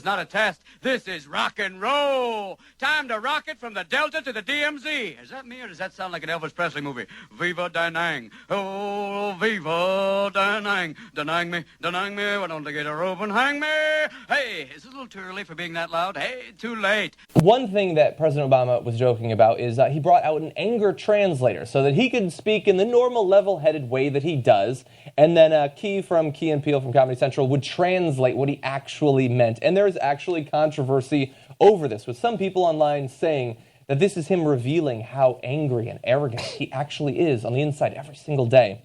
not a test. This is rock and roll. Time to rock it from the Delta to the DMZ. Is that me, or does that sound like an Elvis Presley movie? Viva Da Nang. Oh, viva Da Nang. Denying me, why don't they get a rope and hang me? Hey, is it a little too early for being that loud? Hey, too late. One thing that President Obama was joking about is he brought out an anger translator so that he could speak in the normal level-headed way that he does, and then Key from Key and Peele from Comedy Central would translate what he actually meant. And there is actually controversy over this, with some people online saying that this is him revealing how angry and arrogant he actually is on the inside every single day.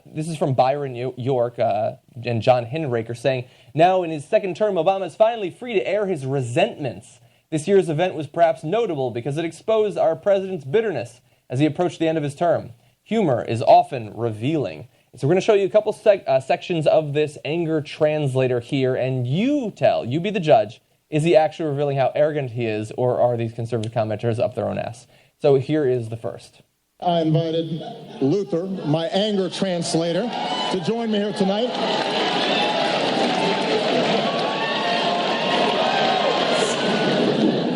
This is from Byron York and John Hinraker saying, now in his second term, Obama is finally free to air his resentments. This year's event was perhaps notable because it exposed our president's bitterness as he approached the end of his term. Humor is often revealing. So we're going to show you a couple sections of this anger translator here, and you be the judge, is he actually revealing how arrogant he is, or are these conservative commenters up their own ass? So here is the first. I invited Luther, my anger translator, to join me here tonight.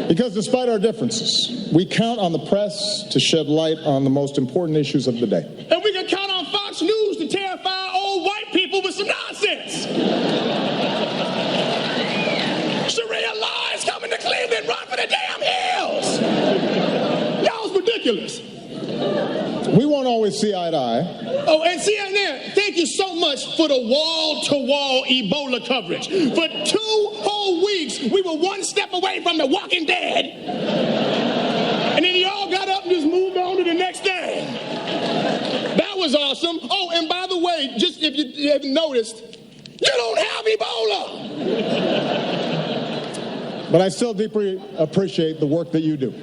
Because despite our differences, we count on the press to shed light on the most important issues of the day. And we can count on Fox News to terrify old white people with some nonsense. Sharia law is coming to Cleveland. Run for the damn hills. Y'all's ridiculous. We won't always see eye to eye. Oh, and CNN, thank you so much for the wall-to-wall Ebola coverage. For 2 whole weeks, we were one step away from the Walking Dead. And then y'all got up and just moved on to the next thing. That was awesome. Oh, and by the way, just if you haven't noticed, you don't have Ebola. But I still deeply appreciate the work that you do.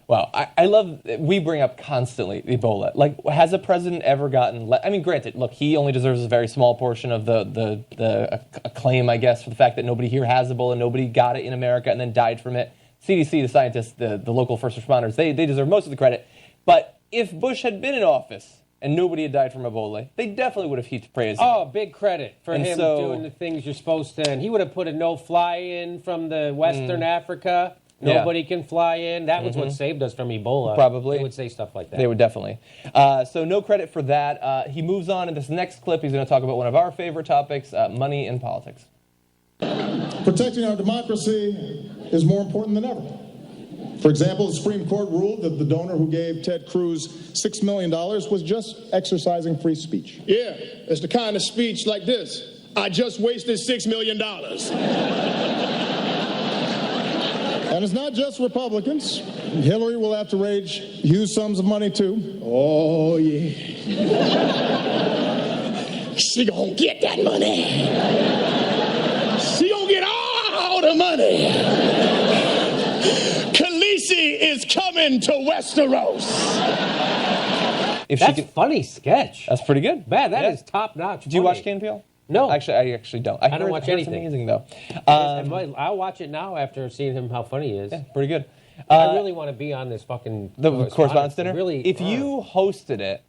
Wow, I love, we bring up constantly Ebola. Like, has a president ever gotten, I mean, granted, look, he only deserves a very small portion of the acclaim, I guess, for the fact that nobody here has Ebola, nobody got it in America and then died from it. CDC, the scientists, the local first responders, they deserve most of the credit. But if Bush had been in office and nobody had died from Ebola, they definitely would have heaped praise. Oh, big credit for him doing the things you're supposed to. And he would have put a no-fly in from the Western Africa. Nobody can fly in. That was what saved us from Ebola. Probably. They would say stuff like that. They would definitely. So no credit for that. He moves on in this next clip. He's going to talk about one of our favorite topics, money in politics. Protecting our democracy is more important than ever. For example, the Supreme Court ruled that the donor who gave Ted Cruz $6 million was just exercising free speech. Yeah, it's the kind of speech like this. I just wasted $6 million. And it's not just Republicans. Hillary will have to raise huge sums of money, too. Oh, yeah. She gonna get that money. She gonna get all the money. Khaleesi is coming to Westeros. That's funny sketch. That's pretty good. Man, that is top-notch. Do you watch Key and Peele? No. Actually, I actually don't. I don't watch anything. It's amazing, though. I'll watch it now after seeing him how funny he is. Yeah, pretty good. I really want to be on this fucking the correspondence dinner. Really, if you hosted it,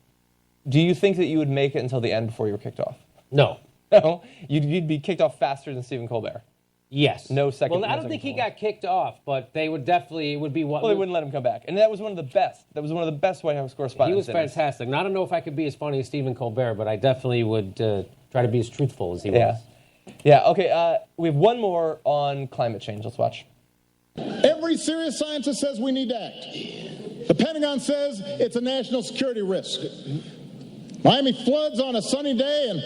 do you think that you would make it until the end before you were kicked off? No. No? You'd be kicked off faster than Stephen Colbert. Yes. No second. Well, I don't think he got kicked off, but they would definitely, it would be what. Well, they wouldn't let him come back. And that was one of the best. That was one of the best White House correspondents. He was fantastic. And I don't know if I could be as funny as Stephen Colbert, but I definitely would try to be as truthful as he was. Yeah, okay. We have one more on climate change. Let's watch. Every serious scientist says we need to act. The Pentagon says it's a national security risk. Miami floods on a sunny day, and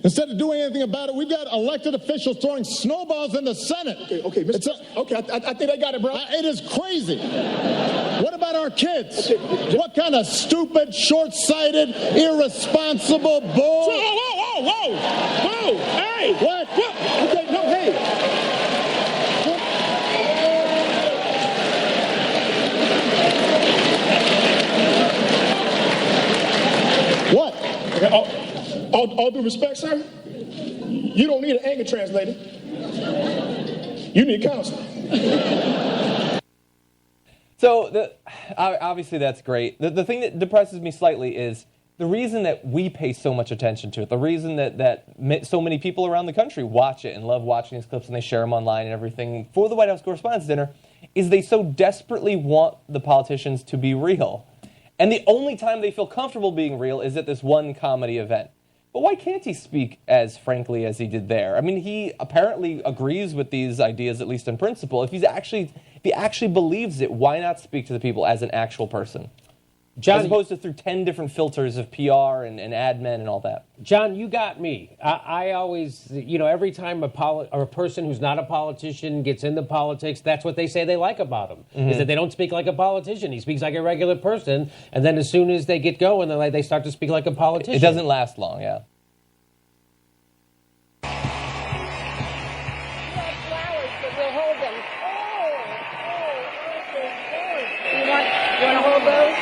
instead of doing anything about it, we've got elected officials throwing snowballs in the Senate. Okay, I think I got it, bro. It is crazy. What about our kids? What kind of stupid, short-sighted, irresponsible bull? Whoa! Hey! What? Okay, no, hey! What? All due respect, sir, you don't need an anger translator. You need counseling. So, obviously that's great. The thing that depresses me slightly is the reason that we pay so much attention to it, the reason that so many people around the country watch it and love watching these clips and they share them online and everything for the White House Correspondents' Dinner is they so desperately want the politicians to be real. And the only time they feel comfortable being real is at this one comedy event. But why can't he speak as frankly as he did there? I mean, he apparently agrees with these ideas, at least in principle. If he actually believes it, why not speak to the people as an actual person? John, as opposed to through 10 different filters of PR and ad men and all that. John, you got me. I always, every time a person who's not a politician gets into politics, that's what they say they like about him, is that they don't speak like a politician. He speaks like a regular person, and then as soon as they get going, they start to speak like a politician. It doesn't last long, yeah. You want to hold those?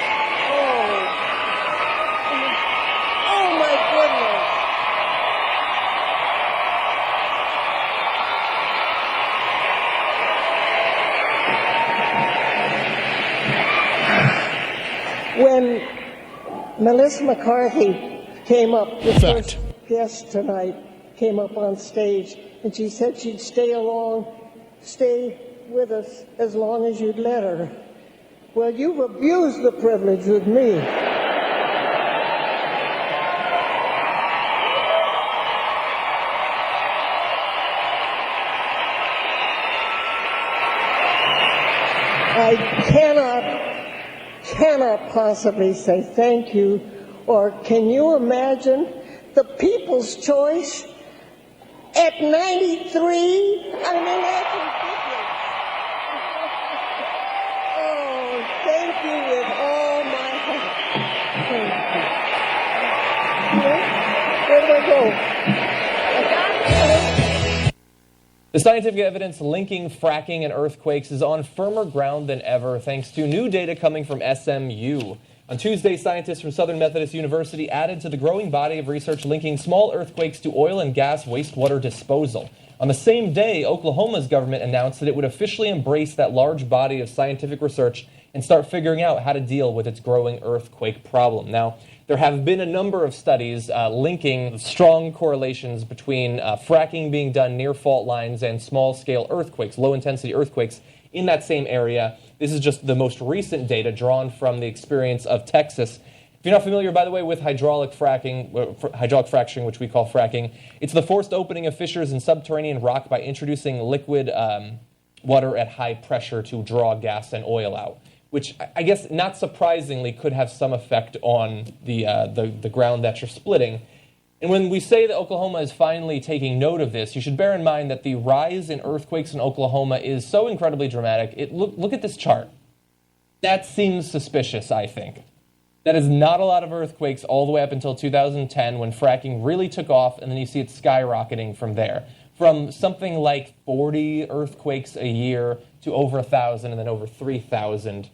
When Melissa McCarthy came up, the first guest tonight, came up on stage, and she said she'd stay with us as long as you'd let her. Well, you've abused the privilege with me. I cannot possibly say thank you, or can you imagine the People's Choice at 93? I mean, that's ridiculous. Oh, thank you with all my heart. Thank you. Where do I go? The scientific evidence linking fracking and earthquakes is on firmer ground than ever thanks to new data coming from SMU. On Tuesday, scientists from Southern Methodist University added to the growing body of research linking small earthquakes to oil and gas wastewater disposal. On the same day, Oklahoma's government announced that it would officially embrace that large body of scientific research and start figuring out how to deal with its growing earthquake problem. Now, there have been a number of studies linking strong correlations between fracking being done near fault lines and small-scale earthquakes, low-intensity earthquakes in that same area. This is just the most recent data drawn from the experience of Texas. If you're not familiar, by the way, with hydraulic fracturing, which we call fracking, it's the forced opening of fissures in subterranean rock by introducing liquid water at high pressure to draw gas and oil out, which I guess not surprisingly could have some effect on the ground that you're splitting. And when we say that Oklahoma is finally taking note of this, you should bear in mind that the rise in earthquakes in Oklahoma is so incredibly dramatic. Look at this chart. That seems suspicious, I think. That is not a lot of earthquakes all the way up until 2010 when fracking really took off, and then you see it skyrocketing from there. From something like 40 earthquakes a year to over 1,000 and then over 3,000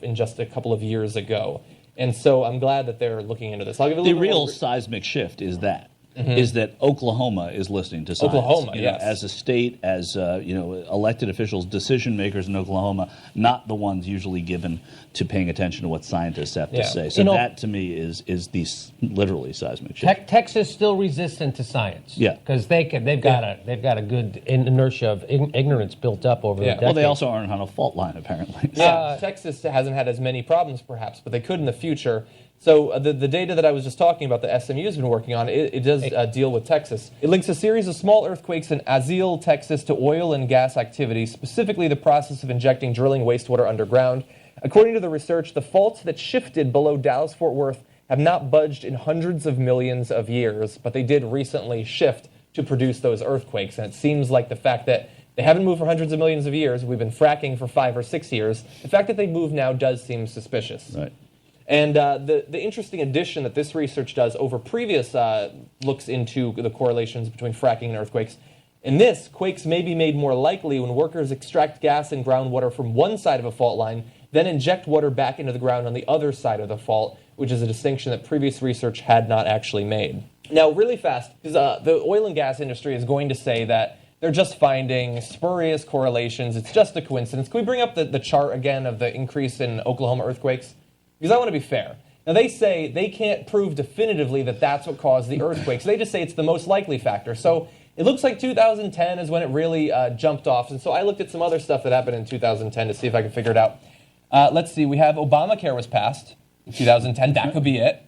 in just a couple of years ago. And so I'm glad that they're looking into this. I'll give a little the real seismic shift is that. Is that Oklahoma is listening to science. Oklahoma, yes. As a state, as elected officials, decision makers in Oklahoma, not the ones usually given to paying attention to what scientists have to say. So that, to me, is the literally seismic shift. Texas still resistant to science. Yeah, because they've got a good inertia of ignorance built up over the decades. Well, they also aren't on a fault line apparently. Yeah, Texas hasn't had as many problems, perhaps, but they could in the future. So the data that I was just talking about, the SMU has been working on, it does deal with Texas. It links a series of small earthquakes in Azil, Texas, to oil and gas activity, specifically the process of injecting drilling wastewater underground. According to the research, the faults that shifted below Dallas-Fort Worth have not budged in hundreds of millions of years, but they did recently shift to produce those earthquakes. And it seems like the fact that they haven't moved for hundreds of millions of years, we've been fracking for 5 or 6 years, the fact that they move now does seem suspicious. Right. And the interesting addition that this research does over previous looks into the correlations between fracking and earthquakes. In this, quakes may be made more likely when workers extract gas and groundwater from one side of a fault line, then inject water back into the ground on the other side of the fault, which is a distinction that previous research had not actually made. Now, really fast, because the oil and gas industry is going to say that they're just finding spurious correlations. It's just a coincidence. Can we bring up the chart again of the increase in Oklahoma earthquakes? Because I want to be fair. Now, they say they can't prove definitively that that's what caused the earthquakes. They just say it's the most likely factor. So it looks like 2010 is when it really jumped off. And so I looked at some other stuff that happened in 2010 to see if I could figure it out. Let's see. We have Obamacare was passed in 2010. That could be it.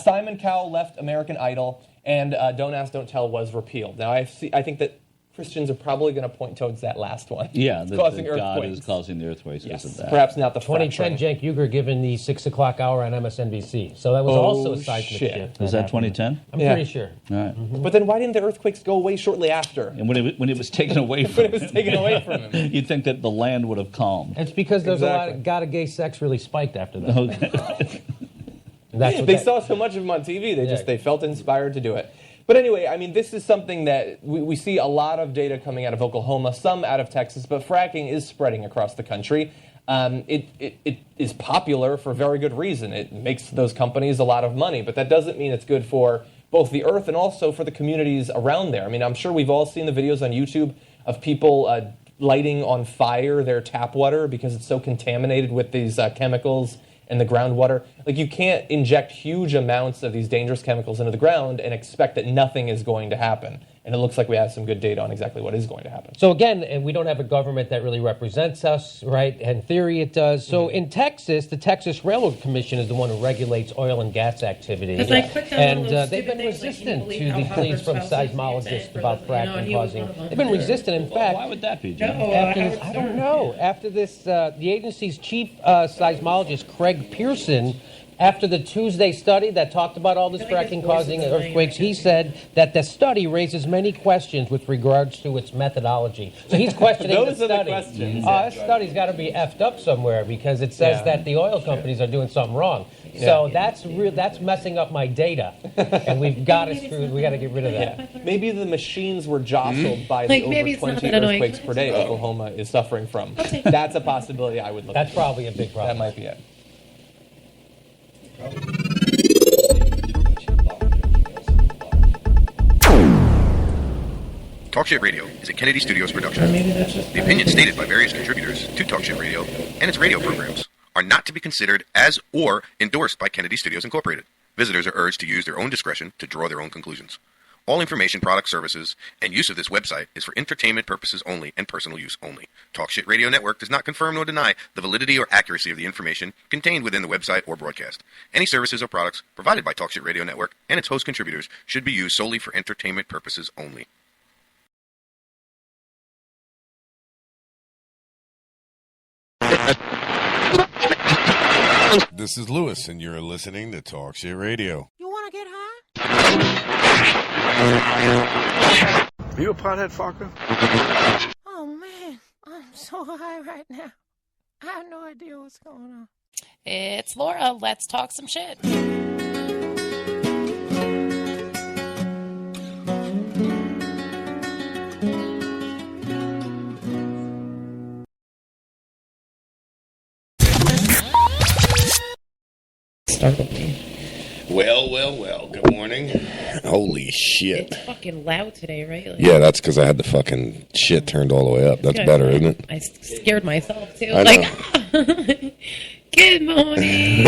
Simon Cowell left American Idol. And Don't Ask, Don't Tell was repealed. Now, I think that Christians are probably going to point towards that last one. Yeah, causing God is causing the earthquakes because of that. Perhaps not the 2010, Cenk Uygur given the 6 o'clock hour on MSNBC. So that was also a seismic shift. Was that 2010? I'm pretty sure. All right. Mm-hmm. But then why didn't the earthquakes go away shortly after? And when it was taken away from him, you'd think that the land would have calmed. It's because there's a lot of gay sex really spiked after that. Okay. They saw so much of him on TV, they felt inspired to do it. But anyway, I mean, this is something that we see a lot of data coming out of Oklahoma, some out of Texas, but fracking is spreading across the country. It is popular for very good reason. It makes those companies a lot of money, but that doesn't mean it's good for both the earth and also for the communities around there. I mean, I'm sure we've all seen the videos on YouTube of people lighting on fire their tap water because it's so contaminated with these chemicals in the groundwater. Like, you can't inject huge amounts of these dangerous chemicals into the ground and expect that nothing is going to happen. And it looks like we have some good data on exactly what is going to happen. So again, we don't have a government that really represents us, right? In theory, it does. So in Texas, the Texas Railroad Commission is the one who regulates oil and gas activity. And they've been resistant to the pleas from seismologists about fracking causing. They've been resistant, in fact. Why would that be, John? I don't know. After this, the agency's chief seismologist, Craig Pearson, after the Tuesday study that talked about all this fracking causing earthquakes, he said that the study raises many questions with regards to its methodology. So he's questioning Those the are the study. questions. That study's got to be effed up somewhere because it says that the oil companies are doing something wrong. So that's messing up my data, and we got to get rid of that. Yeah. Maybe the machines were jostled by the over 20 earthquakes per day Oklahoma is suffering from. That's a possibility I would look at. That's probably a big problem. That might be it. Talk Shit Radio is a Kennedy Studios production. The opinions stated by various contributors to Talk Shit Radio and its radio programs are not to be considered as or endorsed by Kennedy Studios Incorporated. Visitors are urged to use their own discretion to draw their own conclusions. All information, products, services, and use of this website is for entertainment purposes only and personal use only. Talk Shit Radio Network does not confirm nor deny the validity or accuracy of the information contained within the website or broadcast. Any services or products provided by Talk Shit Radio Network and its host contributors should be used solely for entertainment purposes only. This is Lewis, and you're listening to Talk Shit Radio. You want to get high? Are you a pothead, fucker? Oh, man. I'm so high right now. I have no idea what's going on. It's Laura. Let's talk some shit. Startled me. Well. Good morning. Holy shit. It's fucking loud today, right? Like, yeah, that's because I had the fucking shit turned all the way up. That's better, isn't it? I scared myself, too. I know. Good morning.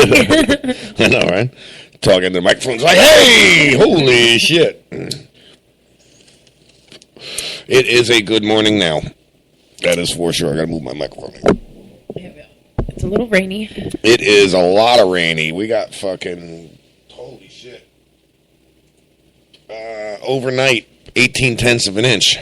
I know, right? Talking to the microphones like, hey, holy shit. It is a good morning now. That is for sure. I got to move my microphone. It's a little rainy. It is a lot of rainy. We got fucking, holy shit. Overnight, 18/10 of an inch.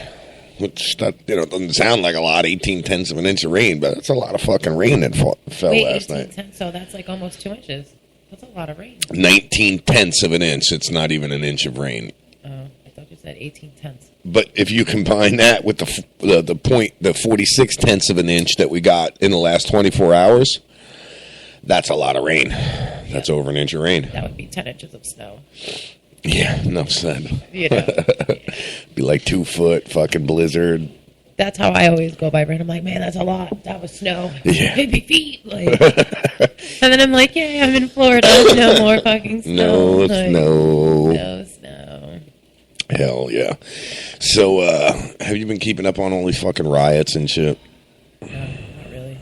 Which, doesn't sound like a lot, 18/10 of an inch of rain, but it's a lot of fucking rain that fell last night. So that's like almost 2 inches. That's a lot of rain. 19/10 of an inch. It's not even an inch of rain. Oh, I thought you said 18/10. But if you combine that with the 46/10 of an inch that we got in the last 24 hours, that's a lot of rain. That's over an inch of rain. That would be 10 inches of snow. Yeah, enough said. You know. Be like 2 foot fucking blizzard. That's how I always go by rain. I'm like, man, that's a lot. That was snow. Yeah. Baby feet. Like, and then I'm like, yeah, I'm in Florida. No more fucking snow. No like, snow. No snow. Hell yeah. So, have you been keeping up on all these fucking riots and shit? No, not really.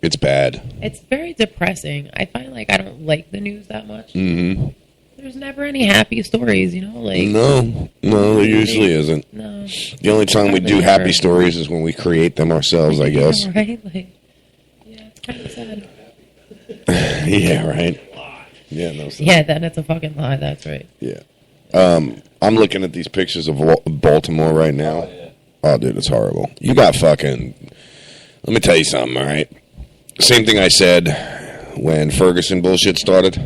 It's bad. It's very depressing. I find like I don't like the news that much. Mm-hmm. There's never any happy stories, you know? Like No, there usually isn't. No. The only time we do happy stories is when we create them ourselves, I guess. Right? Like, yeah, it's kind of sad. Yeah, right. Yeah, no. Yeah, then it's a fucking lie. That's right. Yeah. I'm looking at these pictures of Baltimore right now. Oh, dude, it's horrible. You got fucking... Let me tell you something, all right? Same thing I said when Ferguson bullshit started.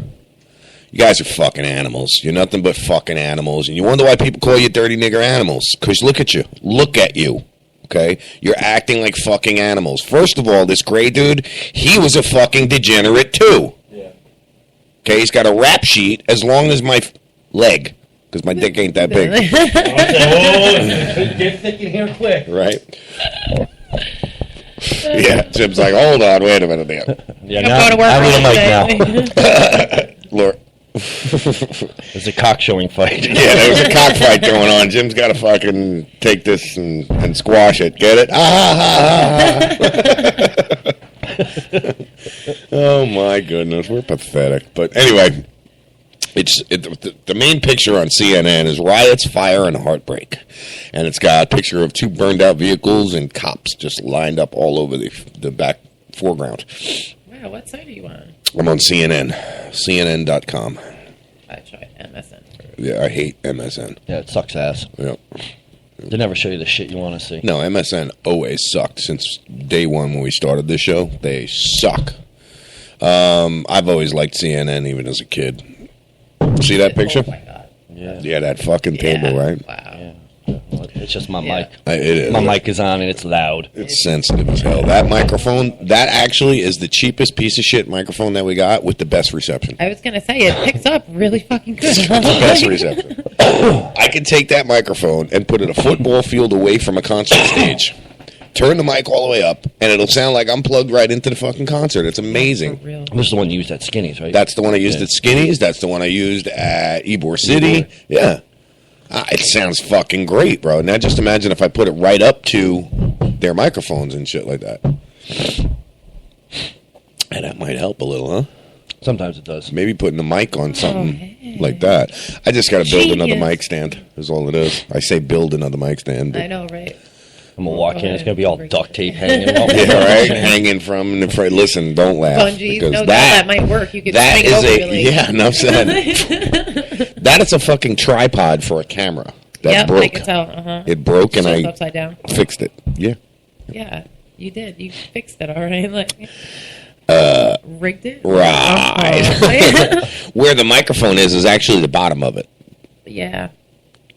You guys are fucking animals. You're nothing but fucking animals. And you wonder why people call you dirty nigger animals. Because look at you. Look at you. Okay? You're acting like fucking animals. First of all, this gray dude, he was a fucking degenerate too. Yeah. Okay? He's got a rap sheet as long as my leg. Because my dick ain't that big. Get thinking here quick. Right? Yeah, Jim's like, hold on, wait a minute there. Yeah, now I need a mic now. Lord. There's a cock showing fight. Yeah, there was a cockfight going on. Jim's got to fucking take this and squash it. Get it? Oh, my goodness. We're pathetic. But anyway... The main picture on CNN is riots, fire, and heartbreak. And it's got a picture of 2 burned-out vehicles and cops just lined up all over the back foreground. Wow, what site are you on? I'm on CNN. CNN.com. I tried MSN. Yeah, I hate MSN. Yeah, it sucks ass. Yeah. They never show you the shit you want to see. No, MSN always sucked since day one when we started this show. They suck. I've always liked CNN even as a kid. See that picture? Oh my God. Yeah, that fucking table, right? Wow. Yeah. It's just my mic. It is. My mic is on and it's loud. It's sensitive as hell. That microphone, that actually is the cheapest piece of shit microphone that we got with the best reception. I was going to say, it picks up really fucking good. The best reception. I can take that microphone and put it a football field away from a concert stage. Turn the mic all the way up, and it'll sound like I'm plugged right into the fucking concert. It's amazing. This is the one you used at Skinny's, right? That's the one I used at Skinny's. That's the one I used at Ybor City. Yeah. It sounds fucking great, bro. Now just imagine if I put it right up to their microphones and shit like that. And that might help a little, huh? Sometimes it does. Maybe putting the mic on something like that. I just got to build another mic stand is all it is. I say build another mic stand. I know, right? I'm going to walk in, it's going to be all duct tape hanging. Yeah, right? Hanging from the front. Listen, don't laugh. Bungees. No, that might work. You could that swing is over a, really. yeah, enough said. That is a fucking tripod for a camera. That broke. I can tell. Uh-huh. It broke and I upside down. Fixed it. Yeah. Yeah, you did. You fixed it, all right? Like, rigged it? Right. Where the microphone is actually the bottom of it. Yeah.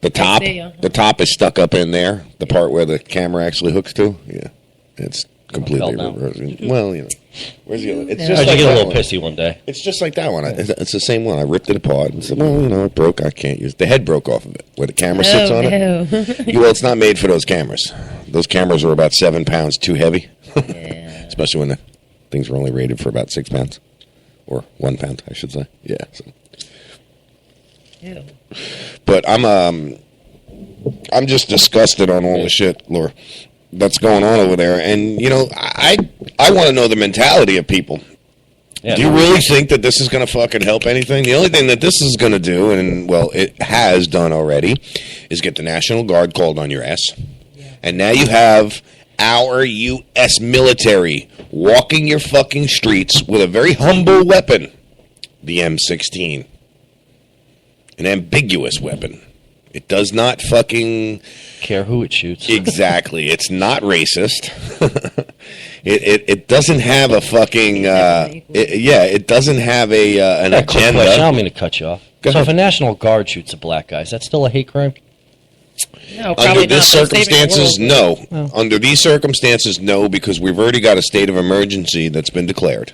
The top is stuck up in there. The part where the camera actually hooks to. Yeah, it's completely reversed. Well, you know, where's the other? It's just like get a little pissy one day. It's just like that one. It's the same one. I ripped it apart and said, well, you know, it broke. I can't use it. The head broke off of it where the camera sits on it. Well, it's not made for those cameras. Those cameras are about 7 pounds too heavy, especially when the things were only rated for about 6 pounds or 1 pound, I should say. Yeah. So. Ew. But I'm just disgusted on all the shit, Laura, that's going on over there. And, you know, I want to know the mentality of people. Yeah, do you really think that this is going to fucking help anything? The only thing that this is going to do, and, well, it has done already, is get the National Guard called on your ass. Yeah. And now you have our U.S. military walking your fucking streets with a very humble weapon, the M16. An ambiguous weapon. It does not fucking care who it shoots. Exactly. It's not racist. It doesn't have a fucking it doesn't have an agenda. I don't mean to cut you off. So if a National Guard shoots a black guy, is that still a hate crime? No, under these circumstances, no. Oh. Under these circumstances, no, because we've already got a state of emergency that's been declared.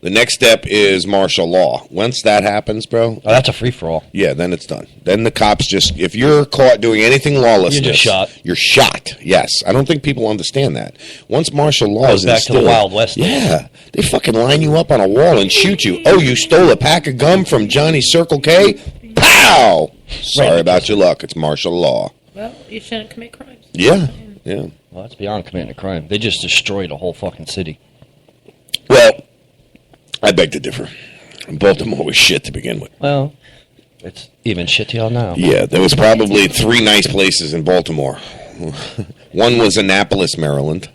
The next step is martial law. Once that happens, bro. Oh, that's a free-for-all. Yeah, then it's done. Then the cops just, if you're caught doing anything lawless, you're just shot. You're shot, yes. I don't think people understand that. Once martial law is back to the Wild West. Yeah. They fucking line you up on a wall and shoot you. Oh, you stole a pack of gum from Johnny's Circle K? Pow! Sorry about your luck. It's martial law. Well, you shouldn't commit crimes. Yeah, yeah. Well, that's beyond committing a crime. They just destroyed a whole fucking city. Well, I beg to differ. Baltimore was shit to begin with. Well, it's even shit to y'all now. Yeah, there was probably 3 nice places in Baltimore. One was Annapolis, Maryland,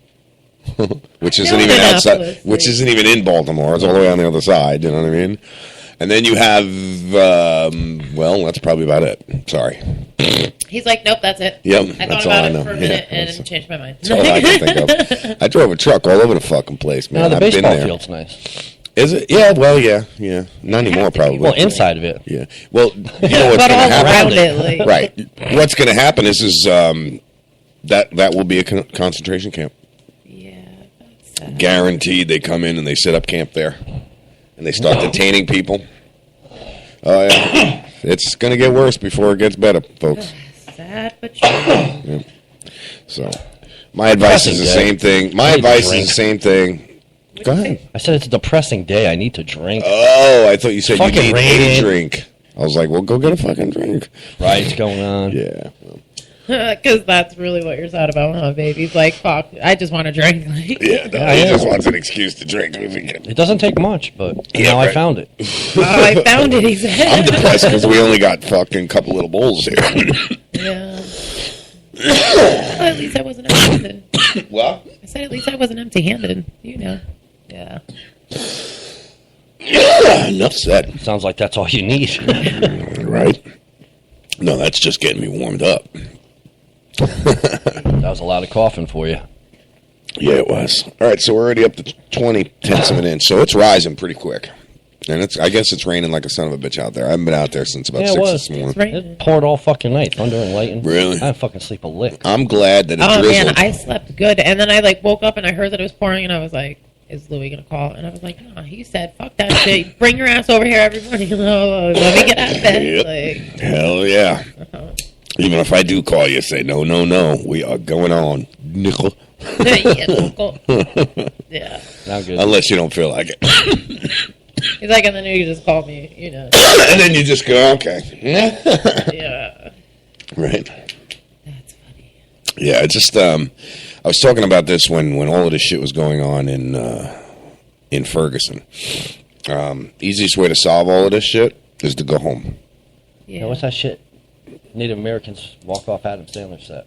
which isn't even outside, which isn't even in Baltimore. It's all the way on the other side. You know what I mean? And then you have, well, that's probably about it. Sorry. He's like, nope, that's it. Yep, I that's thought all I about know. it for a minute and changed my mind. That's all I can think of. I drove a truck all over the fucking place, man. No, the I've been baseball there. field's nice. Is it? Yeah, well, yeah. Not anymore, probably. Well, inside of it. Yeah. Well, you know what's going to happen? Right. What's going to happen is that will be a concentration camp. Yeah. Guaranteed. They come in and they set up camp there, and they start detaining people. Oh yeah. It's going to get worse before it gets better, folks. Sad but true. Yeah. So, my advice is the same thing. My advice is the same thing. Go ahead. I said it's a depressing day. I need to drink. Oh, I thought you said you Fucking need rain. a drink. I was like, well, go get a fucking drink. Riots going on. Yeah. Because that's really what you're sad about, huh, baby? He's like, fuck, I just want to drink. Yeah, no, he just wants an excuse to drink. It doesn't take much, but Yeah, now right. I found it. I found it, he said. I'm depressed because we only got fucking couple little bowls here. Yeah. Well, at least I wasn't empty-handed. What? I said at least I wasn't empty-handed. You know. Yeah. Enough said. Sounds like that's all you need. Right? No, that's just getting me warmed up. That was a lot of coughing for you. Yeah, it was. All right, so we're already up to 20/10 of an inch, so it's rising pretty quick. And I guess it's raining like a son of a bitch out there. I haven't been out there since about 6 this morning. It poured all fucking night, thunder and lightning. Really? I didn't fucking sleep a lick. I'm glad that it Oh, drizzled. man, I slept good. And then I, woke up and I heard that it was pouring, and I was like, is Louis going to call? And I was like, no, he said, fuck that shit. Bring your ass over here every morning. Let me get out of bed. Yep. Hell yeah. Even if I do call you, say, no, we are going on, nickel. Yeah, nickel. Yeah. Not good. Unless you don't feel like it. He's like, and then you just call me, you know. And then you just go, okay. Yeah. Right. That's funny. Yeah, it's just, I was talking about this when all of this shit was going on in Ferguson. Easiest way to solve all of this shit is to go home. Yeah. What's that shit? Native Americans walk off Adam Sandler set.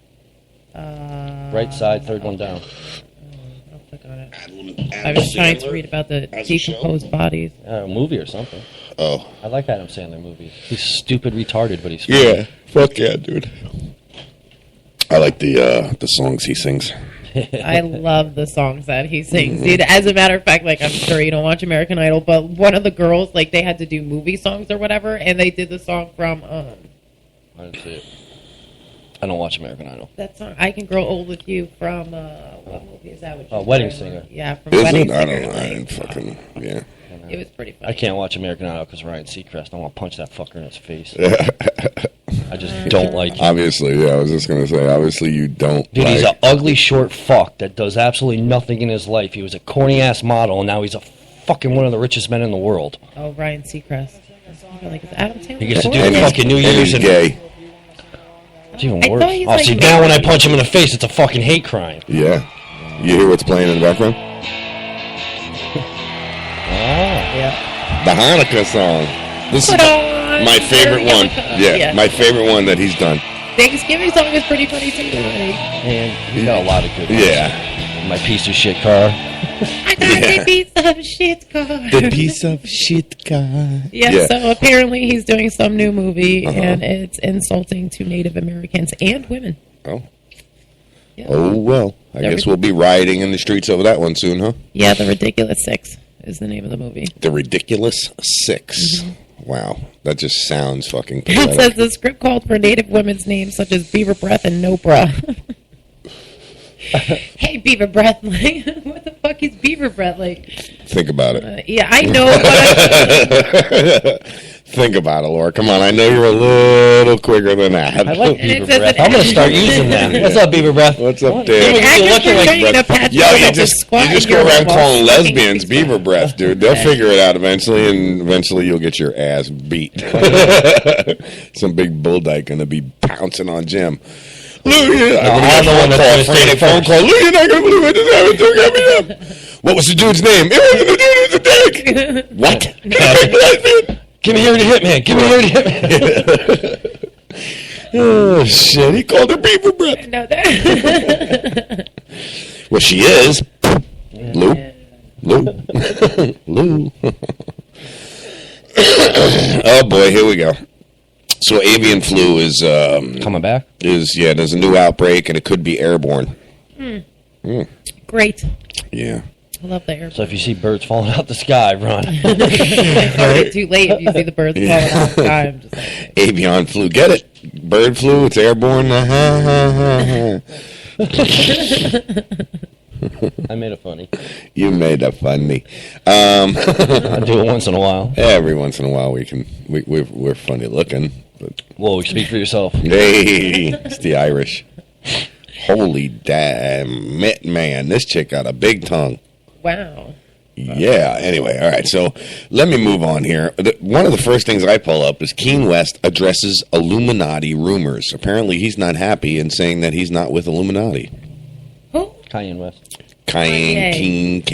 Right side, third one down. I'll click on it. I was trying to read about the decomposed bodies. A movie or something. Oh. I like Adam Sandler movies. He's stupid retarded, but he's funny. Yeah. Fuck yeah, dude. I like the songs he sings. I love the songs that he sings. Dude, as a matter of fact, I'm sure you don't watch American Idol, but one of the girls, they had to do movie songs or whatever, and they did the song from, I didn't see it. I don't watch American Idol. that song, I Can Grow Old With You, from, what movie is that? Wedding Singer. Yeah, from Is Wedding it? I Singer. don't know. I didn't fucking, yeah. It was pretty funny. I can't watch American Idol because Ryan Seacrest. I want to punch that fucker in his face. I just don't like him. Obviously, yeah, I was just going to say, obviously you don't Dude, like... he's an ugly, short fuck that does absolutely nothing in his life. He was a corny-ass model, and now he's a fucking one of the richest men in the world. Oh, Ryan Seacrest. I feel like it's Adam Sandler. He gets to do the fucking New And Year's he's and gay. It's even I worse. thought he's Oh, like see, now when I married. punch him in the face, it's a fucking hate crime. Yeah. You hear what's playing in the background? Yeah. The Hanukkah song. This is Put on my favorite one. Hanukkah. Yeah, my favorite one that he's done. Thanksgiving song is pretty funny too. And he's got a lot of good ones. Yeah. My piece of shit car. I got a piece of shit car. The piece of shit guy. Yeah, so apparently he's doing some new movie, and it's insulting to Native Americans and women. Oh. Yeah. Oh, well. I guess we'll be rioting in the streets over that one soon, huh? Yeah, The Ridiculous Six is the name of the movie. The Ridiculous Six. Wow. That just sounds fucking It pathetic. says the script called for Native women's names such as Beaver Breath and No Bra. Hey, Beaver Breath. What the fuck is Beaver Breath? Think about it. Yeah, I know. But Think about it, Laura. Come on. I know you're a little quicker than that. I like Beaver It says Breath. an I'm going to start using that. What's up, Beaver Breath? What's up, What? Dave? An actor You're looking portraying like a patch Yo, you of just squat go your around while calling fucking lesbians beaver breath, dude. They'll figure it out eventually, and eventually you'll get your ass beat. Some big bull dyke gonna be pouncing on Jim. Lou, I'm the one that's going to phone call. Lou, you're not going to believe what just happened. Don't get me up. What was the dude's name? It wasn't the dude, it was the dick. What? Give me here to Hitman. Give me here to Hitman. Oh, shit. He called her beaver breath. No, that. Well, she is. Lou. Lou. Oh, boy. Here we go. So avian flu is... coming back? There's a new outbreak, and it could be airborne. Great. Yeah. I love the air. So if you see birds falling out the sky, run. It's already too late if you see the birds falling out the sky. I'm just like, avian flu. Get it? Bird flu. It's airborne. I made it funny. You made it funny. I do it once in a while. Every once in a while we're funny looking. But... Whoa, speak for yourself. Hey, it's the Irish. Holy damn it, man. This chick got a big tongue. wow. Yeah, anyway, all right, so let me move on here. One of the first things I pull up is Kanye West addresses Illuminati rumors. Apparently he's not happy in saying that he's not with Illuminati. Who? Kanye West. Kanye.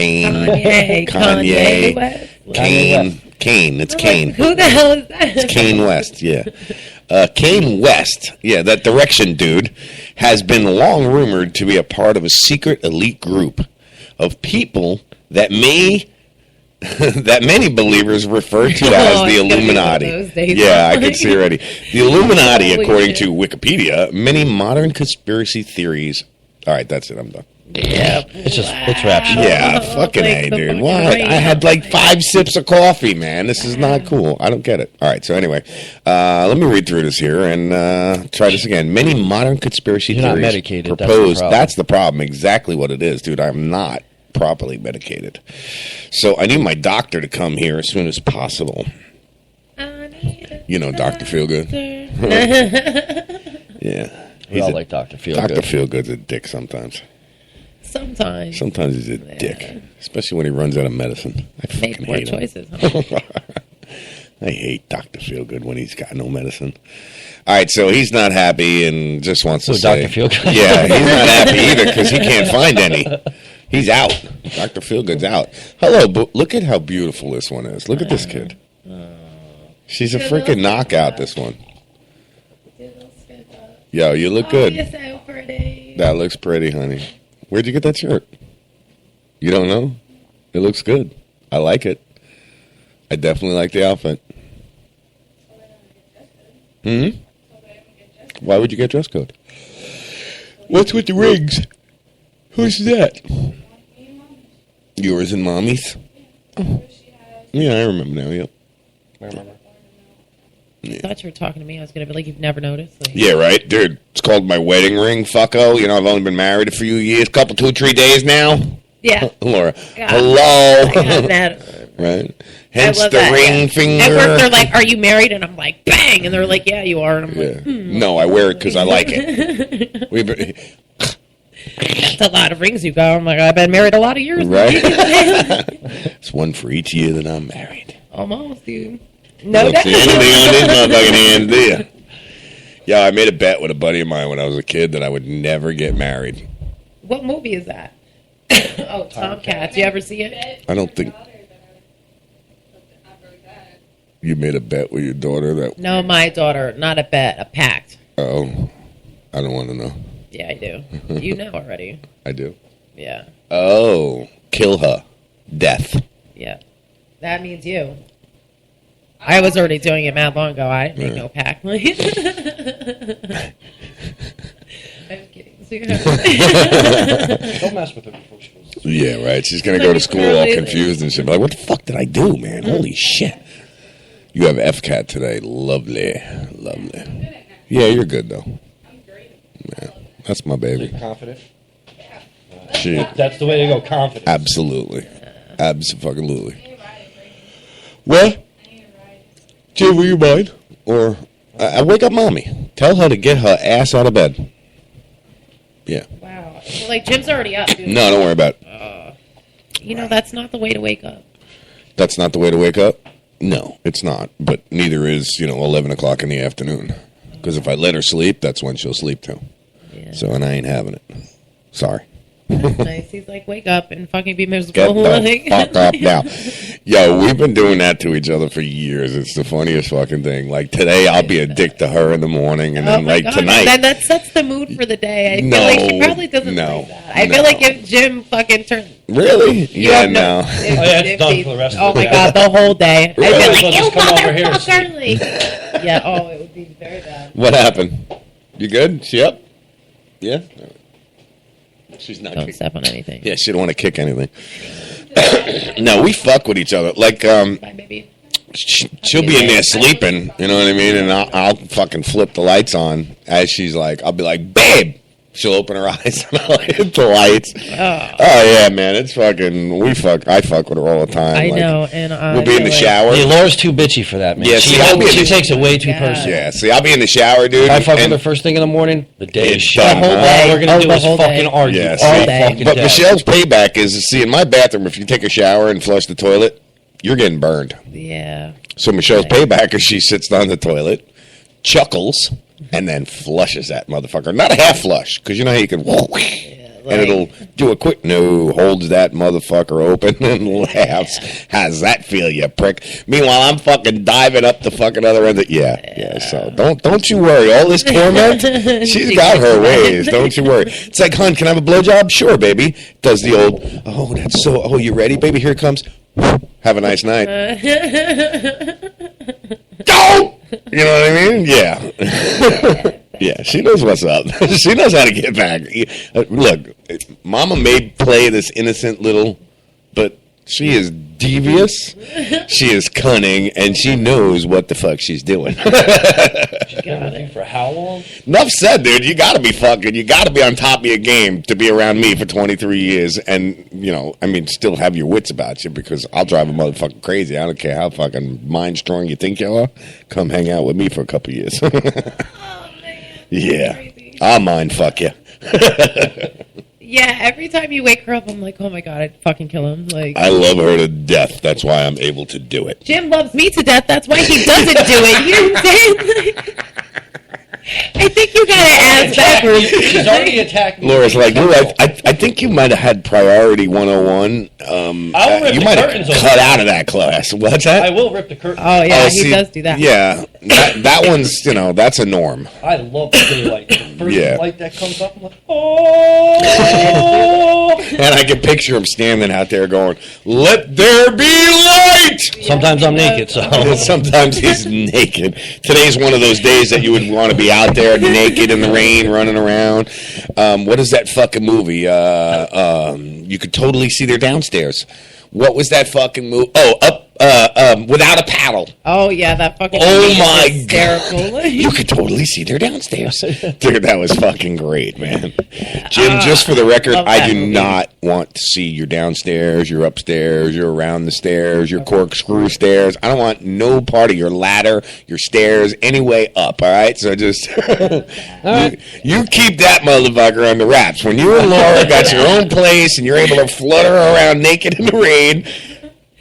Kane. It's Kane. Who the hell is that? It's Kane West, yeah. Kane West, yeah, that direction dude, has been long rumored to be a part of a secret elite group of people that that many believers refer to as the Illuminati. Yeah, I can see already. The Illuminati, according to Wikipedia, many modern conspiracy theories. All right, that's it. I'm done. Yeah, it's rap shit. Yeah, fucking A, dude. What? I had like 5 sips of coffee, man. This is not cool. I don't get it. All right, so anyway, let me read through this here and try this again. Many modern conspiracy You're theories not medicated. proposed. That's the problem. Exactly what it is, dude. I'm not properly medicated. So I need my doctor to come here as soon as possible. You know, Dr. Feelgood. Yeah. We all like Dr. Feelgood. Dr. Feelgood's a dick sometimes. Sometimes he's a dick, especially when he runs out of medicine. I fucking hate choices. him. I hate Dr. Feelgood when he's got no medicine. All right, so he's not happy and just wants to say... Dr. Feelgood? Yeah, he's not happy either because he can't find any. He's out. Dr. Feelgood's out. Hello, but look at how beautiful this one is. Look at this kid. She's a freaking knockout, this one. Yo, you look good. You're so pretty. That looks pretty, honey. Where'd you get that shirt? You don't know? It looks good. I like it. I definitely like the outfit. Why would you get dress code? What's with the rings? Who's that? Yours and Mommy's? Oh. Yeah, I remember now, yep. I remember. I thought you were talking to me. I was going to be like, you've never noticed? Like, yeah, right? Dude, it's called my wedding ring, fucko. You know, I've only been married a few years, 2-3 days now. Yeah. Laura, God. hello. I got that. Right? Hence I love the that, ring finger. At work, they're like, are you married? And I'm like, bang. And they're like, yeah, you are. And I'm like, No, I wear it because I like it. That's a lot of rings you got. I'm like, I've been married a lot of years. Right? It's one for each year that I'm married. Almost, dude. No, that's the only thing on this motherfucking hand, do you? Yeah, I made a bet with a buddy of mine when I was a kid that I would never get married. What movie is that? Oh, Tomcats. You ever see it? I don't think... You made a bet with your daughter that... No, my daughter. Not a bet. A pact. Oh. I don't want to know. Yeah, I do. You know already. I do? Yeah. Oh. Kill her. Death. Yeah. That means you. I was already doing it mad long ago. I didn't make no pact. I'm kidding. Don't mess with her before she goes to school. Yeah, right. She's going to go to school all confused and shit. Like, what the fuck did I do, man? Holy shit. You have FCAT today. Lovely. Lovely. Yeah, you're good, though. Yeah, that's my baby. You're confident? That's the way to go, confident. Absolutely. Absolutely. What? Jim, will you mind? Or, wake up mommy. Tell her to get her ass out of bed. Yeah. Wow. Like, Jim's already up, dude. No, don't worry about it. You know, that's not the way to wake up. That's not the way to wake up? No, it's not. But neither is, 11 o'clock in the afternoon. Because if I let her sleep, that's when she'll sleep too. So, and I ain't having it. Sorry. That's nice. He's like, wake up and fucking be Get miserable. the fuck up now. Yo, we've been doing that to each other for years. It's the funniest fucking thing. Like, today I'll be a dick to her in the morning, and then, like, tonight. Then that sets the mood for the day. I feel like she probably doesn't like that. I feel like if Jim fucking turns... Really? Yeah, no. It's done for the rest Oh of the my day. God, the whole day. Really? I'd be We'll like, just you come over here and motherfucker! Like, yeah, oh, it would be very bad. What happened? You good? She up? Yeah? She's not Don't step on anything. Yeah, she don't want to kick anything. No, we fuck with each other. Like, Bye, baby. she'll be in there sleeping, you know what I mean? And I'll fucking flip the lights on as she's like, I'll be like, babe! She'll open her eyes and I'll hit the lights. Oh yeah, man, it's fucking. I fuck with her all the time. I like, know, and we'll be in the shower. Yeah, Laura's too bitchy for that, man. Yeah, she see, takes it way too personal. Yeah, see, I'll be in the shower, dude. I fuck with her first thing in the morning. The day is done. shot. All we're gonna do is fucking argue Yeah, all see, fucking but day. Michelle's payback is, see, in my bathroom, if you take a shower and flush the toilet, you're getting burned. Yeah. So Michelle's payback is she sits on the toilet, chuckles, and then flushes that motherfucker. Not a half flush, because you know how you can, and it'll do a quick, holds that motherfucker open and laughs. How's that feel, you prick? Meanwhile, I'm fucking diving up the fucking other end. Yeah. So don't you worry. All this torment, she's got her ways. Don't you worry. It's like, hon, can I have a blowjob? Sure, baby. Does the old, you ready, baby? Here it comes. Have a nice night. Don't! You know what I mean? Yeah. Yeah, she knows what's up. She knows how to get back. Look, Mama may play this innocent little, but she is devious, she is cunning, and she knows what the fuck she's doing. She's got it for how long? Enough said, dude. You gotta be fucking, you gotta be on top of your game to be around me for 23 years and, still have your wits about you, because I'll drive a motherfucker crazy. I don't care how fucking mind strong you think you are. Come hang out with me for a couple years. Yeah, I'll mind fuck you. Yeah, every time you wake her up, I'm like, oh my God, I'd fucking kill him. Like, I love her to death. That's why I'm able to do it. Jim loves me to death. That's why he doesn't do it. You know what I'm saying? I think you got to ask backwards. She's already attacked me. Laura's like, Lou, I think you might have had priority 101. You might have cut out of that class. What's that? I will rip the curtain. Oh, yeah, he does do that. Yeah, that one's, that's a norm. I love the daylight. The first light that comes up, I'm like, And I can picture him standing out there going, let there be light! Sometimes I'm naked, so. Sometimes he's naked. Today's one of those days that you would want to be out there naked in the rain, running around. What is that fucking movie? You could totally see their downstairs. What was that fucking movie? Without a Paddle. Oh, yeah, that fucking Oh, my hysterical. God. You could totally see their downstairs. Dude, that was fucking great, man. Jim, just for the record, I do not want to see your downstairs, your upstairs, your around the stairs, your corkscrew stairs. I don't want no part of your ladder, your stairs, any way up, all right? So just, you keep that motherfucker under wraps. When you and Laura got your own place and you're able to flutter around naked in the rain,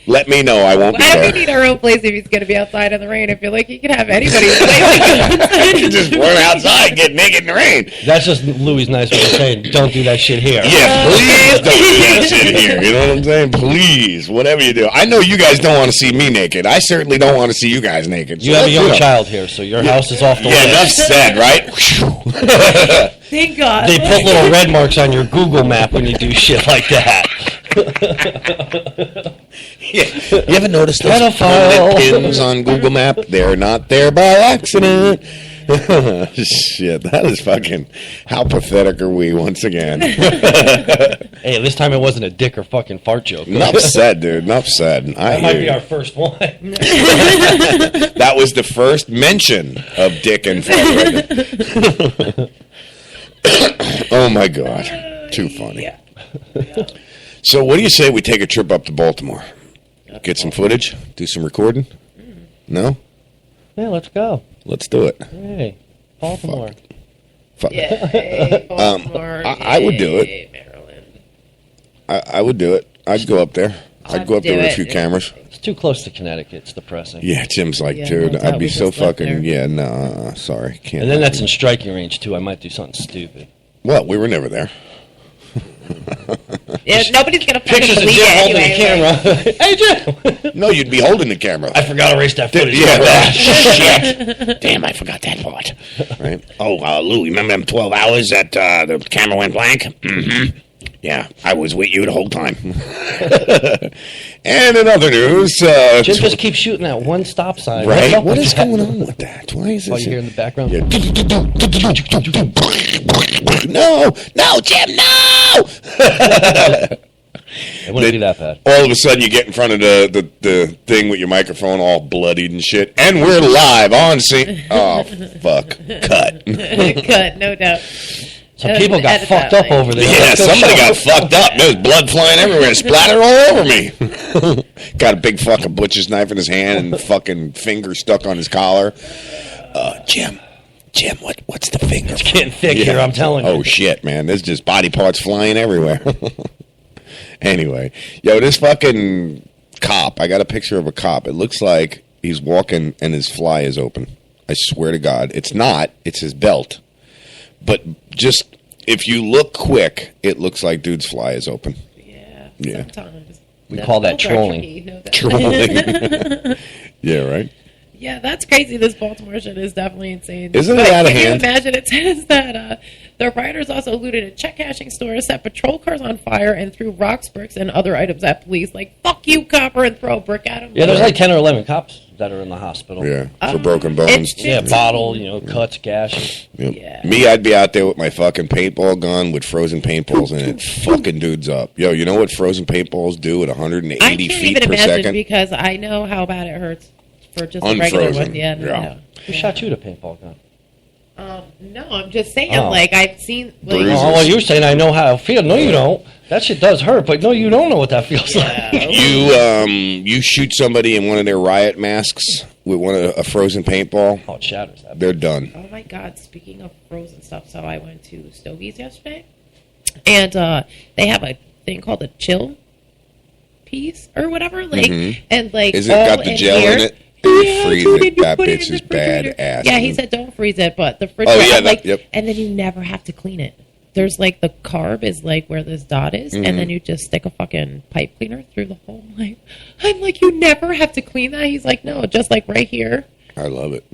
let me know. I won't be Why there. do we need our own place if he's going to be outside in the rain? I feel like you can have anybody's place. You just run outside, get naked in the rain. That's just Louis' nice way of saying, don't do that shit here. Yeah, please don't do that shit here. You know what I'm saying? Please, whatever you do. I know you guys don't want to see me naked. I certainly don't want to see you guys naked. You have a young child here, so your house is off the Yeah, list. enough said, right? Thank God. They put little red marks on your Google map when you do shit like that. You ever noticed those permanent pins on Google Map? They're not there by accident. Shit, that is fucking... How pathetic are we once again? Hey, this time it wasn't a dick or fucking fart joke. Enough said, dude. Enough said. That might be our first one. That was the first mention of dick and fart. Oh, my God. Too funny. Yeah. So what do you say we take a trip up to Baltimore? Get some footage? Do some recording? No? Yeah, let's go. Let's do it. Hey, Baltimore. Fuck. Yay, Baltimore. I would do it. Yay, Maryland. I would do it. I'd go up there. I'd go up there with a few cameras. It's too close to Connecticut. It's depressing. Yeah, Jim's like, Yeah, dude, no doubt I'd be we so just left fucking... there. Yeah, no, sorry. Can't. And then that's in striking range, too. I might do something stupid. Well, we were never there. Yeah, nobody's gonna fucking Pictures of believe Jim it holding anyway. the camera. Hey, Jim! No, you'd be holding the camera. I forgot to erase that footage. Yeah, shit. Damn, I forgot that part. Right? Oh, Lou, you remember them 12 hours that the camera went blank? Mm-hmm. Yeah, I was with you the whole time. And in other news... Jim just keeps shooting that one stop sign. Right? What is going on with that? Why is this... Oh, you hear in the background? Yeah. No, Jim, no! It wouldn't be that bad. All of a sudden, you get in front of the thing with your microphone all bloodied and shit, and we're live on scene. Oh, fuck. Cut. Cut, no doubt. So people got fucked up over there. Yeah, somebody got fucked up. There's blood flying everywhere. Splattered all over me. Got a big fucking butcher's knife in his hand and fucking finger stuck on his collar. Jim, what's the finger? It's getting thick here, I'm telling you. Oh, shit, man. There's just body parts flying everywhere. Anyway, yo, this fucking cop, I got a picture of a cop. It looks like he's walking and his fly is open. I swear to God. It's not. It's his belt. But just, if you look quick, it looks like dude's fly is open. Yeah. Sometimes. We call that trolling. Trolling. Yeah, right? Yeah, that's crazy. This Baltimore shit is definitely insane. Isn't it out of hand? Can you imagine? It says that the rioters also looted a check cashing store, set patrol cars on fire, and threw rocks, bricks, and other items at police. Like, fuck you, copper, and throw a brick at him. Yeah, there's like 10 or 11 cops that are in the hospital. Yeah, for broken bones. Yeah, bottle, cuts, gash. Yep. Yeah. Me, I'd be out there with my fucking paintball gun with frozen paintballs in it, fucking dudes up. Yo, you know what frozen paintballs do at 180 I can't feet even per imagine second? because I know how bad it hurts for just a regular one. Yeah, no. Who shot you with a paintball gun? No, I'm just saying, Oh. like, I've seen... Like, Oh, well, you're saying I know how it feels. No, you don't. That shit does hurt, but no, you don't know what that feels like. You shoot somebody in one of their riot masks with a frozen paintball. Oh, it shatters that. They're done. Oh, my God. Speaking of frozen stuff, so I went to Stogie's yesterday, and they have a thing called a chill piece or whatever, like, and, like, is it got the gel in it? Yeah, freeze it. That bitch is badass. Yeah, he said don't freeze it, but the fridge. Oh, yeah, like, yep. And then you never have to clean it. There's like the carb is like where this dot is, and then you just stick a fucking pipe cleaner through the whole. I'm like, you never have to clean that. He's like, no, just like right here. I love it.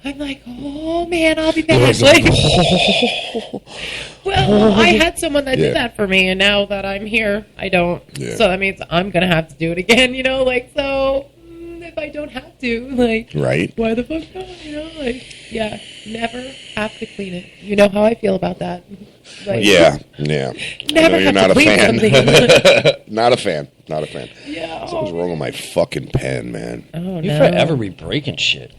I'm like, oh man, I'll be back. Like, well, I had someone that did that for me, and now that I'm here, I don't. Yeah. So that means I'm gonna have to do it again. Like so. If I don't have to, like, right? Why the fuck not? Like, yeah, never have to clean it. You know how I feel about that. Like, yeah. Never you're have not to a clean fan. something. Not a fan. Not a fan. Yeah. Something's wrong with my fucking pen, man. Oh, you forever be breaking shit.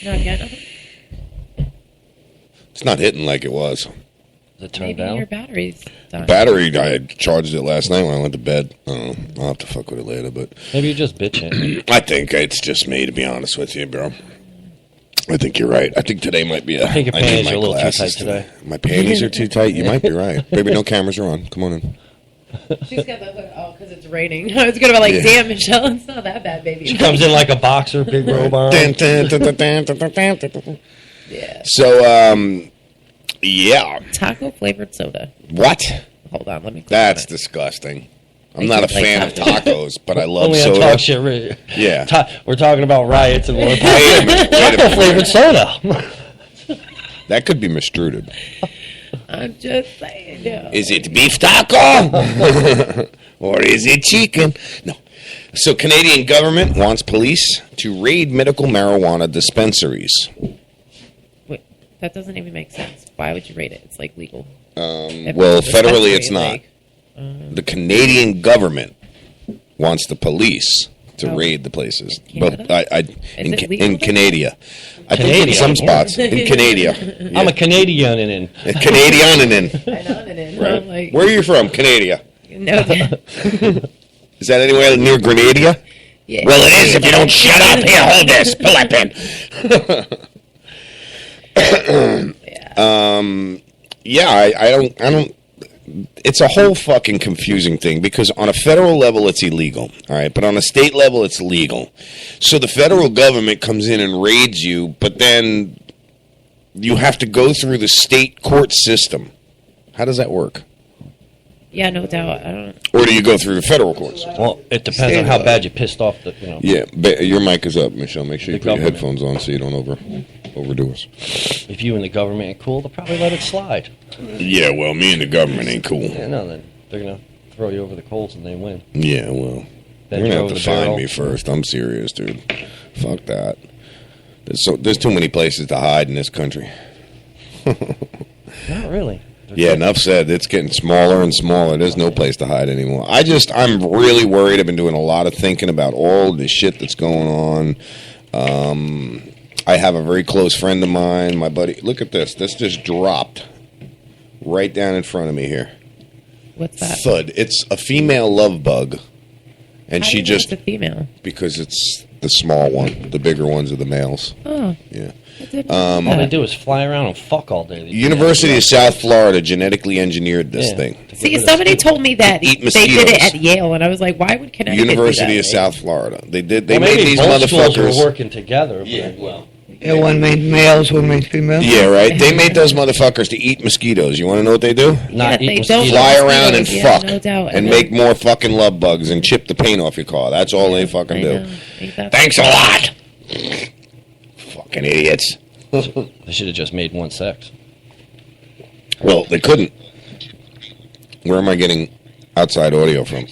Not again. It's not hitting like it was. Is it turned Maybe down? your battery's done. Battery, I charged it last night when I went to bed. I don't know. I'll have to fuck with it later, but maybe you're just bitching. I think it's just me, to be honest with you, bro. I think you're right. I think today might be I think your panties are a little too tight today. My panties are too tight? You might be right. Baby, no cameras are on. Come on in. She's got the hood. Oh, because it's raining. I was going to be like, damn, Michelle, it's not that bad, baby. She comes in like a boxer, big robe on. Yeah. So, yeah. Taco flavored soda. What? Hold on, let me. That's disgusting. I'm not a fan of tacos, but I love Only soda. Talk shit, really. Yeah. We're talking about riots and we're Taco flavored soda. That could be mistrued. I'm just saying. Yeah. Is it beef taco? Or is it chicken? No. So Canadian government wants police to raid medical marijuana dispensaries. Wait, that doesn't even make sense. Why would you rate it? It's like legal. Well, federally it's not. The Canadian government wants the police to raid the places. But in Canada. I think in some spots. In Canada. I'm a Canadian in. Canadian in. Right. Like, where are you from? Canada. No. Is that anywhere near Grenada? Yeah. Well, it is if you don't shut up. Here, hold this. Pull that pen. Yeah, I don't. It's a whole fucking confusing thing because on a federal level it's illegal, all right, but on a state level it's legal. So the federal government comes in and raids you, but then you have to go through the state court system. How does that work? Yeah, no doubt. I don't. Or do you go through the federal courts? Well, it depends on how bad you pissed off the, Yeah, your mic is up, Michelle. Make sure you put your headphones on so you don't overdo us. If you and the government ain't cool, they'll probably let it slide. Yeah, well, me and the government ain't cool. Yeah, no, then they're going to throw you over the coals and they win. Yeah, well, Then you're you going to go have to to the find barrel. me first. I'm serious, dude. Fuck that. There's too many places to hide in this country. Not really. Yeah, enough said. It's getting smaller and smaller. There's no place to hide anymore. I'm really worried. I've been doing a lot of thinking about all the shit that's going on. I have a very close friend of mine, my buddy. Look at this. This just dropped right down in front of me here. What's that? Thud. It's a female love bug. And How she do you know just... it's a female? Because it's the small one. The bigger ones are the males. Oh. Yeah. All they do is fly around and fuck all day. University of South Florida genetically engineered this thing. See, somebody told me that Eat they did mosquitoes. it at Yale, and I was like, why would Connecticut University do of that? South Florida. They did. They Well, made maybe these both schools motherfuckers. were working together. Yeah, well. Yeah, one made males, one made females. Yeah, right. They made those motherfuckers to eat mosquitoes. You want to know what they do? Not Yeah, eat they don't mosquitoes. Fly around and Yeah, fuck, no doubt. and make more fucking love bugs and chip the paint off your car. That's all they fucking do. Thanks a lot. Fucking idiots. They should have just made one sex. Well, they couldn't. Where am I getting outside audio from?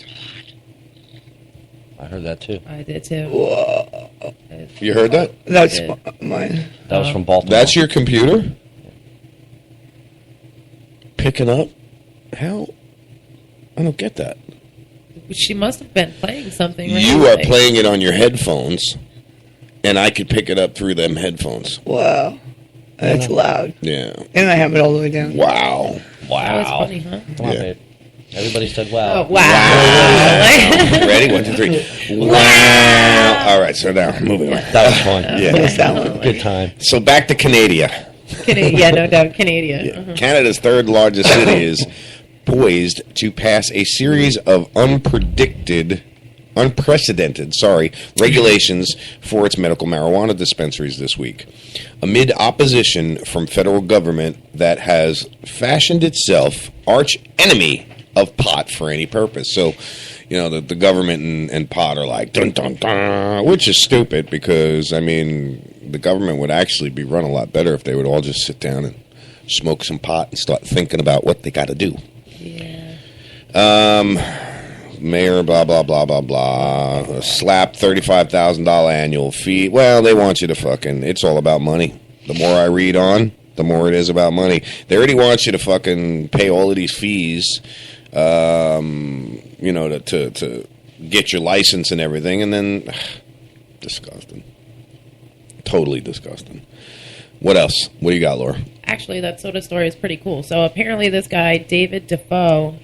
I heard that too. I did too. You heard that? That's mine. That was from Baltimore. That's your computer? Picking up? How? I don't get that. She must have been playing something. Right? You are playing it on your headphones, and I could pick it up through them headphones. Wow. That's loud. Yeah. And I have it all the way down. Wow. That was funny, huh? Come on, Yeah. babe. Everybody said wow. Oh, wow. Ready? 1, 2, 3. Wow. All right, so now, moving on. That was fun. Yeah. Good time. So back to Canada. Yeah, no doubt. Canada. Uh-huh. Canada's third largest city is poised to pass a series of unprecedented regulations for its medical marijuana dispensaries this week, amid opposition from federal government that has fashioned itself arch enemy of pot for any purpose. So, you know, the government and pot are like, dun, dun, dun, which is stupid because, I mean, the government would actually be run a lot better if they would all just sit down and smoke some pot and start thinking about what they got to do. Mayor, blah, blah, blah, blah, blah. Slap $35,000 annual fee. Well, they want you to fucking, it's all about money. The more I read on, the more it is about money. They already want you to fucking pay all of these fees, you know, to get your license and everything, and then, disgusting. Totally disgusting. What else? What do you got, Laura? Actually, that soda story is pretty cool. So apparently this guy, David Defoe,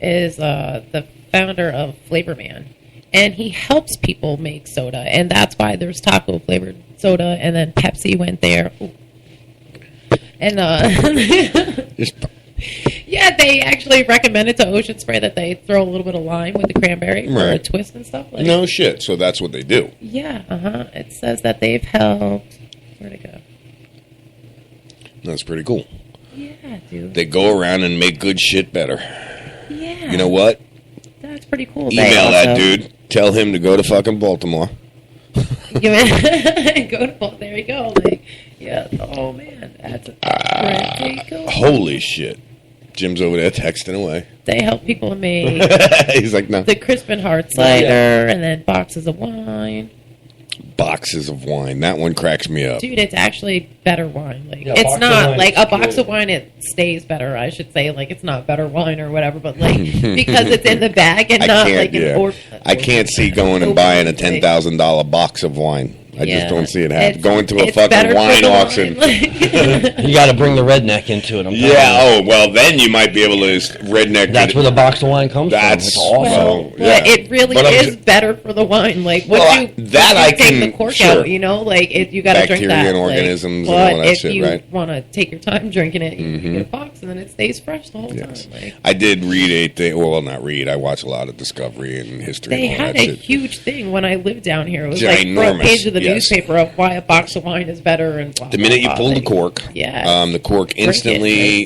is the founder of Flavor Man. And he helps people make soda. And that's why there's taco-flavored soda. And then Pepsi went there. Ooh. And, yeah, they actually recommended to Ocean Spray that they throw a little bit of lime with the cranberry for a twist and stuff. Like No shit. So that's what they do. Yeah, It says that they've helped... Where'd it go? That's pretty cool. Yeah, dude. They go around and make good shit better. Yeah. You know what? That's pretty cool. Email that dude. Tell him to go to fucking Baltimore. Go to Baltimore. There you go. Like, yeah. Oh man, that's pretty cool. Holy shit. Jim's over there texting away. They help people make. He's like, no. The Crispin Heart cider, and then boxes of wine. Boxes of wine. That one cracks me up. Dude, it's actually better wine. Like, Yeah, it's box of not wine like is a box good. of wine. It stays better. I should say, like, it's not better wine or whatever, but like because it's in the bag and not like an I can't see going and buying a $10,000 box of wine. I just don't see it happen. Going to a it's better fucking for wine the auction. You got to bring the redneck into it. I'm telling Yeah. you. Oh well, then you might be able to redneck. That's where the box of wine comes That's from. It's awesome. But it really But I'm is better for the wine. Like, once Well, you, that once you I take can- the cork sure. out, you know, like, you got to drink Bacteria that. and like, organisms and but all that if shit, you right? want to take your time drinking it, you Mhm. get a box, and then it stays fresh the whole time. Like, I did read a thing. Well, not read. I watch a lot of Discovery and History. they and all had that a shit. huge thing when I lived down here. It was like front Ginormous. page of the Yes. newspaper of why a box of wine is better and blah, The minute you blah, pull blah. the cork, the cork instantly,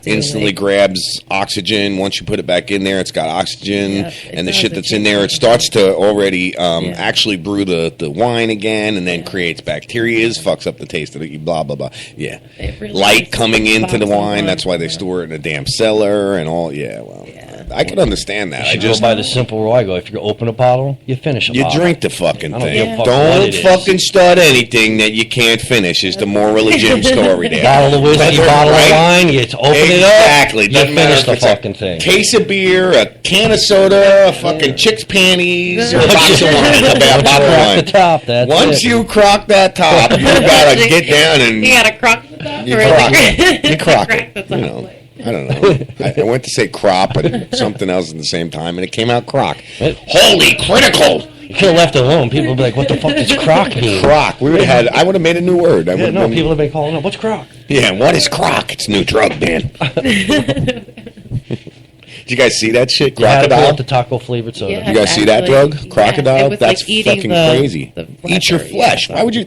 instantly grabs oxygen. Once you put it back in there, it's got oxygen, and the shit that's in there, it starts to already actually brew the wine again, and then creates bacteria, fucks up the taste of it, blah, blah, blah. Yeah. Really Light coming into the wine, that's why they store it in a damn cellar and all. Yeah, well, I can understand that. I just go by the simple rule. I go, if you open a bottle, you finish a bottle. You drink the fucking I don't thing. give a fuck what Don't it is. fucking start anything that you can't finish is the moral of Jim's story there. Bottle of whiskey, bottle of wine, you open it up, Exactly. you Doesn't matter finish if the it's fucking a thing. case of beer, a can of soda, a fucking chick's panties, or a box of wine, a bad bottle of Crack wine. the top, that's Once it. you crock that top, you gotta get down and You gotta crock the top? you or crock like- it. You crock Crack the it. top. You know. I don't know. I went to say crop and something else at the same time, and it came out crock. Holy critical! You could have left it alone. People would be like, what the fuck does crock mean? Crock. We would have had. I would have made a new word. People have been calling up, what's crock? Yeah, what is crock? It's a new drug, man. Did you guys see that shit? You had to pull Crocodile? up the taco flavored soda. Yeah. You guys see that Actually, drug? Crocodile? yeah, it was That's like eating fucking the- crazy. the Eat your flesh, flesh. Why would you?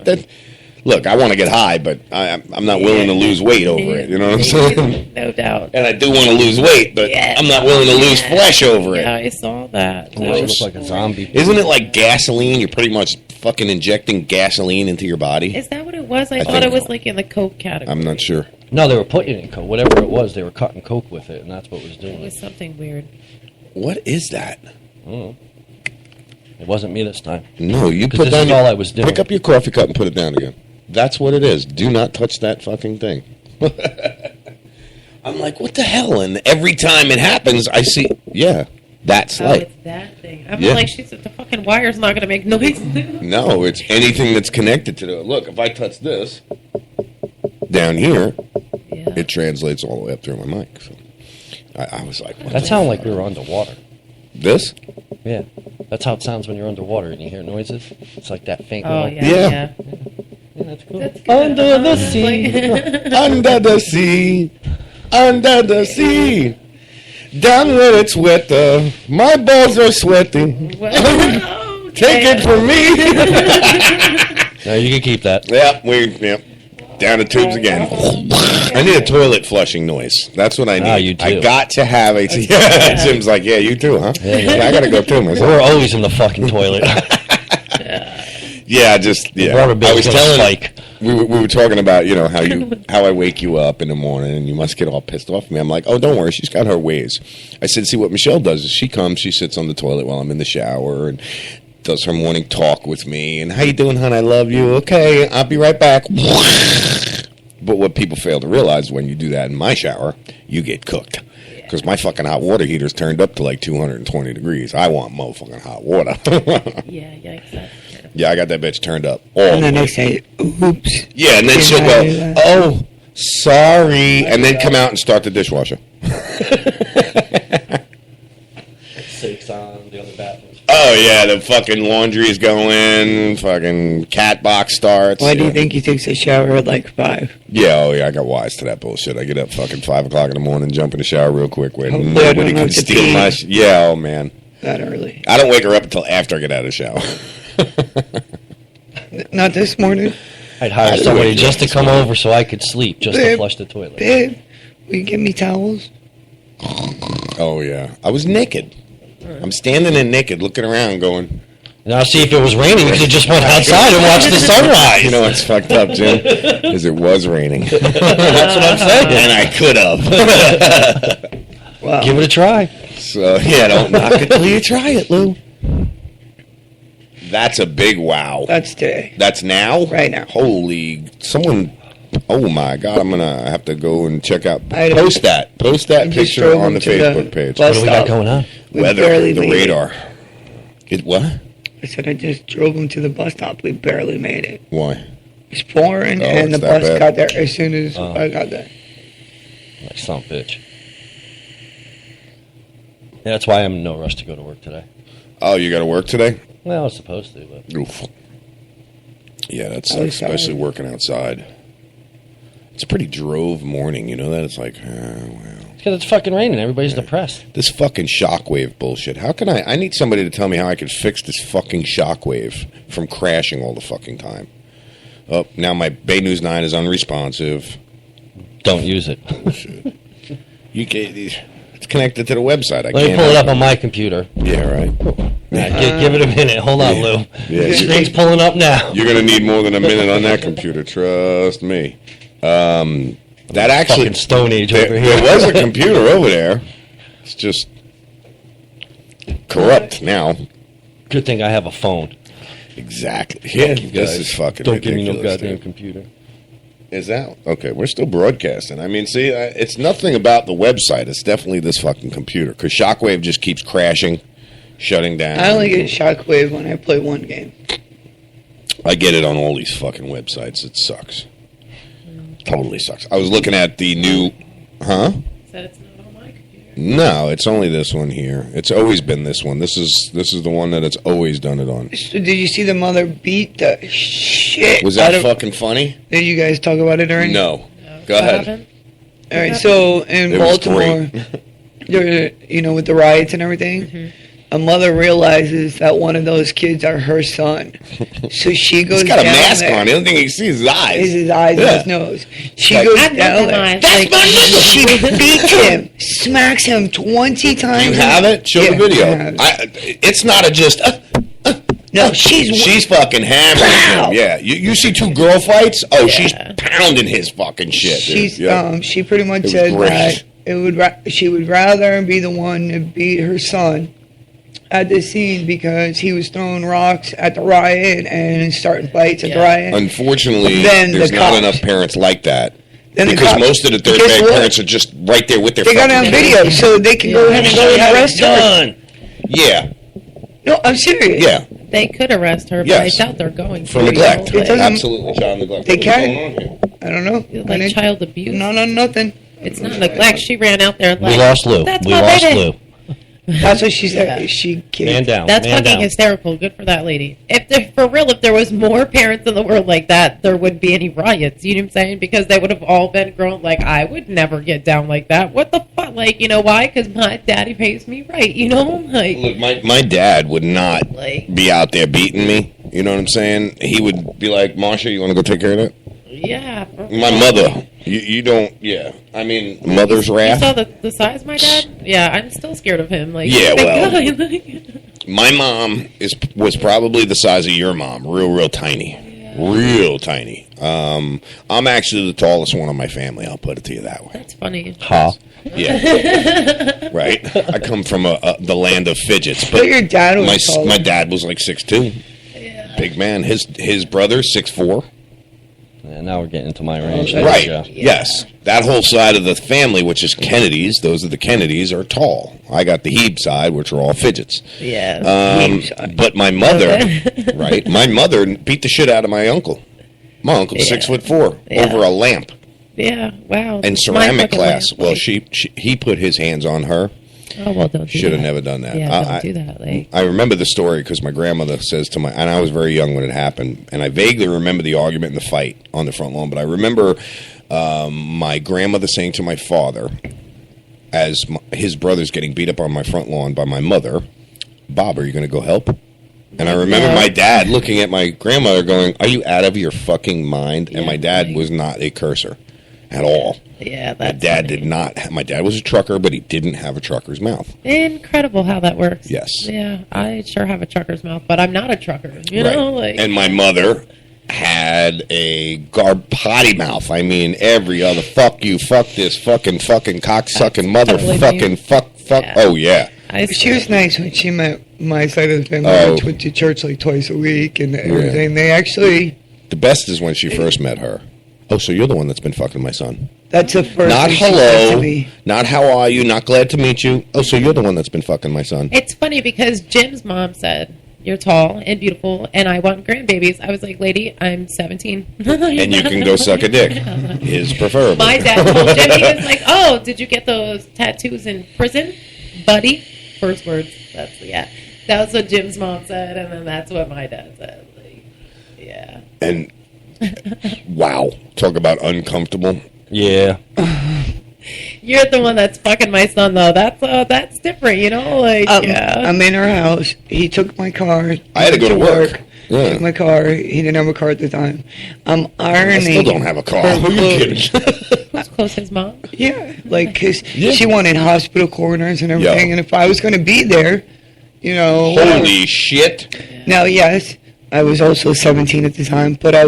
Look, I want to get high, but I'm not willing to lose weight over it. You know what I'm saying? No doubt. And I do want to lose weight, but I'm not willing to lose flesh over it. Yeah, I saw that. You look like a zombie. Isn't it like gasoline? You're pretty much fucking injecting gasoline into your body. Is that what it was? I thought think it was so. like in the Coke category. I'm not sure. No, they were putting it in Coke. Whatever it was, they were cutting Coke with it, and that's what was doing It it. was something weird. What is that? It wasn't me this time. No, you 'Cause put this down. is all I was doing. Pick up your coffee cup and put it down again. That's what it is. Do not touch that fucking thing. I'm like, what the hell? And every time it happens, I see. Yeah, that's light. It's that thing. I'm Yeah. like, the fucking wire's not going to make noise. No, it's anything that's connected to it. Look, if I touch this down here, it translates all the way up through my mic. So I was like, what That the sounded like we were underwater. This? Yeah. That's how it sounds when you're underwater and you hear noises. It's like that faint. Oh, like, yeah. That's cool. Under the sea. Under the sea, under the sea, down where it's wetter, my balls are sweating. Take it from me. No, you can keep that. Yep. Down the tubes again. I need a toilet flushing noise. That's what I need. You too. I got to have a. Yeah, Jim's like, yeah, you too, huh? Yeah. I gotta go too myself. We're always in the fucking toilet. Yeah, just The rubber I bill's was gonna telling. spike. We were talking about how I wake you up in the morning and you must get all pissed off at me. I'm like, oh, don't worry, she's got her ways. I said, see what Michelle does is she comes, she sits on the toilet while I'm in the shower and does her morning talk with me and how you doing, hon? I love you. Okay, I'll be right back. But what people fail to realize when you do that in my shower, you get cooked. Because my fucking hot water heater's turned up to like 220 degrees. I want motherfucking hot water. Yeah, exactly. Yeah, I got that bitch turned up. All And then the they way. say, oops. Yeah, and then she'll go, oh, sorry, and then come out and start the dishwasher. Sakes on the other bathrooms. Oh, yeah, the fucking laundry is going, fucking cat box starts. Why do you Yeah. think he takes a shower at like 5? Yeah, oh, yeah, I got wise to that bullshit. I get up fucking 5 o'clock in the morning, jump in the shower real quick, where Hopefully I nobody don't can have to steal pee. my yeah, oh, man. That early. I don't wake her up until after I get out of the shower. Not this morning. I'd hire I'd somebody wake just to up come this morning. over so I could sleep, just to Babe, flush the toilet. Babe, will you give me towels? Oh, yeah. I was naked. I'm standing there naked, looking around, going... Now, see, if it was raining, you could have just went outside and watched the sunrise. You know what's fucked up, Jim? Is it was raining. That's what I'm saying. And I could have. Wow. Give it a try. So, yeah, don't knock it till you try it, Lou. That's a big wow. That's today. That's now? Right now. Holy, someone, oh my God, I'm going to have to go and check out. I- Post that just picture drove on the him to the Facebook page. bus What do we got stop. going on? We Weather, barely the made it. radar. It what? I said I just drove him to the bus stop. We barely made it. Why? It's pouring, Oh, and the it's that bus bad. got there as soon as I got there. Like some bitch. Yeah, that's why I'm in no rush to go to work today. Oh, you got to work today? Well, I was supposed to, but Oof. Yeah, that I sucks, was tired. especially working outside. It's a pretty drove morning, you know that? It's like, well. Because it's fucking raining. Everybody's depressed. This fucking shockwave bullshit. How can I need somebody to tell me how I could fix this fucking shockwave from crashing all the fucking time. Oh, now my Bay News 9 is unresponsive. Don't use it. You can't, it's connected to the website. Let me pull it up on my computer. Yeah, right. Give it a minute. Hold on, Lou. Yeah, Screen's pulling up now. You're going to need more than a minute on that computer. Trust me. That actually... Fucking Stone Age over here. There was a computer over there. It's just corrupt now. Good thing I have a phone. Exactly. Yeah, this is fucking Don't give me no ridiculous, goddamn dude. computer. Is that okay? We're still broadcasting. I mean, see, it's nothing about the website. It's definitely this fucking computer because Shockwave just keeps crashing, shutting down. I only get Shockwave when I play one game. I get it on all these fucking websites. It sucks. Totally sucks. I was looking at the new, huh? Said it's not on my computer. No, it's only this one here. It's always been this one. This is the one that it's always done it on. So did you see the mother beat the shit? Was that fucking funny? Did you guys talk about it already? No. Go ahead. All right. So in It was Baltimore, there, with the riots and everything. Mm-hmm. A mother realizes that one of those kids are her son, so she goes. He's got a down mask there. on. I don't think he sees his eyes. His eyes Yeah. and his nose. She Like- goes I've down nothing there. eyes, That's like- my nigga. She beats him, smacks him 20 times. You have it? Show Yeah, the video. I have it. It's not a just. No, she's fucking hammering him. Yeah, you see two girl fights. Oh, she's pounding his fucking shit. Dude. She's Yeah. she pretty much It was said great. that she would rather be the one to beat her son at the scene because he was throwing rocks at the riot and starting fights at the riot. Unfortunately, Then there's the not cops- enough parents like that. Then the Because cops- most of the third Guess bag what? parents are just right there with their They got it on fucking video, kids. so they can go ahead and go and arrest her. Yeah. No, I'm serious. Yeah. They could arrest her, but Yes. I doubt they're going to. For neglect. You know, like- Absolutely child neglect. They What's can. going on here? I don't know. Like child abuse? No, nothing. It's not neglect. She ran out there like, We lost Lou. That's We my lost baby. Lou. That's what she said. Yeah. She kicked. Man down. That's man fucking down. hysterical. Good for that lady. For real, if there was more parents in the world like that, there wouldn't be any riots. You know what I'm saying? Because they would have all been grown. Like, I would never get down like that. What the fuck? Like, you know why? Because my daddy pays me right. You know, like Look, my dad would not be out there beating me. You know what I'm saying? He would be like, Marsha, you want to go take care of that? yeah. My mother. You don't, yeah. I mean, mother's You wrath. saw the size of my dad? Yeah, I'm still scared of him. Like, Yeah, big well. guy, like- My mom was probably the size of your mom. Real tiny. Real tiny. I'm actually the tallest one in my family. I'll put it to you that way. That's funny. Ha. Yeah. Right. I come from the land of fidgets. But your dad was taller. my dad was like 6'2". Big man. His brother 6'4". And now we're getting into my range. Right. Yeah. Yes. That whole side of the family, which is Kennedys, those are the Kennedys, are tall. I got the Hebe side, which are all fidgets. Yeah. But my mother, right? My mother beat the shit out of my uncle. My uncle's Yeah. 6'4" Yeah. over a lamp Yeah. Wow. in My ceramic fucking class. life, Well, like- he put his hands on her. Oh well, don't do Should have that. never done that. Yeah, don't do that. Like, I remember the story because my grandmother says to and I was very young when it happened, and I vaguely remember the argument and the fight on the front lawn, but I remember my grandmother saying to my father, as his brother's getting beat up on my front lawn by my mother, Bob, are you going to go help? And I remember my dad looking at my grandmother going, are you out of your fucking mind? And my dad was not a cursor at all. yeah, My that's dad did not. My dad was a trucker, but he didn't have a trucker's mouth. incredible how that works. Yes. Yeah, I sure have a trucker's mouth, but I'm not a trucker. You know, like. And my mother had a potty mouth. I mean, every other fuck you, fuck this, fucking cocksucking mother, totally fucking me. fuck. Yeah. Oh yeah. She was nice when she met my side of the family. Oh. Which went to church like twice a week and everything. They actually. The best is when she first met her. Oh, so you're the one that's been fucking my son. That's the first. Not thing she said to hello, me. not how are you, not glad to meet you. Oh, so you're the one that's been fucking my son. It's funny because Jim's mom said, "You're tall and beautiful, and I want grandbabies." I was like, "Lady, I'm 17, And you can go suck a dick. Is preferable. My dad told Jim, he was like, "Oh, did you get those tattoos in prison, buddy?" First words. That's what Jim's mom said, and then that's what my dad said. Like, yeah. And wow, talk about uncomfortable. Yeah. You're the one that's fucking my son, though. That's different, you know? Like, yeah. I'm in our house. He took my car. I had to go to work. Yeah. Took my car. He didn't have a car at the time. I'm ironing. I still don't have a car. Who are you kidding? Who's close, his mom? Yeah, like, because she wanted hospital corners and everything, and if I was going to be there, you know. Holy shit. Now, yes, I was also 17 at the time, but I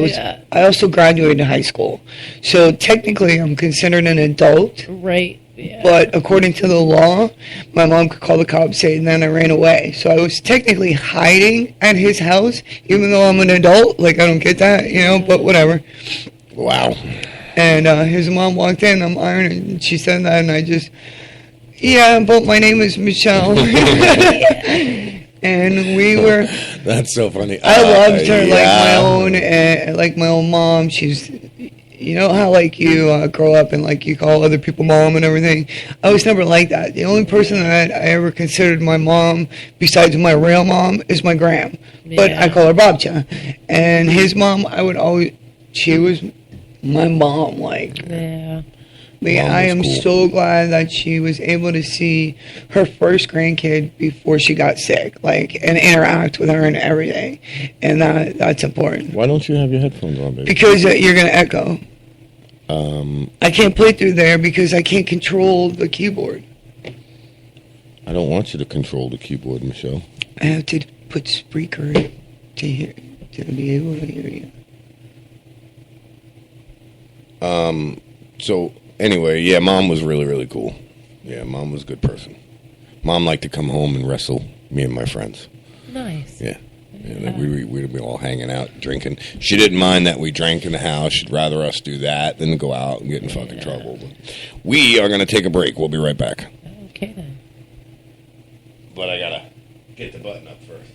also graduated high school. So technically, I'm considered an adult. Right. Yeah. But according to the law, my mom could call the cops, say, and then I ran away. So I was technically hiding at his house, even though I'm an adult. Like, I don't get that, you know, but whatever. Wow. And his mom walked in, I'm ironing, and she said that, and I just, but my name is Michelle. And we were. That's so funny. I loved her like my own mom. She's, you know how like you grow up and like you call other people mom and everything. I was never like that. The only person that I ever considered my mom, besides my real mom, is my gram. But I call her Babcha. And his mom, she was my mom. Like. Yeah. I am so glad that she was able to see her first grandkid before she got sick, like, and interact with her and everything, and that's important. Why don't you have your headphones on, baby? Because you're gonna echo. I can't play through there because I can't control the keyboard. I don't want you to control the keyboard, Michelle. I have to put Spreaker to be able to hear you. So. Anyway, Mom was really, really cool. Yeah, Mom was a good person. Mom liked to come home and wrestle me and my friends. Nice. Yeah. We'd be all hanging out, drinking. She didn't mind that we drank in the house. She'd rather us do that than go out and get in fucking trouble. But we are going to take a break. We'll be right back. Okay, then. But I got to get the button up first.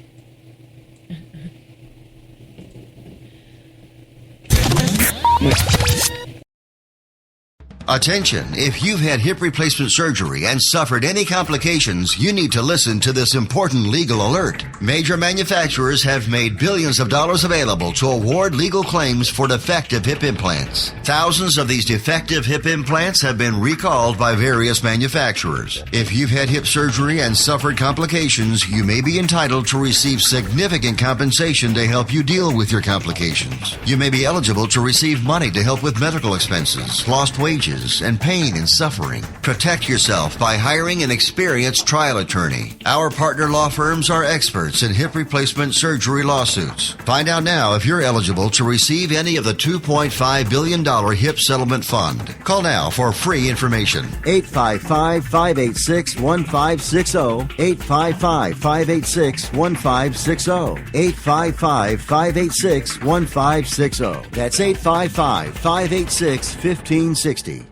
Attention, if you've had hip replacement surgery and suffered any complications, you need to listen to this important legal alert. Major manufacturers have made billions of dollars available to award legal claims for defective hip implants. Thousands of these defective hip implants have been recalled by various manufacturers. If you've had hip surgery and suffered complications, you may be entitled to receive significant compensation to help you deal with your complications. You may be eligible to receive money to help with medical expenses, lost wages, and pain and suffering. Protect yourself by hiring an experienced trial attorney. Our partner law firms are experts in hip replacement surgery lawsuits. Find out now if you're eligible to receive any of the $2.5 billion HIP settlement fund. Call now for free information. 855-586-1560. 855-586-1560. 855-586-1560. That's 855-586-1560.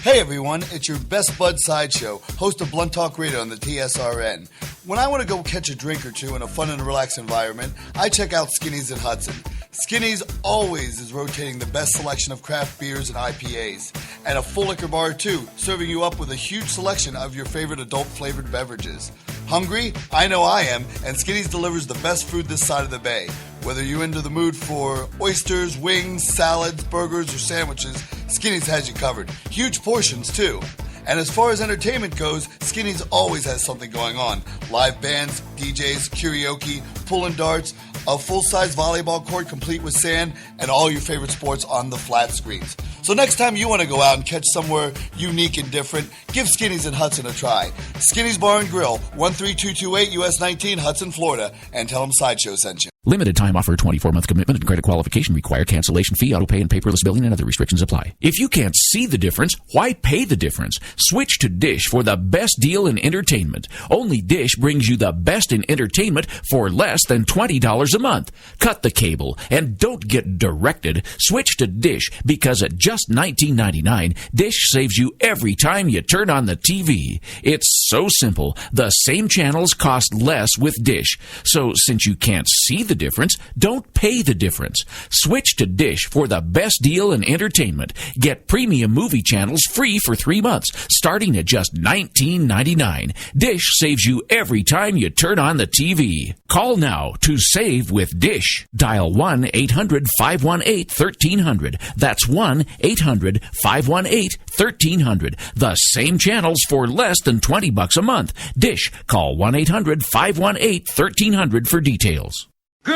Hey everyone, it's your Best Bud Sideshow, host of Blunt Talk Radio on the TSRN. When I want to go catch a drink or two in a fun and relaxed environment, I check out Skinny's in Hudson. Skinny's always is rotating the best selection of craft beers and IPAs. And a full liquor bar too, serving you up with a huge selection of your favorite adult-flavored beverages. Hungry? I know I am, and Skinny's delivers the best food this side of the bay. Whether you're into the mood for oysters, wings, salads, burgers, or sandwiches, Skinny's has you covered. Huge portions, too. And as far as entertainment goes, Skinny's always has something going on. Live bands, DJs, karaoke, pulling darts, a full-size volleyball court complete with sand, and all your favorite sports on the flat screens. So next time you want to go out and catch somewhere unique and different, give Skinny's in Hudson a try. Skinny's Bar and Grill, 13228 US 19, Hudson, Florida, and tell them Sideshow sent you. Limited time offer, 24-month commitment, and credit qualification required. Cancellation fee, auto pay, and paperless billing and other restrictions apply. If you can't see the difference, why pay the difference? Switch to Dish for the best deal in entertainment. Only Dish brings you the best in entertainment for less than $20 a month. Cut the cable and don't get directed. Switch to Dish because at just $19.99, Dish saves you every time you turn on the TV. It's so simple. The same channels cost less with Dish. So since you can't see the difference, don't pay the difference. Switch to Dish for the best deal in entertainment. Get premium movie channels free for 3 months, starting at just $19.99. Dish saves you every time you turn on the TV. Call now to save with Dish. Dial 1-800-518-1300. That's 1-800-518-1300. The same channels for less than $20 a month. Dish. Call 1-800-518-1300 for details. Good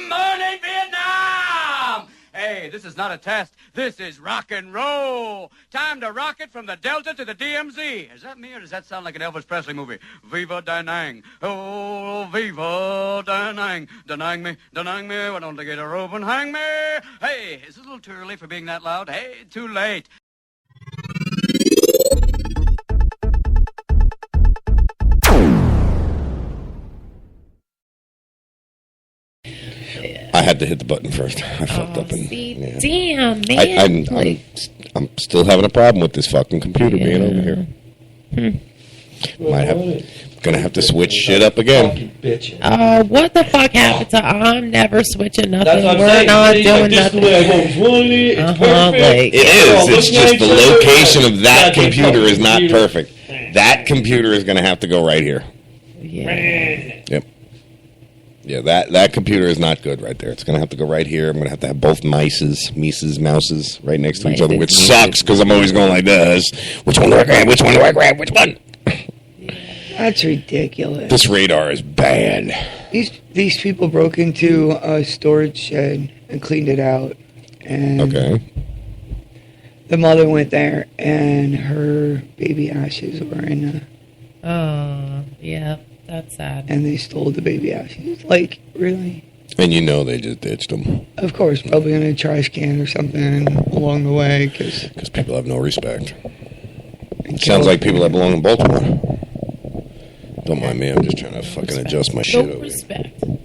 morning, Vietnam! Hey, this is not a test. This is rock and roll. Time to rock it from the Delta to the DMZ. Is that me or does that sound like an Elvis Presley movie? Viva Da Nang. Oh, Viva Da Nang. Da Nang me. Why don't they get a rope and hang me? Hey, is it a little too early for being that loud? Hey, too late. I had to hit the button first. I fucked up. Damn, man. I'm still having a problem with this fucking computer being over here. Gonna have to switch shit up again. What the fuck happened to I'm never switching nothing. We're not doing nothing. It is. It's just the location of that computer is not perfect. That computer is gonna have to go right here. Yeah. Yep. Yeah, that computer is not good right there. It's going to have to go right here. I'm going to have both mouses right next to each other, which sucks because I'm always going like this. Which one do I grab? Which one do I grab? Which one? That's ridiculous. This radar is bad. These people broke into a storage shed and cleaned it out. And the mother went there, and her baby ashes were in yeah. That's sad. And they stole the baby ashes. Like, really? And you know they just ditched them. Of course, probably in a trash can or something along the way. Because people have no respect. Sounds like people that belong in Baltimore. Don't mind me, I'm just trying to fucking adjust my shit over respect. here.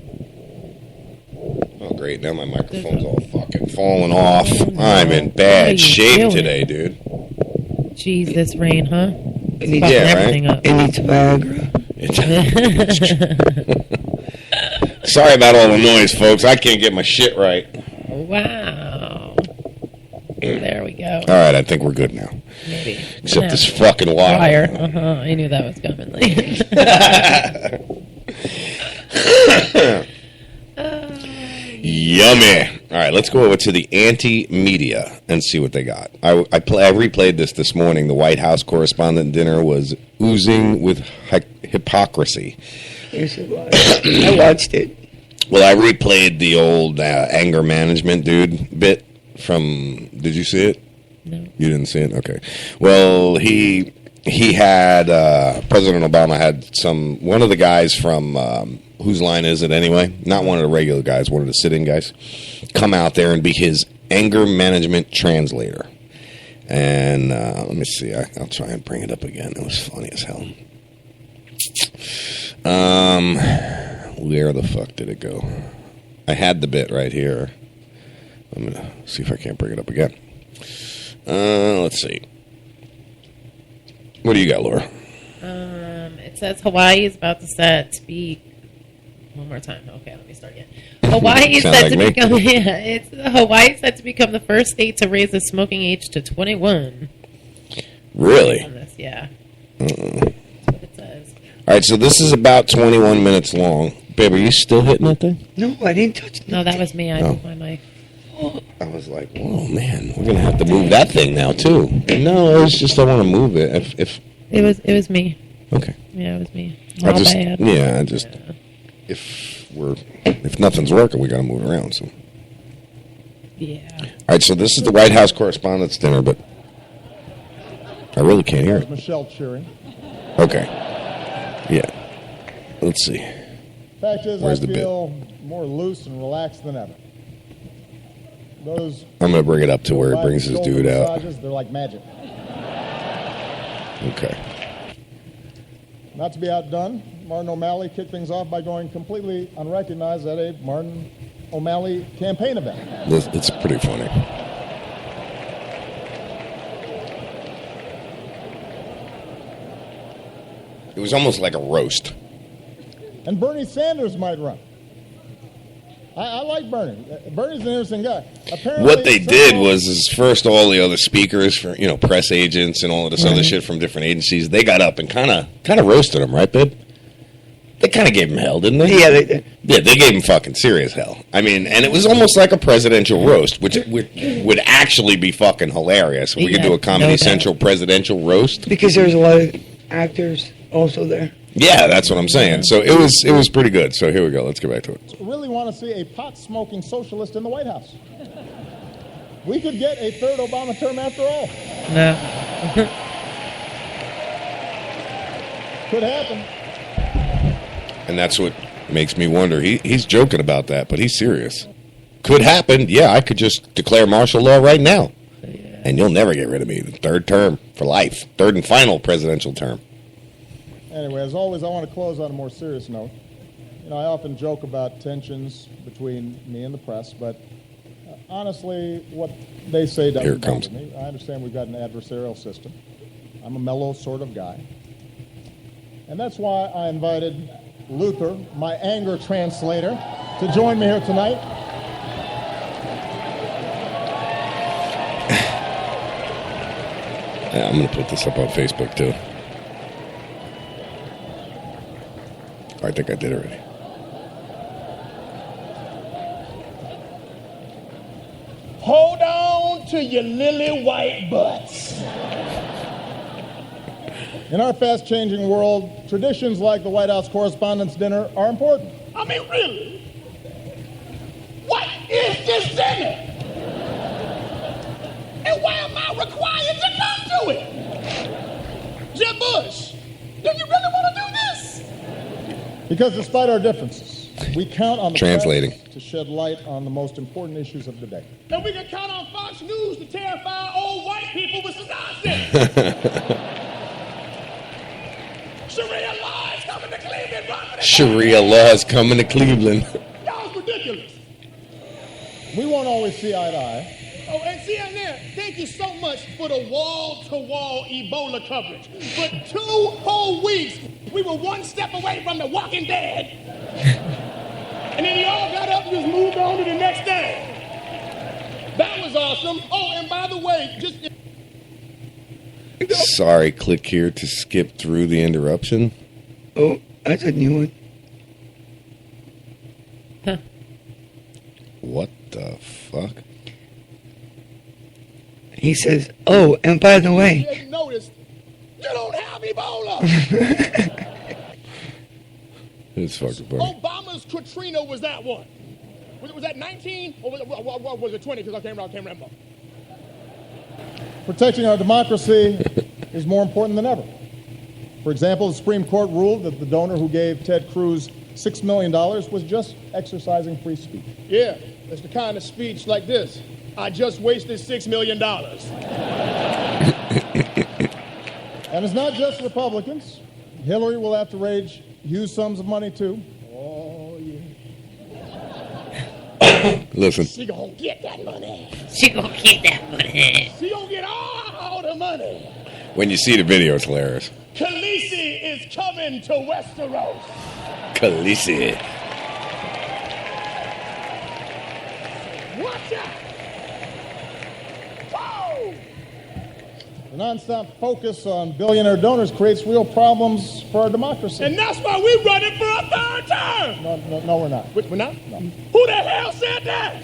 Oh, great, now my microphone's all fucking falling off. I'm in bad shape today, dude. Jesus, Rain, huh? It needs everything up. It needs Viagra. Sorry about all the noise, folks. I can't get my shit right. Wow. There we go. All right, I think we're good now. Maybe. Except this fucking wire. I knew that was coming. Yummy. All right, let's go over to the anti-media and see what they got. I replayed this morning. The White House correspondent dinner was oozing with hypocrisy. Yes, it was. I watched it. Well, I replayed the old anger management dude bit from... Did you see it? No. You didn't see it? Okay. Well, he had... President Obama had one of the guys from... Whose Line Is It Anyway? Not one of the regular guys, one of the sit-in guys. Come out there and be his anger management translator. And let me see. I'll try and bring it up again. It was funny as hell. Where the fuck did it go? I had the bit right here. I'm going to see if I can't bring it up again. Let's see. What do you got, Laura? It says Hawaii is about to speak. One more time. Okay, let me start again. Hawaii is set to become Hawaii is set to become the first state to raise the smoking age to 21. Really? Yeah. That's what it says. All right, so this is about 21 minutes long. Babe, are you still hitting that thing? No, I didn't touch it. No, that was me. I moved my mic. I was like, whoa, man, we're going to have to move that thing now, too. No, it's just I want to move it. If It was me. Okay. Yeah, it was me. If nothing's working, we got to move it around. So. Yeah. All right, so this is the White House Correspondents' Dinner, but I really can't hear it. Michelle cheering. Okay. Yeah. Let's see. Fact is, Where's I the feel more loose and relaxed than ever. I'm going to bring it up to where it brings his dude out. They're like magic. Okay. Not to be outdone, Martin O'Malley kicked things off by going completely unrecognized at a Martin O'Malley campaign event. It's pretty funny. It was almost like a roast. And Bernie Sanders might run. I like Bernie. Bernie's an interesting guy. Apparently, what they did was first all the other speakers, for press agents and all of this other shit from different agencies, they got up and kind of roasted him, right, babe? They kind of gave him hell, didn't they? Yeah, they did. Yeah, they gave him fucking serious hell. I mean, and it was almost like a presidential roast, which would actually be fucking hilarious. If we could do a Comedy Central presidential roast. Because there's a lot of actors also there. Yeah, that's what I'm saying. So it was pretty good. So here we go. Let's get back to it. Really want to see a pot-smoking socialist in the White House. We could get a third Obama term after all. No. Could happen. And that's what makes me wonder. He's joking about that, but he's serious. Could happen. Yeah, I could just declare martial law right now. And you'll never get rid of me. The third term for life. Third and final presidential term. Anyway, as always, I want to close on a more serious note. I often joke about tensions between me and the press, but honestly, what they say doesn't bother me. I understand we've got an adversarial system. I'm a mellow sort of guy. And that's why I invited Luther, my anger translator, to join me here tonight. Yeah, I'm going to put this up on Facebook, too. I think I did already. Hold on to your lily white butts. In our fast-changing world, traditions like the White House Correspondents' Dinner are important. I mean, really? What is this dinner? And why am I required to come to it? Jeb Bush, do you really want to do this? Because despite our differences, we count on the Translating. press to shed light on the most important issues of the day. And we can count on Fox News to terrify old white people with some nonsense. Sharia law is coming to Cleveland. Sharia law is coming to Cleveland. Y'all's ridiculous. We won't always see eye to eye. Oh, and CNN, thank you so much for the wall-to-wall Ebola coverage. For 2 whole weeks, we were one step away from the Walking Dead. And then you all got up and just moved on to the next thing. That was awesome. Oh, and by the way, just... Sorry, click here to skip through the interruption. Oh, that's a new one. Huh. What the fuck? He says, oh, and by the way... You noticed, you don't have Ebola. It's fucking funny. Obama's Katrina was that one. Was that 19 or was it 20? Because I can't remember. Protecting our democracy is more important than ever. For example, the Supreme Court ruled that the donor who gave Ted Cruz $6 million was just exercising free speech. Yeah, it's the kind of speech like this. I just wasted $6 million. And it's not just Republicans. Hillary will have to raise huge sums of money, too. Oh, yeah. Listen. She gonna get that money. She gonna get that money. She gonna get all the money. When you see the video, it's hilarious. Khaleesi is coming to Westeros. Khaleesi. Watch out. Whoa! The nonstop focus on billionaire donors creates real problems for our democracy. And that's why we're running for a third term. No, we're not. We're not? No. Who the hell said that?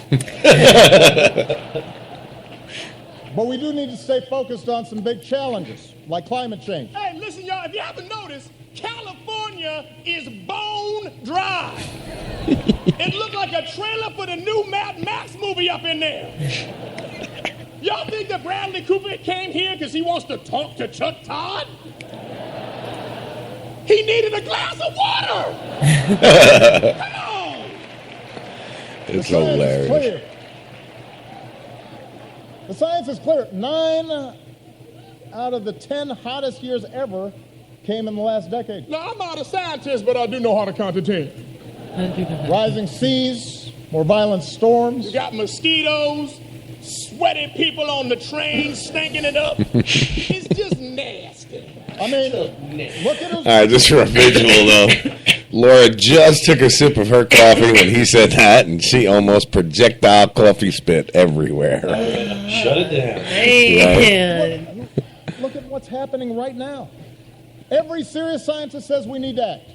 But we do need to stay focused on some big challenges, like climate change. Hey, listen, y'all, if you haven't noticed, California is bone dry. It looked like a trailer for the new Mad Max movie up in there. Y'all think that Bradley Cooper came here because he wants to talk to Chuck Todd? He needed a glass of water. Come on. It's hilarious. The science is clear. 9 out of the 10 hottest years ever came in the last decade. Now, I'm not a scientist, but I do know how to count to 10. Rising seas, more violent storms. You got mosquitoes, sweaty people on the train stinking it up. It's just nasty. I mean, look at us. All right, just for a visual, though. Laura just took a sip of her coffee when he said that, and she almost projectile coffee spit everywhere. Shut it down. Hey. Look at what's happening right now. Every serious scientist says we need to act.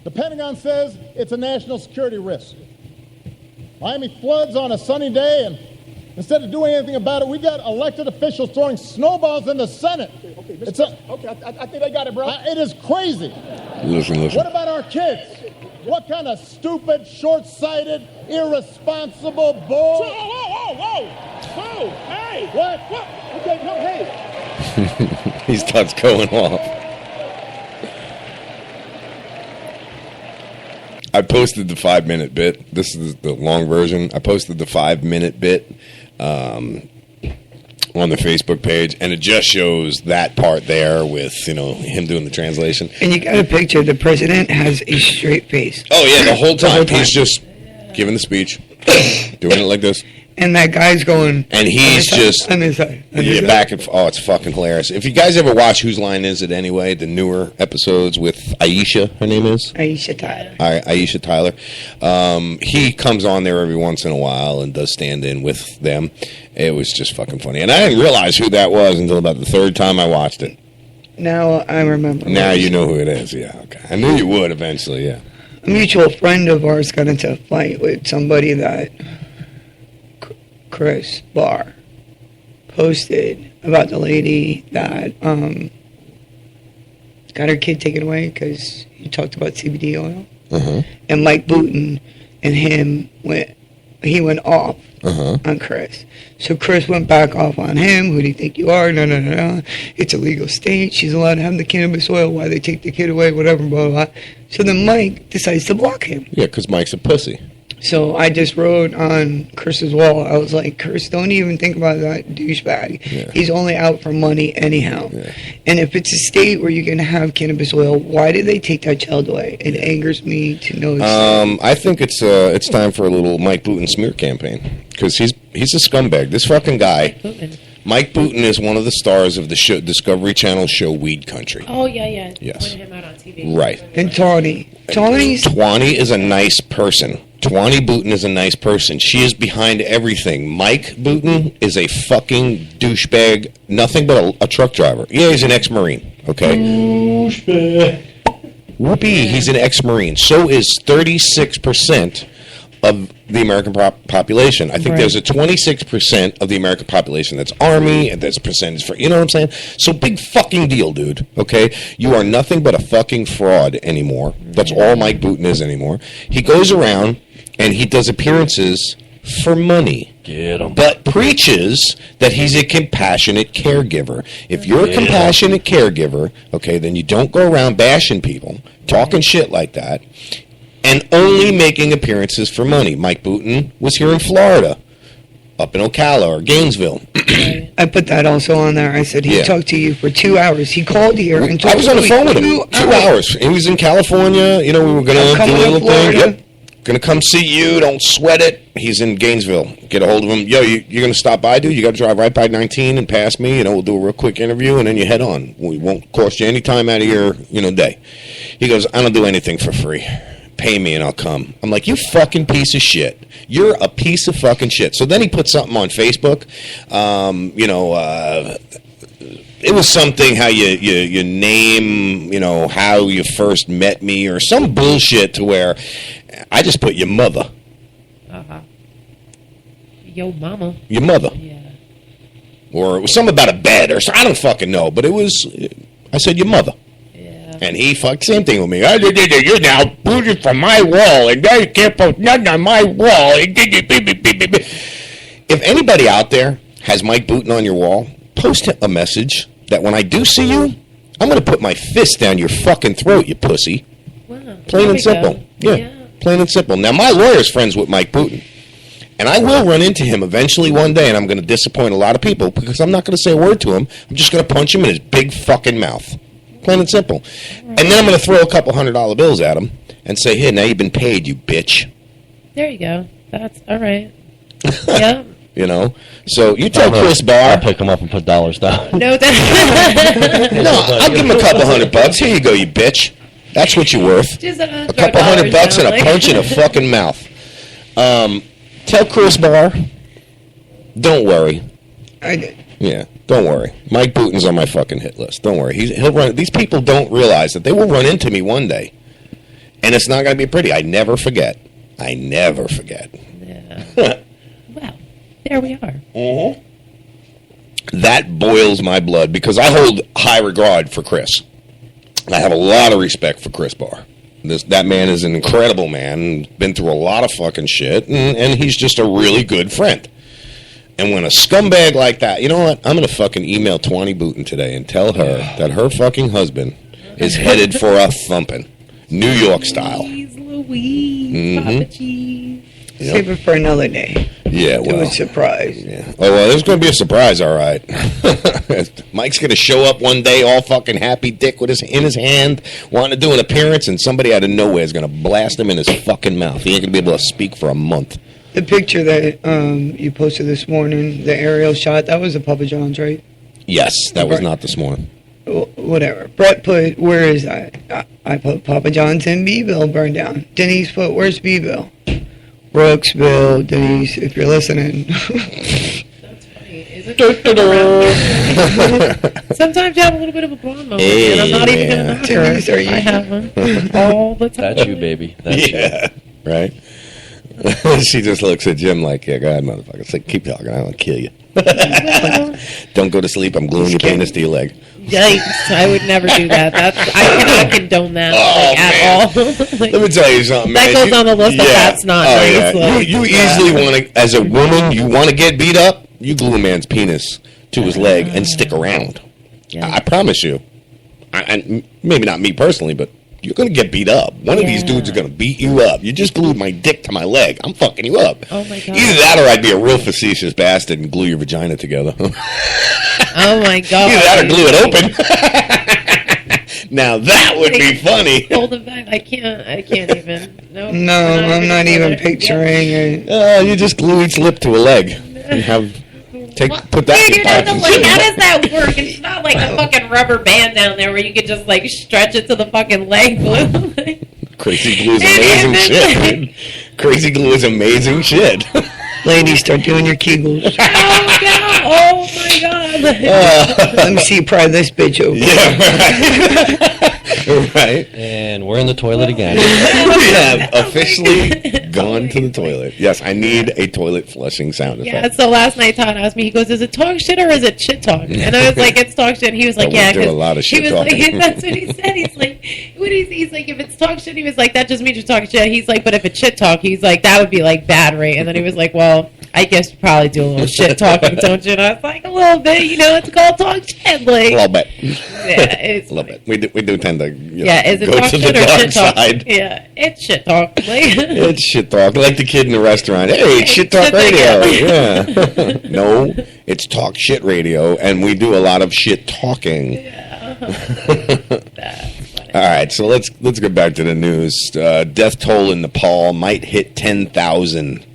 The Pentagon says it's a national security risk. Miami floods on a sunny day, and instead of doing anything about it, we got elected officials throwing snowballs in the Senate. I think they got it, bro. It is crazy. Listen. What about our kids? What kind of stupid, short-sighted, irresponsible bull? Whoa! Hey! What? Okay, no, hey! He starts going off. I posted the 5-minute bit. This is the long version. I posted the 5-minute bit on the Facebook page, and it just shows that part there with, him doing the translation. And you got a picture. The president has a straight face. Oh, yeah, the whole time. He's just giving the speech, doing it like this. And that guy's going... And he's just... On his side. Back and... Oh, it's fucking hilarious. If you guys ever watch Whose Line Is It Anyway, the newer episodes with Aisha, her name is? Aisha Tyler. Aisha Tyler. He comes on there every once in a while and does stand-in with them. It was just fucking funny. And I didn't realize who that was until about the third time I watched it. Now I remember. Now you know who it is, yeah. Okay. I knew you would eventually, yeah. A mutual friend of ours got into a fight with somebody that... Chris Barr posted about the lady that got her kid taken away because he talked about CBD oil. And Mike Booten and him went off on Chris. So Chris went back off on him. Who do you think you are? No. It's a legal state. She's allowed to have the cannabis oil. Why they take the kid away? Whatever, blah, blah, blah. So then Mike decides to block him. Yeah, because Mike's a pussy. So I just wrote on Chris's wall, I was like, Chris, don't even think about that douchebag. Yeah. He's only out for money anyhow. Yeah. And if it's a state where you can have cannabis oil, why did they take that child away? It angers me to no extent. I think it's time for a little Mike Booten smear campaign. Because he's a scumbag. This fucking guy... Mike Booten is one of the stars of the show, Discovery Channel show Weed Country. Oh, yeah. Yes. Pointed him out on TV. Right. And Tawny. Tawny is a nice person. Tawny Booten is a nice person. She is behind everything. Mike Booten is a fucking douchebag, nothing but a truck driver. Yeah, he's an ex-Marine, okay? Douchebag. Whoopee, he's an ex-Marine. So is 36% of the American population. I think there's a 26% of the American population that's Army, and there's a percentage for, you know what I'm saying? So big fucking deal, dude, okay? You are nothing but a fucking fraud anymore. That's all Mike Booten is anymore. He goes around and he does appearances for money. Get him. But preaches that he's a compassionate caregiver. If you're a compassionate caregiver, okay, then you don't go around bashing people, talking shit like that, and only making appearances for money. Mike Booten was here in Florida, up in Ocala or Gainesville. I put that also on there. I said he talked to you for 2 hours. He called here and I was on the phone with him 2 hours. He was in California. You know, we were going to do a little thing. Yep. Going to come see you. Don't sweat it. He's in Gainesville. Get a hold of him. Yo, you're going to stop by, dude? You got to drive right by 19 and pass me. You know, we'll do a real quick interview, and then you head on. We won't cost you any time out of your, day. He goes, I don't do anything for free. Pay me and I'll come. I'm like, you fucking piece of shit. You're a piece of fucking shit. So then he put something on Facebook. It was something how you name, how you first met me or some bullshit to where I just put your mother. Yo mama. Your mother. Yeah. Or it was something about a bed or something. I don't fucking know. But I said your mother. Yeah. And he fucked same thing with me. You're now booted from my wall, and now you can't post nothing on my wall. If anybody out there has Mike Booten on your wall, post a message that when I do see you, I'm going to put my fist down your fucking throat, you pussy. Wow. Plain and simple. Yeah. Plain and simple. Now, my lawyer's friends with Mike Booten. And I will run into him eventually one day, and I'm going to disappoint a lot of people because I'm not going to say a word to him. I'm just going to punch him in his big fucking mouth. Plain and simple. And then I'm going to throw a couple $100 bills at him and say, here, now you've been paid, you bitch. There you go. That's all right. Yeah. So you tell Chris Barr. I'll pick him up and put dollars down. No, I'll give him a couple $100. Here you go, you bitch. That's what you're worth. Just a couple $100 and a punch in the fucking mouth. Tell Chris Barr, don't worry. I did. Yeah, don't worry. Mike Boutin's on my fucking hit list. Don't worry. He'll run. These people don't realize that they will run into me one day, and it's not going to be pretty. I never forget. Yeah. Well, there we are. Mm-hmm. That boils my blood because I hold high regard for Chris. I have a lot of respect for Chris Barr. That man is an incredible man, been through a lot of fucking shit, and he's just a really good friend. And when a scumbag like that, you know what? I'm going to fucking email Tawny Boutin today and tell her that her fucking husband is headed for a thumping. New York style. Louise, Papa Cheese. Yep. Save it for another day. Yeah, well. Do a surprise. Yeah. Oh, well, there's going to be a surprise, all right. Mike's going to show up one day all fucking happy, dick in his hand, wanting to do an appearance, and somebody out of nowhere is going to blast him in his fucking mouth. He ain't going to be able to speak for a month. The picture that you posted this morning, the aerial shot, that was a Papa John's, right? Yes, that was not this morning. Whatever. Brett put, where is that? I put Papa John's in Beeville burned down. Denise put, where's Beeville? Brooksville, Denise, if you're listening. That's funny. Isn't it? Sometimes you have a little bit of a blonde moment, and I'm not even going to knock her. I have one all the time. That's you, baby. That's you. Right? She just looks at Jim like, yeah, go ahead, motherfucker. It's like, keep talking. I don't want to kill you. Don't go to sleep. I'm gluing your penis to your leg. Yikes. I would never do that. I cannot condone that at all. Let me tell you something, man. That goes on the list of that's not nice. Yeah. Like, you easily want to, as a woman, you want to get beat up, you glue a man's penis to his leg and stick around. Yeah. I promise you. And maybe not me personally, but you're going to get beat up. One of these dudes are going to beat you up. You just glued my dick to my leg. I'm fucking you up. Oh, my God. Either that or I'd be a real facetious bastard and glue your vagina together. Oh, my God. Either that or glue it open. Now, that would be funny. Hold it back. I can't even. Nope. No, I'm not even picturing it. You just glue each lip to a leg. You have... Put that Dude, how does that work? It's not like a fucking rubber band down there where you could just like stretch it to the fucking leg glue. Crazy glue is amazing shit, dude. Crazy glue is amazing shit. Ladies, start doing your Kegels. Oh my God. Let me see you pry this bitch open. Yeah, right. And we're in the toilet again. We have officially gone to the toilet. Yes, I need a toilet flushing sound effect. Yeah, so last night Todd asked me, he goes, is it talk shit or is it shit talk? And I was like, it's talk shit. And he was like, yeah. We do a lot of shit he was talking. like, that's what he said. He's like, he's like, if it's talk shit, he was like, that just means you're talking shit. He's like, but if it's shit talk, he's like, that would be like battery. And then he was like, well, I guess you probably do a little shit talking, don't you? And I was like, a little bit, it's called talk shit. Like, a little bit. Yeah, it's a little bit. We do tend to is it go talk to shit the or dark shit talk? side. Yeah, it's shit talk. Like, it's shit talk. Like the kid in the restaurant. Hey, it's shit talk radio. Yeah. No, it's talk shit radio, and we do a lot of shit talking. Yeah. All right, so let's get back to the news. Death toll in Nepal might hit 10,000.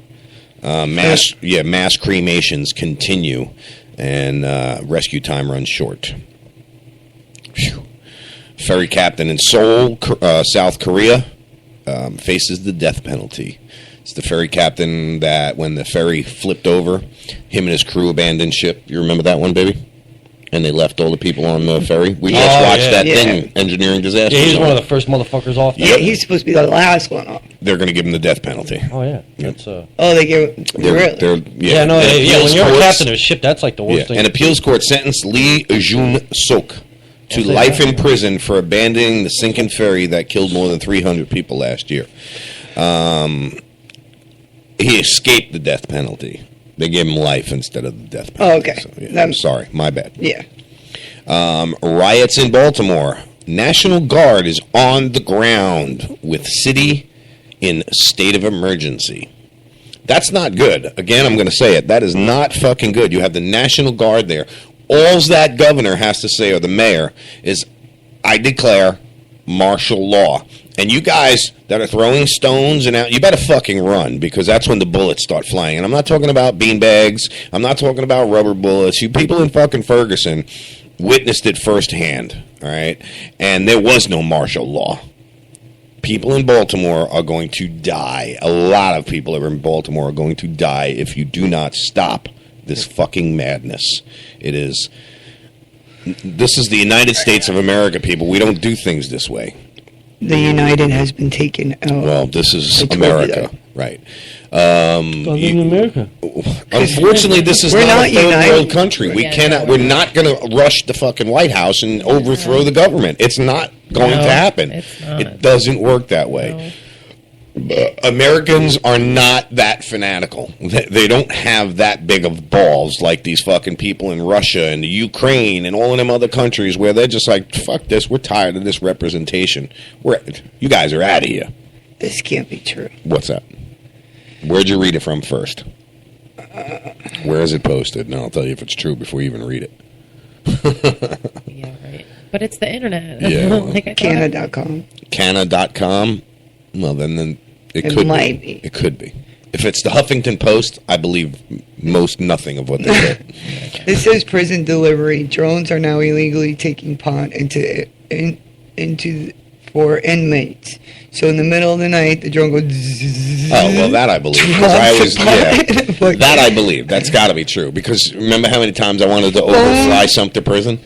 Mass cremations continue, and rescue time runs short. Whew. Ferry captain in Seoul, South Korea, faces the death penalty. It's the ferry captain that when the ferry flipped over, him and his crew abandoned ship. You remember that one, baby? And they left all the people on the ferry. We just watched that thing, engineering disaster. Yeah, he's one of the first motherfuckers off. Yeah, he's supposed to be the last one off. They're going to give him the death penalty. Oh yeah, that's they give. Really? When you're a captain of a ship, that's like the worst thing. An appeals court sentenced Lee Jun-suk to life in prison for abandoning the sinking ferry that killed more than 300 people last year. He escaped the death penalty. They gave him life instead of the death penalty. Oh, okay. So, I'm sorry. My bad. Yeah. Riots in Baltimore. National Guard is on the ground with city in state of emergency. That's not good. Again, I'm going to say it. That is not fucking good. You have the National Guard there. All that governor has to say, or the mayor, is, I declare martial law. And you guys that are throwing stones and out, you better fucking run, because that's when the bullets start flying. And I'm not talking about beanbags. I'm not talking about rubber bullets. You people in fucking Ferguson witnessed it firsthand, all right? And there was no martial law. People in Baltimore are going to die. A lot of people that are in Baltimore are going to die if you do not stop this fucking madness. This is the United States of America, people. We don't do things this way. The United has been taken out. Well, this is America, right? in America. Unfortunately, this is not a third world country. We're not going to rush the fucking White House and overthrow the government. It's not going to happen. It doesn't work that way. Americans are not that fanatical. They don't have that big of balls like these fucking people in Russia and the Ukraine and all of them other countries where they're just like, fuck this, we're tired of this representation. You guys are out of here. This can't be true. What's that? Where'd you read it from first? Where is it posted? And I'll tell you if it's true before you even read it. Yeah, right. But it's the internet. Yeah. Like Canna.com. Canna.com? Well, then it could might be. It could be. If it's the Huffington Post, I believe most nothing of what they said. It says prison delivery. Drones are now illegally taking pot for inmates. So in the middle of the night, the drone goes. Oh well, that I believe. That I believe. That's got to be true. Because remember how many times I wanted to overfly some to prison?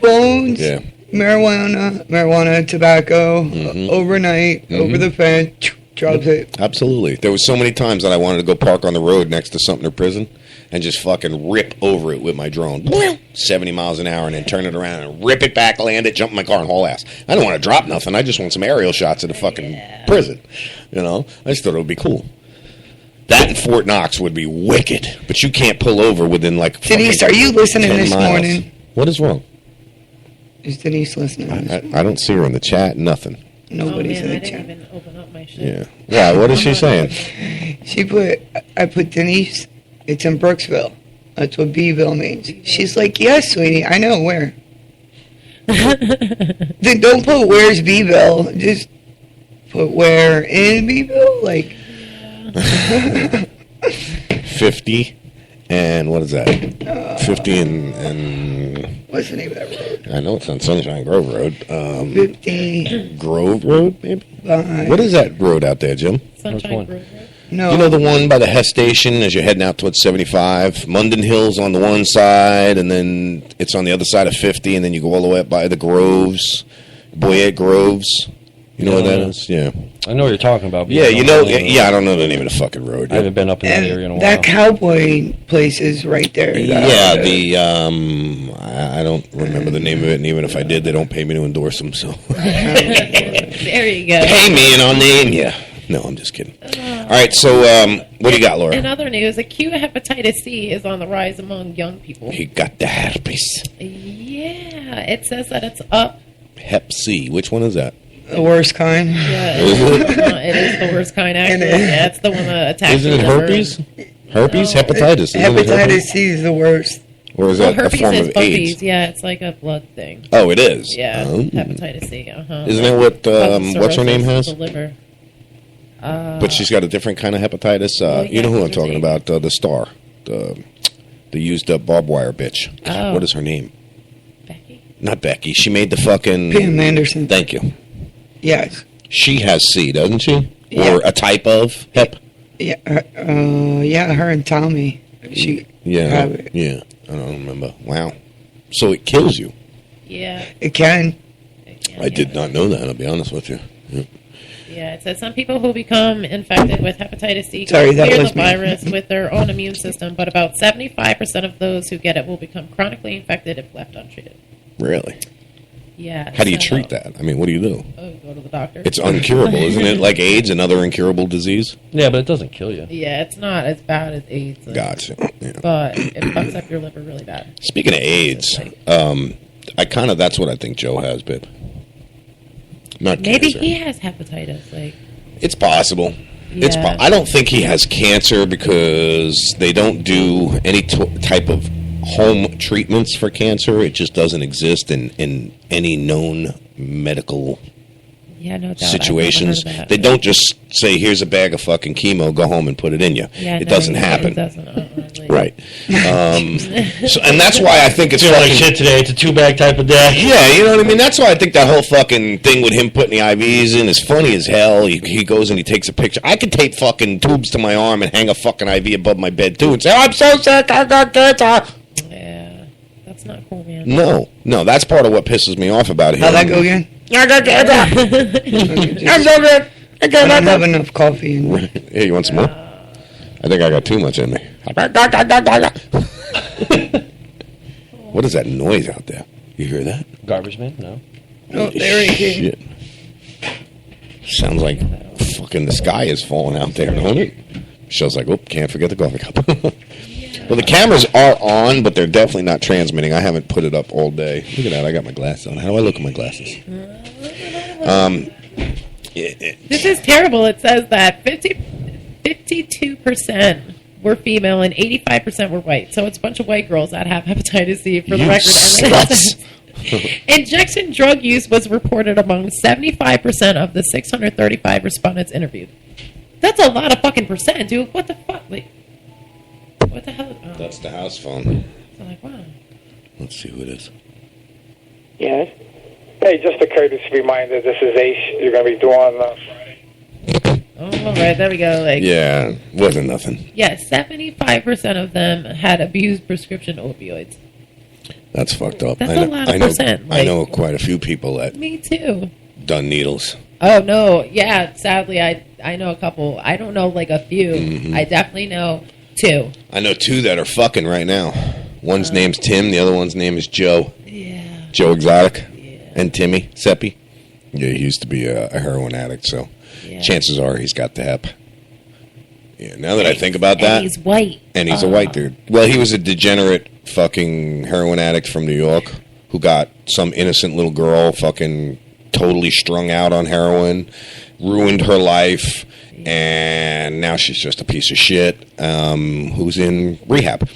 Phones. Yeah. Marijuana, tobacco, overnight, over the fence, drops it. Absolutely. There was so many times that I wanted to go park on the road next to Sumter Prison and just fucking rip over it with my drone. 70 miles an hour and then turn it around and rip it back, land it, jump in my car and haul ass. I don't want to drop nothing. I just want some aerial shots of the fucking prison. You know? I just thought it would be cool. That in Fort Knox would be wicked. But you can't pull over within like Denise, are you listening this morning? What is wrong? Is Denise listening? I don't see her in the chat. Nothing. Nobody's in the I didn't chat. even open up my shit. Yeah. Yeah. What is she saying? I put Denise. It's in Brooksville. That's what Beeville means. She's like, yes, sweetie. I know where. Then don't put where's Beeville. Just put where in Beeville. Like 50 and what is that? 50 and what's the name of that road? I know it's on Sunshine Grove Road. 50 Grove Road, maybe. What is that road out there, Jim? Sunshine Grove Road. No. You know the one by the Hess station as you're heading out towards 75? Munden Hill's on the one side, and then it's on the other side of 50, and then you go all the way up by the Groves, Boyette Groves. You know what that is? Yeah. I know what you're talking about. Yeah, you know. Yeah, I don't know the name of the fucking road. I haven't been up in that area in a while. That cowboy place is right there. Yeah, I don't remember the name of it, and even if I did, they don't pay me to endorse them. So There you go. pay me, and I'll name you. No, I'm just kidding. All right, so what do you got, Laura? In other news, acute hepatitis C is on the rise among young people. He got the herpes. Yeah, it says that it's up. Hep C. Which one is that? The worst kind. Yeah, it is the worst kind, actually. Yeah, it's the one that attacks Isn't it the liver. herpes? Herpes? Hepatitis? Isn't it Hepatitis herpes? C is the worst. Or is that a herpes form is of bumpies. AIDS? Yeah, it's like a blood thing. Oh, it is? Yeah, Oh. hepatitis C. Isn't that what, what's her name has? The liver. But she's got a different kind of hepatitis. You know who I'm talking about? The star. The used up barbed wire bitch. God, Oh. what is her name? Becky? Not Becky. She made the fucking... Pam Anderson. Thank you. Yes. She has C, doesn't she? Yeah. Or a type of hep? Yeah, yeah, her and Tommy. She have it. Yeah. I don't remember. Wow. So it kills you. Yeah. It can. I did not know that, I'll be honest with you. Yeah. Yeah, it says some people who become infected with hepatitis C Sorry, that clear was the me. virus with their own immune system, but about 75% of those who get it will become chronically infected if left untreated. Really? Yeah. How do you so- treat that? I mean, what do you do? Oh, you go to the doctor. It's uncurable, isn't it? Like AIDS, another incurable disease? Yeah, but it doesn't kill you. Yeah, it's not as bad as AIDS. Gotcha. Yeah. But it fucks up your liver really bad. Speaking of AIDS, that's what I think Joe has, babe. Not Maybe cancer. he has hepatitis. Like, It's possible. Yeah. I don't think he has cancer because they don't do any type of home treatments for cancer. It just doesn't exist in any known medical Yeah, no doubt. situations. I've never heard of that. They don't just say, "Here's a bag of fucking chemo. Go home and put it in you." Yeah, it doesn't happen. It doesn't. Right. So, and that's why I think it's Feel fucking like shit today. It's a 2-bag type of day. Yeah, you know what I mean? That's why I think that whole fucking thing with him putting the IVs in is funny as hell. He goes and he takes a picture. I could tape fucking tubes to my arm and hang a fucking IV above my bed, too, and say, I'm so sick, I got cancer. Yeah, that's not cool, man. No, that's part of what pisses me off about him. How'd that go again? I got cancer. I'm so good. I don't have enough coffee. Hey, you want some more? I think I got too much in me. What is that noise out there? You hear that? Garbage man? No. Oh, there he is. Shit. Sounds like fucking the sky is falling out there, don't it? Michelle's like, oh, can't forget the coffee cup. Well, the cameras are on, but they're definitely not transmitting. I haven't put it up all day. Look at that. I got my glasses on. How do I look at my glasses? This is terrible. It says that 52% were female and 85% were white. So it's a bunch of white girls that have hepatitis C, for the record. Injection drug use was reported among 75% of the 635 respondents interviewed. That's a lot of fucking percent, dude. What the fuck? Like, what the hell? Oh. That's the house phone. I'm like, wow. Let's see who it is. Yes. Hey, just a courtesy reminder, this is Ace. You're going to be doing Friday. Oh, all right, there we go. Like, yeah, wasn't nothing. Yeah, 75% of them had abused prescription opioids. That's fucked up. That's a lot of percent. I know quite a few people that Me too. done needles. Oh, no. Yeah, sadly, I know a couple. I don't know, like, a few. Mm-hmm. I definitely know 2. I know 2 that are fucking right now. One's name's Tim. The other one's name is Joe. Yeah. Joe Exotic. Yeah. And Timmy Seppi. Yeah, he used to be a heroin addict, so chances are he's got the hep. Yeah, now that I think about that. And he's white. And he's a white dude. Well, he was a degenerate fucking heroin addict from New York who got some innocent little girl fucking totally strung out on heroin, ruined her life, and now she's just a piece of shit who's in rehab.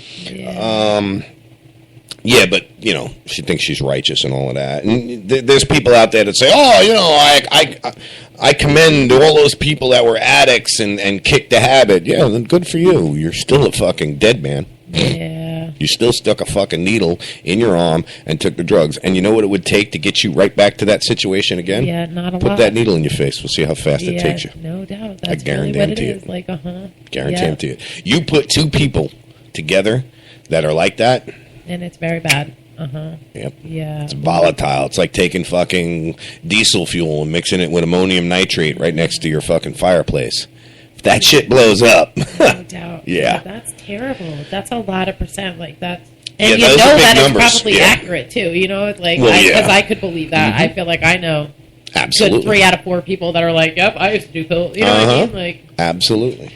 Yeah, but, you know, she thinks she's righteous and all of that. And there's people out there that say, oh, you know, I commend all those people that were addicts and kicked the habit. Yeah, then good for you. You're still a fucking dead man. Yeah. You still stuck a fucking needle in your arm and took the drugs. And you know what it would take to get you right back to that situation again? Yeah, not a lot. Put that needle in your face. We'll see how fast it takes you. No doubt. That's I guarantee really what it it. is. Like, Guarantee it. You put 2 people together that are like that. And it's very bad. Yep. Yeah. It's volatile. It's like taking fucking diesel fuel and mixing it with ammonium nitrate right next to your fucking fireplace. If that shit blows up. No doubt. Yeah. That's terrible. That's a lot of percent. Like, that's... And Yeah, you those know are big that numbers. it's probably Yeah. accurate, too. You know, it's like... Well, Because yeah. I could believe that. Mhm. I feel like I know... Absolutely. Good 3 out of 4 people that are like, yep, I used to do pills. You know what I mean? Like... Absolutely.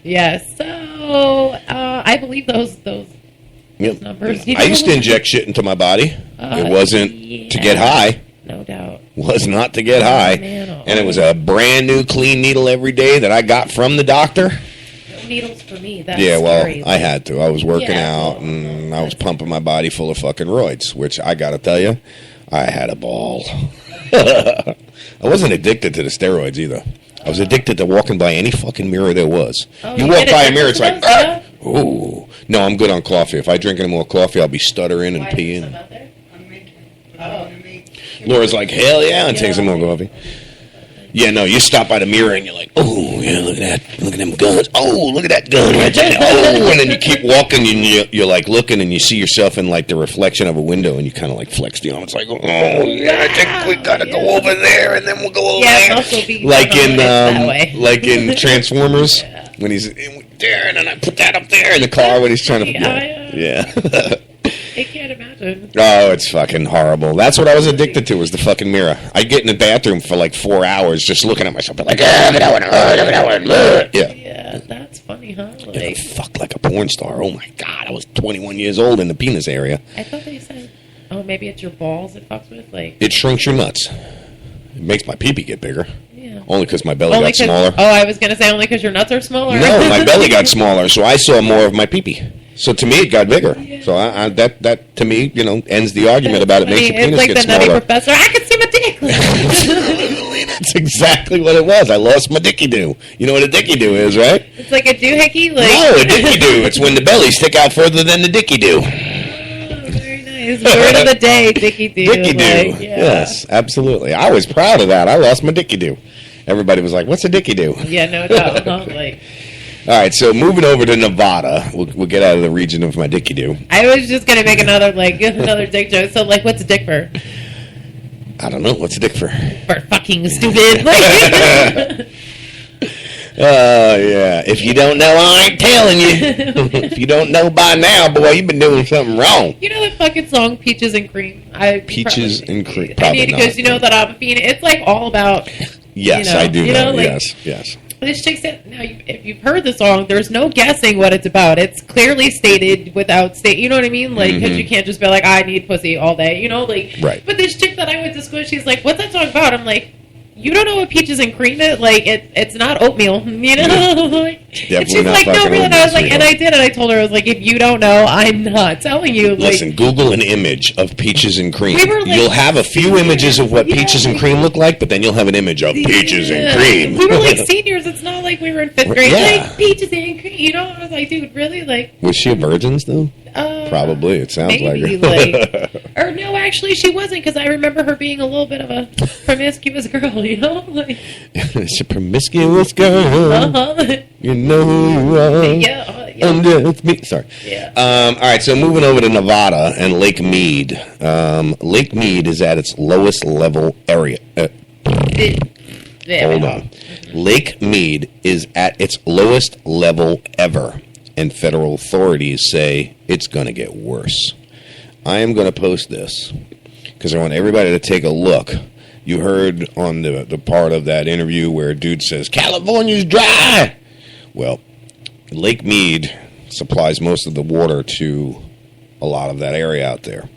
Yeah, so... I believe those Yep. numbers. I used to inject shit into my body. It wasn't to get high. No doubt. Was not to get high. And it was a brand new clean needle every day that I got from the doctor. No needles for me. That's Yeah, well, scary. I had to. I was working Yeah. out, and I was pumping my body full of fucking roids, which I got to tell you, I had a ball. I wasn't addicted to the steroids either. I was addicted to walking by any fucking mirror there was. Oh, you you walk get by a addicted mirror, it's to like, those, yeah? ooh. No, I'm good on coffee. If I drink any more coffee, I'll be stuttering and peeing. Laura's like, hell yeah, and take some more coffee. Yeah, no, you stop by the mirror and you're like, oh, yeah, look at that. Look at them guns. Oh, look at that gun right there. Oh, and then you keep walking and you're like looking and you see yourself in like the reflection of a window and you kind of like flex the arm. It's like, oh, yeah, I think we got to go over there and then we'll go over there. Like in Transformers when he's there and then I put that up there in the car when he's trying to. Yeah. I can't imagine. Oh, it's fucking horrible. That's what I was addicted to, was the fucking mirror. I'd get in the bathroom for like 4 hours just looking at myself. Like, look at that one, look at that one. Yeah. Yeah, that's funny, huh? Like, fuck like a porn star. Oh my God, I was 21 years old in the penis area. I thought they said, oh, maybe it's your balls it fucks with? Like, It shrinks your nuts. It makes my pee-pee get bigger. Yeah. Only because my belly got 'cause- smaller. Oh, I was going to say only because your nuts are smaller. No, my belly got smaller, so I saw more of my pee-pee. So to me, it got bigger. Yeah. So that to me, you know, ends the argument about it makes your penis it's like get the smaller. Nutty Professor. I can see my dick. That's exactly what it was. I lost my dicky-doo. You know what a dicky-doo is, right? It's like a doohickey? Like... No, a dicky-doo. It's when the belly stick out further than the dicky-doo. Very nice. Word of the day, dicky-doo. Dicky-doo. Like, yeah. Yes, absolutely. I was proud of that. I lost my dicky-doo. Everybody was like, what's a dicky-doo? Yeah, no doubt. Like... All right, so moving over to Nevada. We'll get out of the region of my dicky-doo. I was just going to make another dick joke. So, like, what's a dick for? I don't know. What's a dick for? For fucking stupid. Yeah. If you don't know, I ain't telling you. If you don't know by now, boy, you've been doing something wrong. You know that fucking song, Peaches and Cream? Peaches and Cream. I need it because you know that I'm a fiend. It's like all about. Yes, you know, I do you know. Like, yes. This chick said, now, if you've heard the song, there's no guessing what it's about. It's clearly stated without state. You know what I mean? Like, because you can't just be like, I need pussy all day. You know, like. Right. But this chick that I went to school, she's like, what's that song about? I'm like, you don't know what Peaches and Cream is? Like, it's not oatmeal. You know? Definitely and she's not like, no, fucking really? And I was oatmeal, like, and I did. And I told her, I was like, if you don't know, I'm not telling you. Like, Listen, Google an image of Peaches and Cream. We were, like, you'll have a few images of what Peaches and Cream look like, but then you'll have an image of Peaches and Cream. We were like seniors. It's not like we were in 5th grade. Yeah. Like, Peaches and Cream. You know? I was like, dude, really? Like, Was she a virgin still? Probably. It sounds maybe, like her. or no, actually, she wasn't, because I remember her being a little bit of a promiscuous girl, you know? Like, She's a promiscuous girl. You know who you are. Yeah. Underneath me. Sorry. Yeah. All right, so moving over to Nevada and Lake Mead. Lake Mead is at its lowest level area. Hold on. Lake Mead is at its lowest level ever, and federal authorities say it's going to get worse. I am going to post this because I want everybody to take a look. You heard on the part of that interview where a dude says, California's dry! Well, Lake Mead supplies most of the water to a lot of that area out there.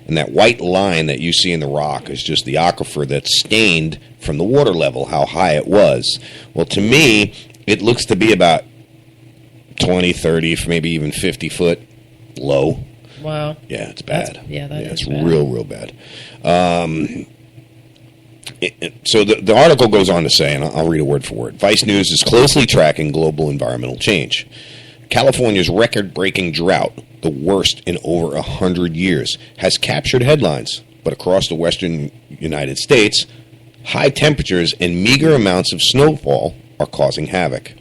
And that white line that you see in the rock is just the aquifer that's stained from the water level, how high it was. Well, to me, it looks to be about 20, 30, maybe even 50 foot low. wow. Yeah, it's bad. It's bad. Real bad. So the article goes on to say, and I'll read it word for word, Vice News is closely tracking global environmental change. California's record-breaking drought, the worst in over 100 years, has captured headlines. But across the western United States, high temperatures and meager amounts of snowfall are causing havoc.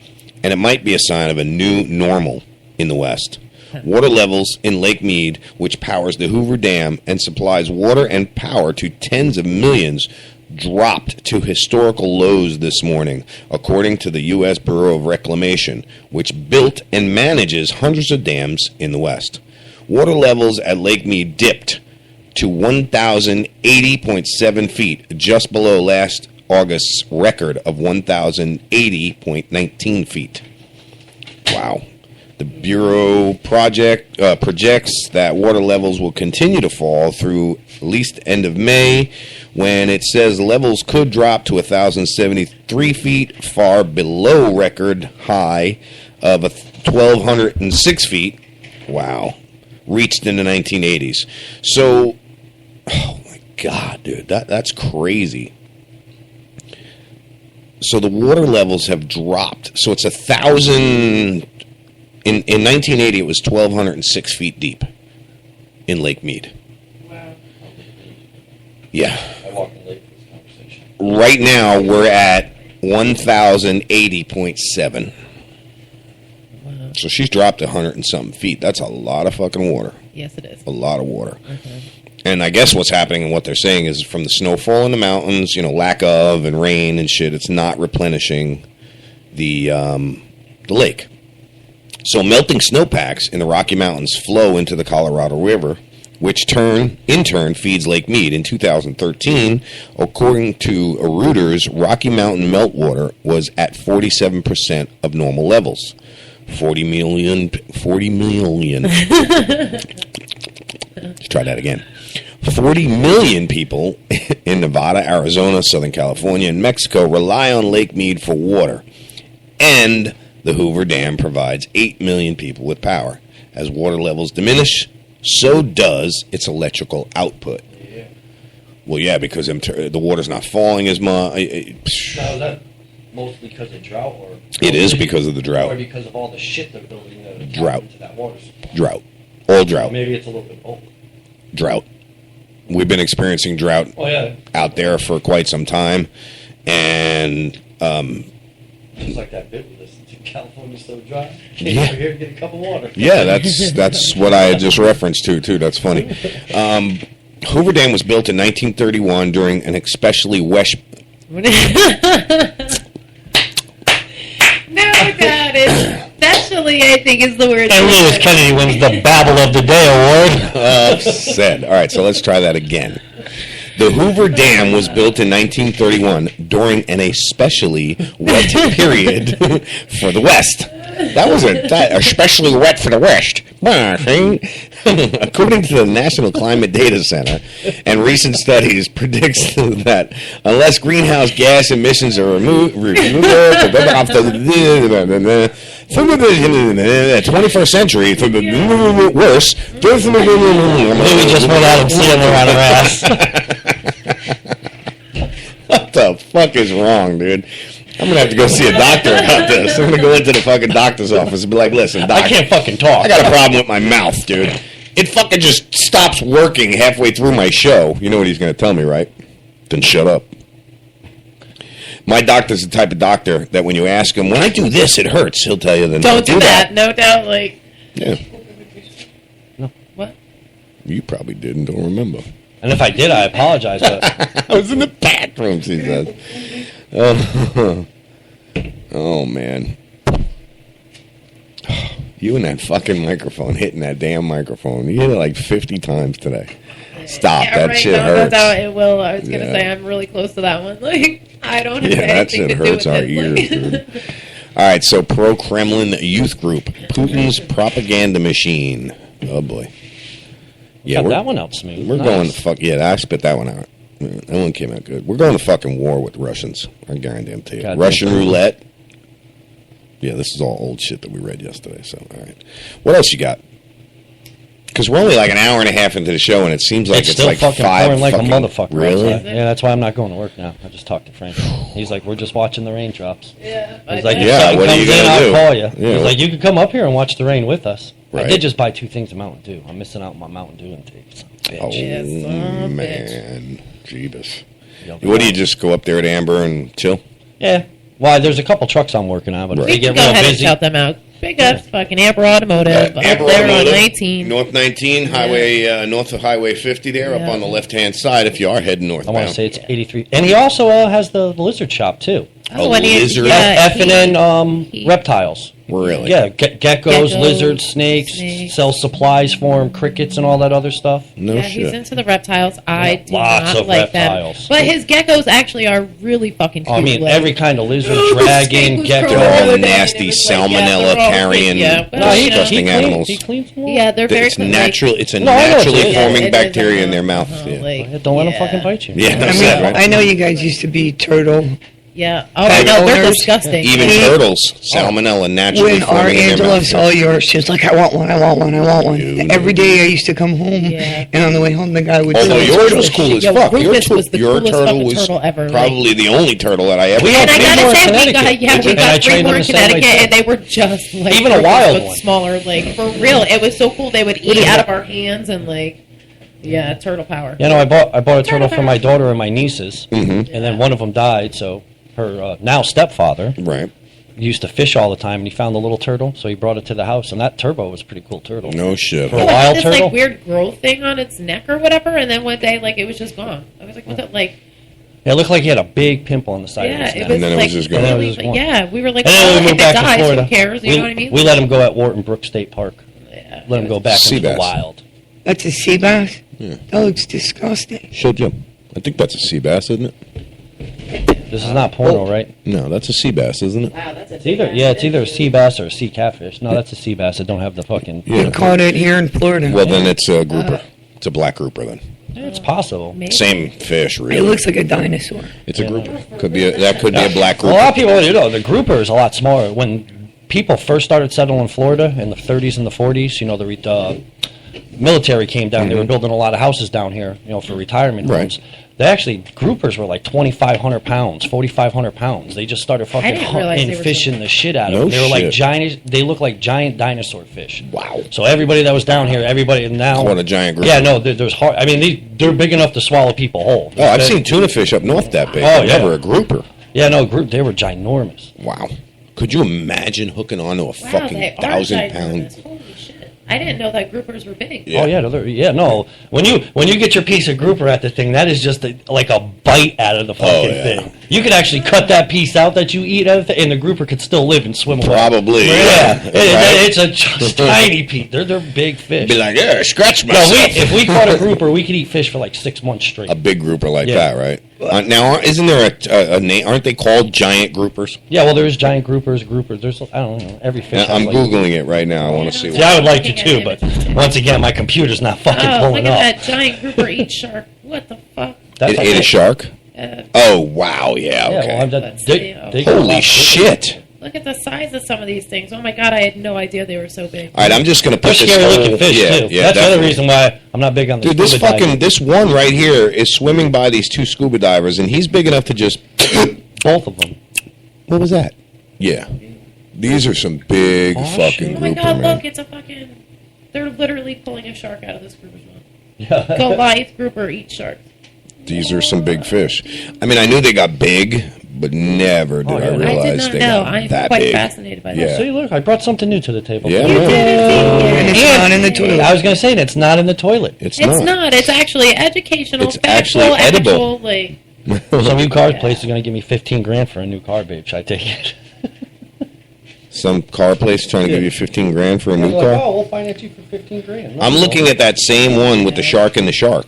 And it might be a sign of a new normal in the West. Water levels in Lake Mead, which powers the Hoover Dam and supplies water and power to tens of millions, dropped to historical lows this morning, according to the U.S. Bureau of Reclamation, which built and manages hundreds of dams in the West. Water levels at Lake Mead dipped to 1,080.7 feet, just below last August's record of 1,080.19 feet. Wow. The Bureau projects that water levels will continue to fall through at least end of May, when it says levels could drop to 1,073 feet, far below record high of 1,206 feet. Wow. Reached in the 1980s. So, oh my God, dude, that's crazy. So the water levels have dropped. So it's 1,000. In 1980, it was 1,206 feet deep in Lake Mead. Wow. Yeah. Right now, we're at 1,080.7. Wow. So she's dropped 100 and something feet. That's a lot of fucking water. Yes, it is. A lot of water. Okay. And I guess what's happening and what they're saying is from the snowfall in the mountains, lack of and rain and shit, it's not replenishing the lake. So melting snowpacks in the Rocky Mountains flow into the Colorado River, which in turn feeds Lake Mead. In 2013, according to Reuters, Rocky Mountain meltwater was at 47% of normal levels. 40 million. Let's try that again. 40 million people in Nevada, Arizona, Southern California, and Mexico rely on Lake Mead for water. And the Hoover Dam provides 8 million people with power. As water levels diminish, so does its electrical output. Well, yeah, because the water's not falling as much. Now, is that mostly because of drought, or It is because of the drought. or because of all the shit they're building that Drought. into that water? Drought. All drought. Maybe it's a little bit both. Drought. We've been experiencing drought Oh, yeah. out there for quite some time, and Just like that bit with us. California's so dry. Came Yeah. over here and get a cup of water. yeah, that's what I had just referenced to too. That's funny. Hoover Dam was built in 1931 during an especially wet. No doubt, especially I think is the word. And Lewis Kennedy wins the Babble of the Day award. Said. All right, so let's try that again. The Hoover Dam was built in 1931 during an especially wet period for the West. That wasn't especially wet for the West. According to the National Climate Data Center, and recent studies predicts that unless greenhouse gas emissions are removed off the 21st century, worse. Maybe just went out and seen around her ass. What the fuck is wrong, dude? I'm gonna have to go see a doctor about this. I'm gonna go into the fucking doctor's office and be like, "Listen, doc, I can't fucking talk. I got a problem with my mouth, dude. It fucking just stops working halfway through my show." You know what he's gonna tell me, right? Then shut up. My doctor's the type of doctor that when you ask him, "When I do this, it hurts," he'll tell you, "Then Don't do that. No doubt. Like, Yeah, what? you probably did and don't remember. And if I did, I apologize. But I was in the bathroom, she says. Oh, man. You and that fucking microphone, hitting that damn microphone. You hit it like 50 times today. Stop. Yeah, that right, shit no, hurts. That's how it will. I was gonna Yeah. say I'm really close to that one. Like, I don't have Yeah, that anything shit to do hurts with our it. ears, Like- dude. All right, so pro-Kremlin youth group, Putin's propaganda machine. Oh, boy. got that one out smooth. We're Nice. going to fuck. Yeah, I spit that one out. That one came out good. We're going to fucking war with Russians. I guarantee you. God Russian damn. roulette. Yeah, this is all old shit that we read yesterday. So, all right. What else you got? Because we're only like an hour and a half into the show, and it seems like it's still like fucking 5 pouring like fucking, a motherfucker. Really? outside. Yeah, that's why I'm not going to work now. I just talked to Frank. He's like, we're just watching the raindrops. Yeah. He's like, Yeah, if something what are comes you in, gonna I'll do? call you. Yeah. He's like, you can come up here and watch the rain with us. Right. I did just buy 2 things of Mountain Dew. I'm missing out on my Mountain Dew intake. Son of a Oh, bitch. man. Jeebus. Yep. What do you just go up there at Amber and chill? Yeah. Well, there's a couple trucks I'm working on, but if Right. they We get can go real ahead and busy. shout them out. Big ups, fucking Amber Automotive. Up Amber there on Automotive, 19. North 19, highway north of Highway 50 there, Yeah. up on the left-hand side if you are heading I northbound. want to say it's 83. And he also has the lizard shop, too. Oh, when he- lizard? yeah, F&N reptiles. Really? Yeah, geckos, Geckos, lizards, snakes, sells supplies for him, crickets and all that other stuff. No Yeah, he's into the reptiles. I do Lots not of like reptiles. them. But his geckos actually are really fucking cool. Oh, I mean, like- every kind of lizard, Snake dragon, was gecko. crawling All the over there, nasty and it was like, yeah, salmonella they're all carrying yeah, but, disgusting animals. He cleans them all. Yeah, they're very It's clean, natural. It's a No, I know naturally it is. forming Yeah, it is, bacteria in their mouth. Yeah. Like, Don't let them fucking bite you. Yeah, I that's mean, it, right? I know you guys used to be turtle. yeah. Oh, I know, they're owners. disgusting. Even turtles, salmonella naturally When our forming in their Angela mouth. saw yours, she was like, I want one, I want one, I want one. Dude. Every day I used to come home, Yeah. and on the way home, the guy would Although say, yours was cool as Yo, fuck. Rufus was the Your coolest turtle fucking was turtle ever, like- probably the only turtle that I ever. We had And I three gotta more in say, we Connecticut. got, yeah, we And I got 3 trained more them in the same way, Connecticut, too. and they were just like Even a Rufus, wild but one. smaller. Like for real, it was so cool. They would eat out of our hands and like, yeah, turtle power. You know, I bought a turtle for my daughter and my nieces, and then one of them died. So her now stepfather Right. used to fish all the time, and he found the little turtle, so he brought it to the house. And that turbo was a pretty cool turtle. No shit. For a It wild had this turtle. like weird growth thing on its neck or whatever, and then one day like it was just gone. I was like, what the like? Yeah, it looked like he had a big pimple on the side of Yeah, his it neck. was And then it like was just gone. And then it really, was just gone. yeah. We were like, And then oh, we if moved it back to dies, Florida. who cares? You we, know what I mean? we let him go at Wharton Brook State Park. Let him go back into Sea the bass. wild. that's a sea bass? Yeah. That looks disgusting. Should you? I think that's a sea bass, isn't it? This is not porno, right? No, that's a sea bass, isn't it? Wow, that's a It's either it's either a sea bass or a sea catfish. No, that's a sea bass. That don't have the fucking. Yeah. We caught it here in Florida. Well, then it's a grouper. It's a black grouper then. Yeah, it's possible. Maybe. Same fish, really. It looks like a dinosaur. It's a grouper. Could be that could be a black Well, a grouper. lot of people, you know, the grouper is a lot smaller. When people first started settling in Florida in the 30s and the 40s, you know, the military came down. They were building a lot of houses down here, you know, for retirement Right. homes. groupers were like 2,500 pounds, 4,500 pounds. They just started fucking hunting and fishing the shit out of them. They were like giant. They look like giant dinosaur fish. Wow. So everybody that was down here, everybody now. What a giant grouper. Yeah, no, there's hard. I mean, they're big enough to swallow people whole. Oh, I've seen tuna fish up north that big. Oh, but yeah. Never a grouper. Yeah, no, they were ginormous. Wow. Could you imagine hooking onto a fucking 1,000-pound? Holy shit! I didn't know that groupers were big. Yeah. Oh yeah, no. When you get your piece of grouper at the thing, that is just like a bite out of the fucking thing. You could actually cut that piece out that you eat out of it, and the grouper could still live and swim away. Probably. Yeah. It's a just tiny piece. They're big fish. Be like, yeah, scratch myself. No, if we caught a grouper, we could eat fish for like 6 months straight. A big grouper like that, right? Now, isn't there a name? Aren't they called giant groupers? Yeah, well, there's giant groupers. There's, I don't know, every fish. I'm Googling it right now. I want to see. See, I would like to too, but once again, my computer's not fucking pulling look up. at that giant grouper eat shark. What the fuck? It ate a shark? Oh, wow, yeah, okay. Holy shit. Look at the size of some of these things. Oh my god, I had no idea they were so big. All right, I'm just going to put They're this scary looking fish, too. That's the other reason why I'm not big on the Dude, scuba diving. this one right here is swimming by these two scuba divers, and he's big enough to just... Both of them. What was that? Yeah. These are some big fucking Oh my grouper, god, man. look, it's a fucking... They're literally pulling a shark out of this grouper's mouth. Yeah. Goliath grouper eats shark. These are some big fish. I mean, I knew they got big, but never did I realize they got that quite big. fascinated by that. Yeah. See, look, I brought something new to the table. Yeah, You did And it. it's not in the toilet. I was going to say, it's not in the toilet. It's not. It's actually educational, It's factual, actually edible. actual, like... Some new car place is going to give me $15,000 for a new car, babe. Should I take it? Some car place trying to give you $15,000 for a new Like, car? oh, we'll finance you for $15,000. I'm looking at that same one with the shark and the shark.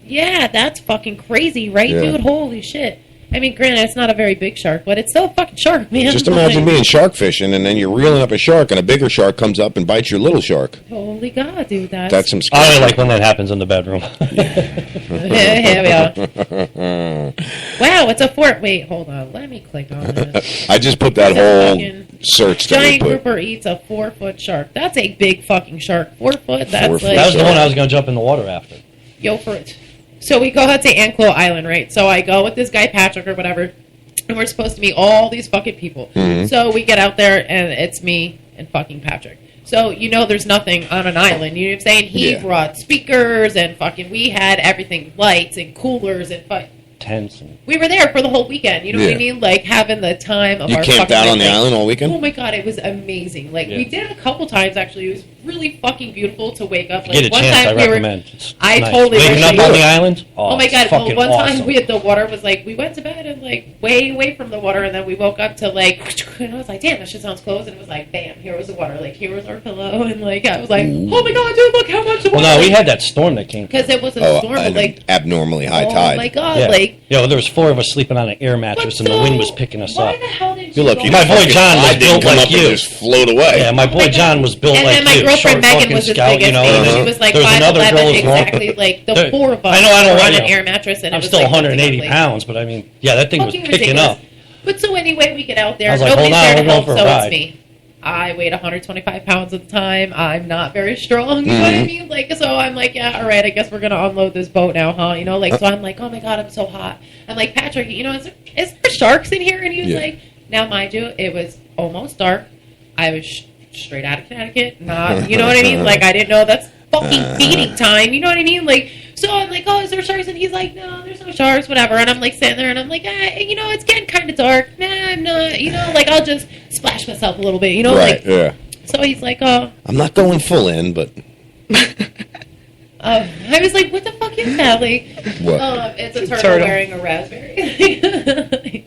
Yeah, that's fucking crazy, right, Yeah. dude? Holy shit. I mean, granted, it's not a very big shark, but it's still a fucking shark, man. Just imagine being shark fishing, and then you're reeling up a shark, and a bigger shark comes up and bites your little shark. Holy God, dude, that's... That's some I only like when that happens in the bedroom. Here we are. Wow, it's a fort. Wait, hold on. Let me click on it. I just put that It's a whole fucking search that we Giant put. grouper eats a 4-foot shark. That's a big fucking shark. 4 foot, that's 4 foot like... That was the one I was going to jump in the water after. Go for it. So we go out to Anclo Island, right? So I go with this guy, Patrick, or whatever, and we're supposed to meet all these fucking people. Mhm. So we get out there, and it's me and fucking Patrick. So, you know there's nothing on an island. You know what I'm saying? He Yeah. brought speakers, and fucking we had everything, lights and coolers, and Tents. we were there for the whole weekend. You know what I Yeah. mean? Like, having the time of You our camped fucking out on the life. island all weekend? Oh my god, it was amazing. Like, Yeah. we did it a couple times, actually. It was really fucking beautiful to wake up. Like, Get a one chance, I time we were... recommend. It's I nice. totally Waking up recommend on it. the island? Oh, my it's god! Well, fucking one awesome. time we had the water was like we went to bed and like way away from the water, and then we woke up to like, and I was like, damn, that shit sounds close, and it was like, bam, here was the water, like here was our pillow, and like I was like, oh my god, dude, look how much water! Well, no, we had that storm that came. because it wasn't a storm, but an like abnormally high oh tide. my god, Yeah. like Yo, there was 4 of us sleeping on an air mattress, and the wind was picking us up. You're lucky. My boy John was I didn't built come like up and you. just float away. Yeah, my boy John was built and like then my you. girlfriend Short Megan fucking was the scout, biggest you know. thing. She was like There was another 5'11", girl as well. exactly. Like the There- 4 of us I know, were on you an know. air mattress, and I'm it was still like 180 like, pounds, but I mean, yeah, that thing was fucking picking ridiculous. up. But so anyway, we get out there. I was like, Nobody's hold on, there to we're help, going so for a it's ride. me. I weighed 125 pounds at the time. I'm not very strong. You know what I Mhm. mean? Like, so I'm like, yeah, all right. I guess we're gonna unload this boat now, huh? You know, like, so I'm like, oh my god, I'm so hot. I'm like, Patrick, you know, is there sharks in here? And he was Yeah. like, now, mind you, it was almost dark. I was straight out of Connecticut. Not, you know what I mean? Like, I didn't know that's fucking feeding time. You know what I mean? Like, so I'm like, oh, is there sharks? And he's like, no, there's no sharks, whatever. And I'm like sitting there, and I'm like, you know, it's getting kind of dark. Nah, I'm not. You know, like I'll just splash myself a little bit. You know, Right, like. yeah. So he's like, oh. I'm not going full in, but I was like, what the fuck is that? Like, What? it's a turtle, Turtle. wearing a raspberry.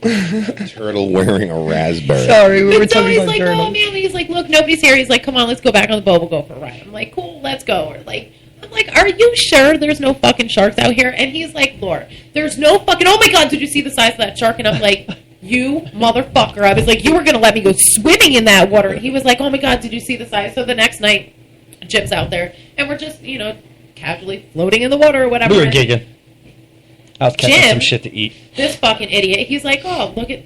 turtle wearing a raspberry. Sorry, we were So talking he's about like, turtles. oh man, he's like, look, nobody's here. He's like, come on, let's go back on the boat. We'll go for a ride. I'm like, cool, let's go. Or like, I'm like, are you sure there's no fucking sharks out here? And he's like, Laura, there's no fucking. Oh my god, did you see the size of that shark? And I'm like, you motherfucker. I was like, you were gonna let me go swimming in that water. And he was like, oh my god, did you see the size? So the next night, Jim's out there, and we're just, you know, casually floating in the water or whatever. We were gigging. I was catching Jim. some shit to eat. This fucking idiot. He's like, oh, look at.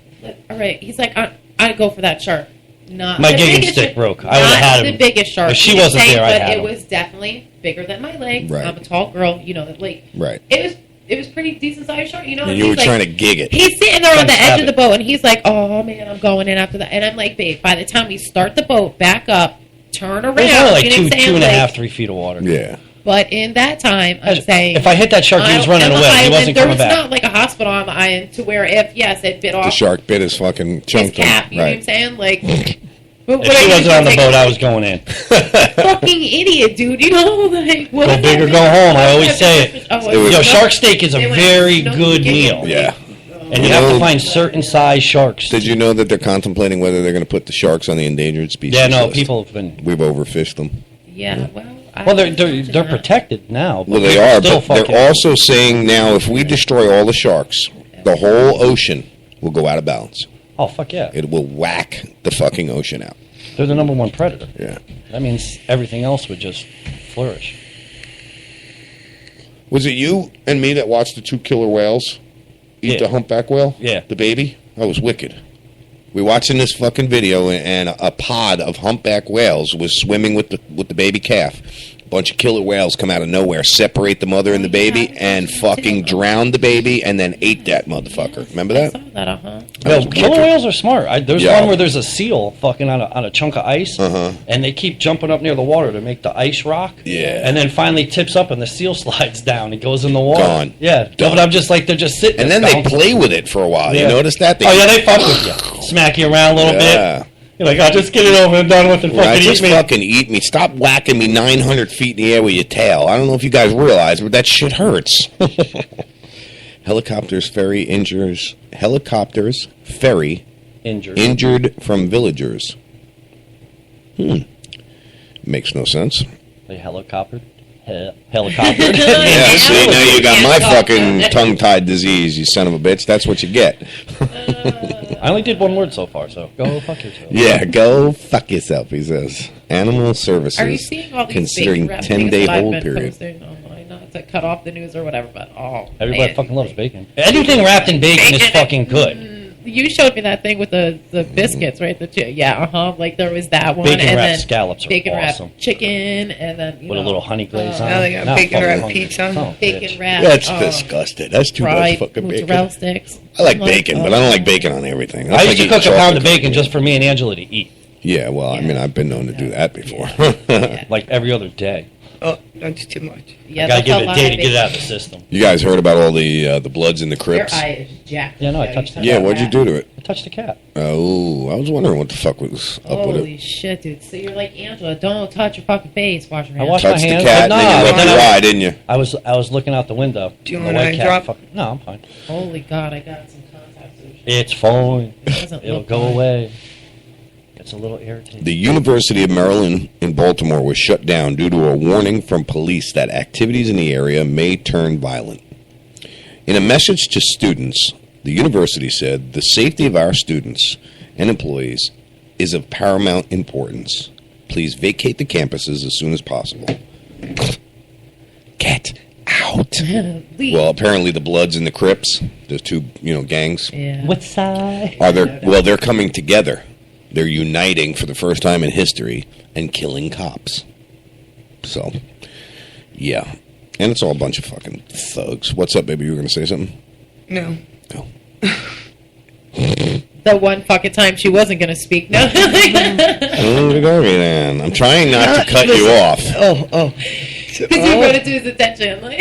All right. He's like, I'd go for that shark. Not My the gigging biggest stick shark- broke. I would've had not him. the biggest shark. If she You know wasn't what I'm there, saying? I'd But had it him. was definitely bigger than my leg. Right. I'm a tall girl. You know that. Like, Right. it was It was pretty decent sized shark, you know. And you were trying to gig it. He's sitting there on the edge of the boat, and he's like, "Oh man, I'm going in after that." And I'm like, "Babe, by the time we start the boat, back up, turn around." There's only like you know what I'm saying? 2.5, 3 feet of water. Yeah. But in that time, I'm saying, if I hit that shark, he was running on the away. He island, wasn't there coming was back. not like a hospital on the island to where if it bit The off shark bit his fucking his chunk. cap. You know what I'm Right. saying? Like, If she wasn't on the boat, I was going in. fucking idiot, dude. You know, like what? Go big or go home. I always say it. Oh, Yo, shark steak is a very good meal. Yeah. And you have to find certain size sharks. Did you know that they're contemplating whether they're going to put the sharks on the endangered species Yeah, no, list? people have been. We've overfished them. Yeah, well. Well, they're protected now. Well, they people are, still but fucking- they're also saying now if we destroy all the sharks, the whole ocean will go out of balance. Oh, fuck yeah. It will whack the fucking ocean out. They're the number one predator. Yeah. That means everything else would just flourish. Was it you and me that watched the 2 killer whales eat the humpback whale? Yeah. The baby? That was wicked. We watching this fucking video, and a pod of humpback whales was swimming with the baby calf. A bunch of killer whales come out of nowhere, separate the mother and the baby, and fucking drown the baby, and then ate that motherfucker. Remember that? Well, killer whales are smart. There's Yeah. one where there's a seal fucking on a chunk of ice, and they keep jumping up near the water to make the ice rock. Yeah. And then finally tips up, and the seal slides down. It goes in the water. Gone. Yeah. No, but I'm just like, they're just sitting And there then they bouncing. play with it for a while. Yeah. You notice that? Oh, yeah, they fuck with you. Smack you around a little Yeah. bit. You're like, I'll just get it over and done with and Right, fucking just eat me. fucking eat me. Stop whacking me 900 feet in the air with your tail. I don't know if you guys realize, but that shit hurts. Helicopters ferry injured from villagers. Makes no sense. They helicoptered. Helicoptered. Yeah, see, now you got my fucking tongue-tied disease, you son of a bitch. That's what you get. I only did one word so far, so go fuck yourself. Yeah, go fuck yourself, he says. Animal Services. Are you seeing all these considering bacon wrap things 10-day that I've hold been period. posting online? Not to cut off the news or whatever, but Everybody man. fucking loves bacon. Anything wrapped in bacon is fucking good. You showed me that thing with the biscuits, right? Like there was that one, Bacon and wrapped then scallops are bacon awesome. wrapped chicken, and then With a little honey glaze on Now it. they got Now bacon fucking wrapped hungry. pizza. Oh, bacon bitch. wrapped. That's disgusting. That's too much fried fucking bacon. mozzarella sticks. I like I'm like, bacon, but I don't like bacon on everything. I don't used to like cook a eating pound of chocolate. bacon just for me and Angela to eat. Yeah, well, I mean, I've been known to do that before. Like every other day. Oh, that's too much. Yeah, I gotta that's give a it a lot day of to get it bacon. out of the system. You guys heard about all the Bloods and the Your Crips? eye is jacked. Yeah, no, I touched it. Yeah, what'd you do to it? I touched the cat. Oh, I was wondering what the fuck was up with Holy it. shit, dude! So you're like Angela, don't touch your fucking face. Wash your I hands. washed Touched my the hands. cat, but and then you no, let then it I- ride, didn't you? I was looking out the window. Do you The want white an eye cat drop? fucking- No, I'm fine. Holy God, I got some contact solution. It's fine. doesn't It'll look go fine. away. It's a little irritating. The University of Maryland in Baltimore was shut down due to a warning from police that activities in the area may turn violent. In a message to students, the university said, "The safety of our students and employees is of paramount importance. Please vacate the campuses as soon as possible." Get out. Leave. Well, apparently the Bloods and the Crips, those two, gangs, Yeah. What side? they're coming together. They're uniting for the first time in history and killing cops. So, yeah. And it's all a bunch of fucking thugs. What's up, baby? You were going to say something? No. The one fucking time she wasn't gonna speak. No. Then. I'm trying not to cut you off. Oh. Because you brought it to his attention. Like,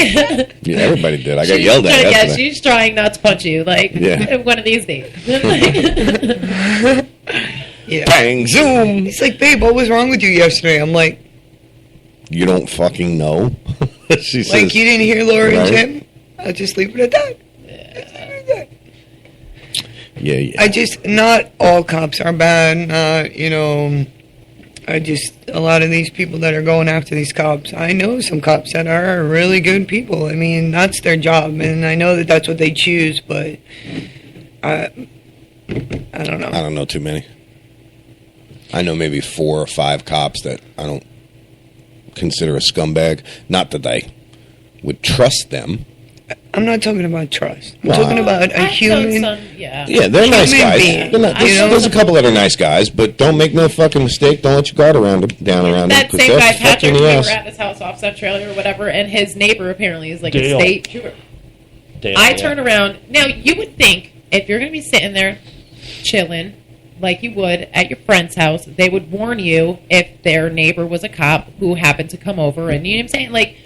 Yeah, everybody did. I got she's yelled at trying- Yeah, yesterday. she's trying not to punch you. Like, Yeah. one of these days. Yeah. Bang, zoom. He's like, babe, what was wrong with you yesterday? I'm like, You don't fucking know? She says, like you didn't hear Laura and Right. Jim? I'll just leave it at that. Yeah. I just, not all cops are bad. A lot of these people that are going after these cops, I know some cops that are really good people. I mean, that's their job, and I know that that's what they choose, but I don't know. I don't know too many. I know maybe 4 or 5 cops that I don't consider a scumbag. Not that I would trust them. I'm not talking about trust. I'm Well, talking about a human. Yeah, they're nice human guys. being, They're not, there's a couple that are nice guys, but don't make no fucking mistake. Don't let your guard down around them. That 'cause same they'll guy, fuck you Patrick, in we the were ass. at his house off Central or whatever, and his neighbor apparently is like Dale. a state trooper. I turn around. Now, you would think if you're going to be sitting there chilling like you would at your friend's house, they would warn you if their neighbor was a cop who happened to come over. And you know what I'm saying? Like,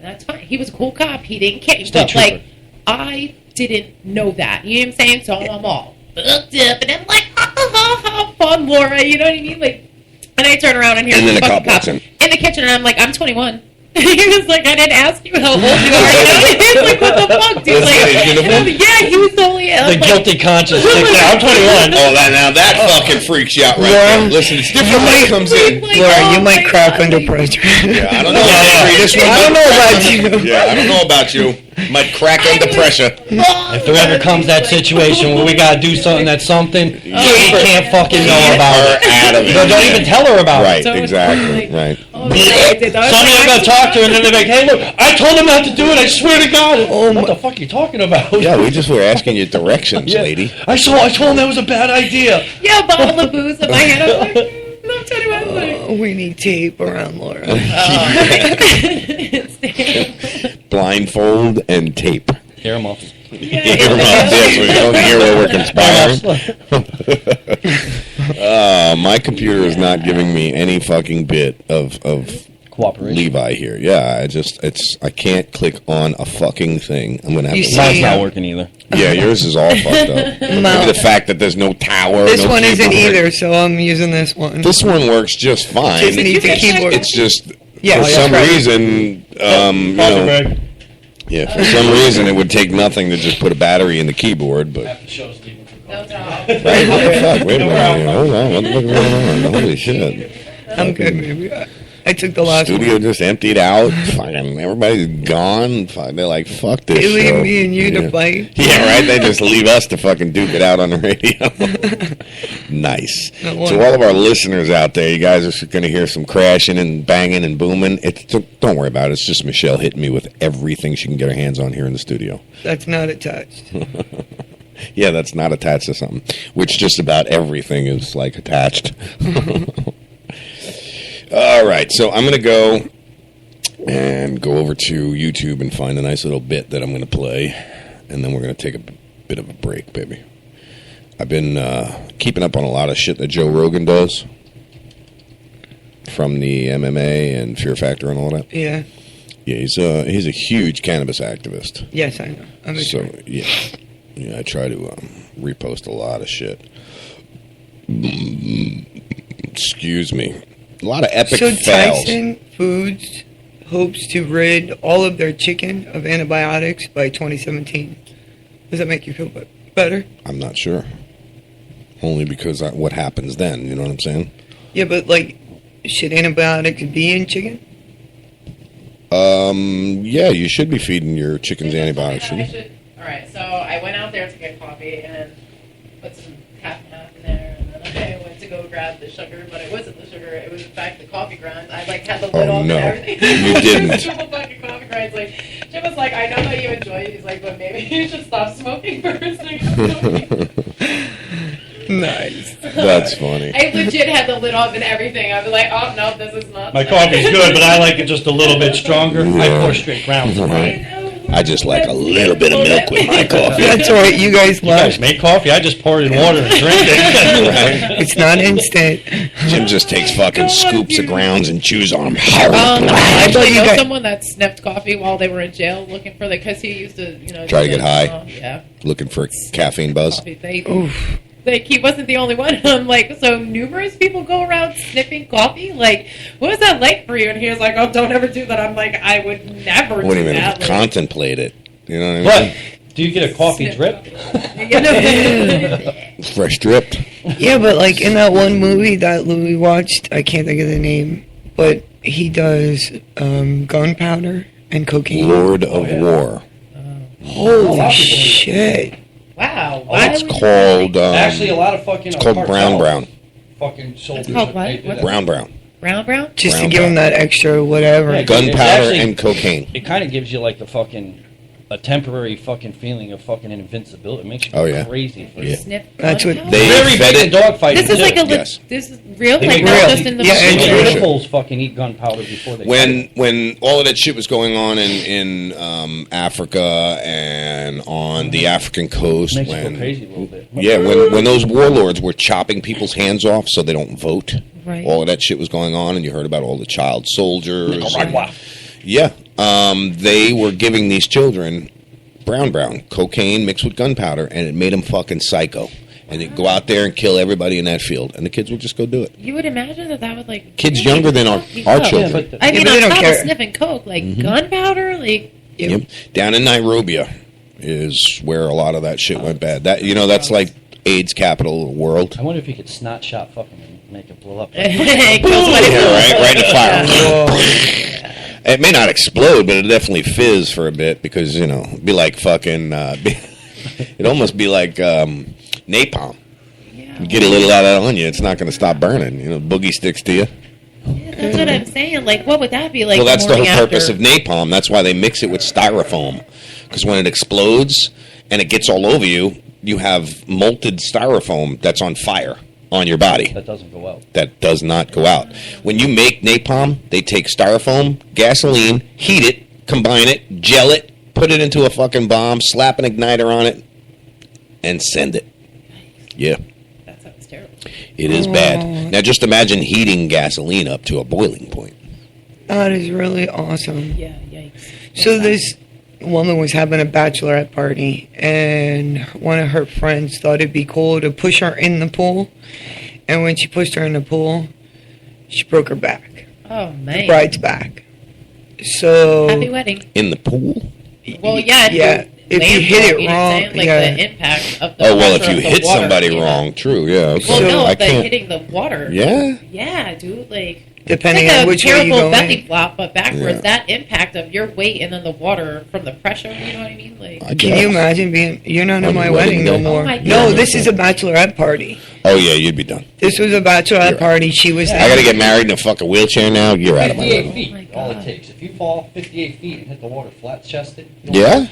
that's fine. He was a cool cop. He didn't care. But, like, I didn't know that. You know what I'm saying? So I'm all booked up. And I'm like, ha, fun, Laura. You know what I mean? Like, and I turn around and hear and then the the cop fucking walks in. in the kitchen. And I'm like, I'm 21. He was like, I didn't ask you how old you are. You know? He's like, what the fuck, dude? Like, yeah, he was totally the guilty conscience kicks in. I'm 21. Oh, now that fucking freaks you out right there. Listen, it's different when it comes in. Laura, you might crack under pressure. Yeah, I don't know. I don't know about you. Yeah, I don't know about you. Might crack under pressure. If there ever comes that situation where we gotta do something that's something, you can't fucking know about it. Out of it. Don't even tell her about Right, it. exactly. Right. Somebody's gonna talk to her and then they're like, hey, look, I told him not to do it. I swear to God. What the fuck are you talking about? Yeah, we just were asking you directions, lady. I told him that was a bad idea. Yeah, a bottle of booze in my hand. I was like, I'm 21. We need tape around Laura. Blindfold and tape. Ear muffs. Ear muffs, yes, we don't hear where we're conspiring. My computer is not giving me any fucking bit of cooperation. Levi here. Yeah, I can't click on a fucking thing. I'm gonna have to. Mine's not working either. Yeah, yours is all fucked up. The fact that there's no tower. This no one isn't keyboard. either, so I'm using this one. This one works just fine. Just needs a keyboard. It's just Yeah, for some reason, for some reason, it would take nothing to just put a battery in the keyboard, but. Right? What the fuck? Wait a minute. Hold on. What the fuck is going on? Holy shit. I'm good, maybe. I took the last studio one. just emptied out. Fucking everybody's gone. They're like, fuck this They leave show. me and you to fight. Yeah, right? They just leave us to fucking duke it out on the radio. Nice. To all of our listeners out there, you guys are going to hear some crashing and banging and booming. Don't worry about it. It's just Michelle hitting me with everything she can get her hands on here in the studio. That's not attached. Yeah, that's not attached to something. Which just about everything is, like, attached. All right, so I'm going to go and go over to YouTube and find a nice little bit that I'm going to play, and then we're going to take a bit of a break, baby. I've been keeping up on a lot of shit that Joe Rogan does, from the MMA and Fear Factor and all that. Yeah. Yeah, he's a huge cannabis activist. Yes, I know. Yeah, I try to repost a lot of shit. Excuse me. A lot of epic fails. Tyson Foods hopes to rid all of their chicken of antibiotics by 2017. Does that make you feel better? I'm not sure. Only because what happens then, you know what I'm saying? Yeah, but, like, should antibiotics be in chicken? Yeah, you should be feeding your chickens antibiotics, shouldn't you? All right, so I went out there to get coffee and put some half and half in there, and then I went to go grab the sugar, but it wasn't the sugar; it was in fact the coffee grounds. I had the lid off and everything. You didn't. Triple fucking coffee grinds. Like Jim was like, "I know that you enjoy it." He's like, "But maybe you should stop smoking first." Nice. That's funny. I legit had the lid off and everything. I was like, "Oh no, this is not." My coffee's good, but I like it just a little bit stronger. I pour straight grounds. I just like a little bit of milk with my coffee. That's all right. You guys make coffee. I just pour it in water and drink it. Right? It's not instant. Jim just takes fucking scoops of grounds and chews on them. I thought you know someone that sniffed coffee while they were in jail, looking for because he used to, try to get high. Yeah. Looking for caffeine buzz. Like, he wasn't the only one. I'm like, so numerous people go around sniffing coffee? Like, what was that like for you? And he was like, oh, don't ever do that. I'm like, I would never do that. Contemplate it. You know what I mean? What? Do you get a coffee drip? Fresh dripped. Yeah, but like in that one movie that Louis watched, I can't think of the name, but he does gunpowder and cocaine. Lord of War. Holy shit. Wow. It's called... actually, a lot of fucking... It's called Brown. Fucking soldiers. It's called what? Brown. Just to give him that extra whatever. Gunpowder and cocaine. It kind of gives you like the fucking a temporary fucking feeling of fucking invincibility. It makes you Oh, yeah. crazy. For Sniff That's what gun they Very fed big it. in dogfighting. This is too. like a Yes. this is real, They like make not real- just in the Yeah, movie. it's Even real. cripples fucking eat gunpowder before they fight. When all of that shit was going on in Africa and on the African coast, Makes you go when crazy a little bit. yeah, when those warlords were chopping people's hands off so they don't vote, Right. all of that shit was going on, and you heard about all the child soldiers. Nicaragua. Yeah, they were giving these children brown cocaine mixed with gunpowder, and it made them fucking psycho. And they'd go out there and kill everybody in that field, and the kids would just go do it. You would imagine that would like Kids younger than our children. I mean, but they on don't top care. of sniffing coke, like gunpowder, like Yep. Down in Nairobi is where a lot of that shit went bad. That that's like AIDS capital of the world. I wonder if you could snot shot fucking and make it blow up. it goes when Yeah, right in the fire. It may not explode, but it'll definitely fizz for a bit because it'd be like fucking. It'd almost be like napalm. Yeah. You get a little out of that on you, it's not going to stop burning. Boogie sticks to you. That's what I'm saying. Like, what would that be like? Well, that's the whole morning purpose after? of napalm. That's why they mix it with styrofoam, because when it explodes and it gets all over you, you have molted styrofoam that's on fire on your body. That doesn't go out. That does not go out. When you make napalm, they take styrofoam, gasoline, heat it, combine it, gel it, put it into a fucking bomb, slap an igniter on it, and send it. Yeah. That sounds terrible. It is bad. Now just imagine heating gasoline up to a boiling point. That is really awesome. Yeah, yikes. So this woman was having a bachelorette party, and one of her friends thought it'd be cool to push her in the pool. And when she pushed her in the pool, she broke her back. Oh man. The bride's back. So Happy wedding. In the pool? Well, yeah. Yeah. If you hit it wrong, like yeah. the impact of the Oh, well, if pressure you of the hit water, somebody you know? wrong, true, yeah. Okay. Well, no, I the can't. hitting the water. Yeah? Yeah, dude. Like, Depending it's like on a which way you terrible go belly in. flop, but backwards. Yeah. That impact of your weight and then the water from the pressure. You know what I mean? Like, Can you imagine being? You're not at my wedding no more. Oh my No, God. this is a bachelorette party. Oh, yeah, you'd be done. This was a bachelorette party. She was. I got to get married in a fucking wheelchair now. You're out of my 58 life. feet. All it takes. If you fall 58 feet and hit the water flat chested. Yeah?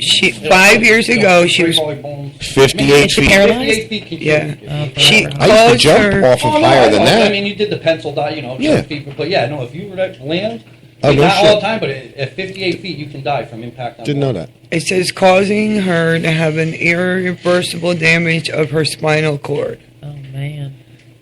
She 5 years ago she was 58 feet. 58 feet. Keep Yeah. I She used to caused jump her. off of Oh, no, higher than I that. mean, you did the pencil dive, Yeah. feet, but yeah, no, if you were to land, Oh, no not all shit. the time, but at 58 feet, you can die from impact on Didn't know that. It says causing her to have an irreversible damage of her spinal cord. oh man.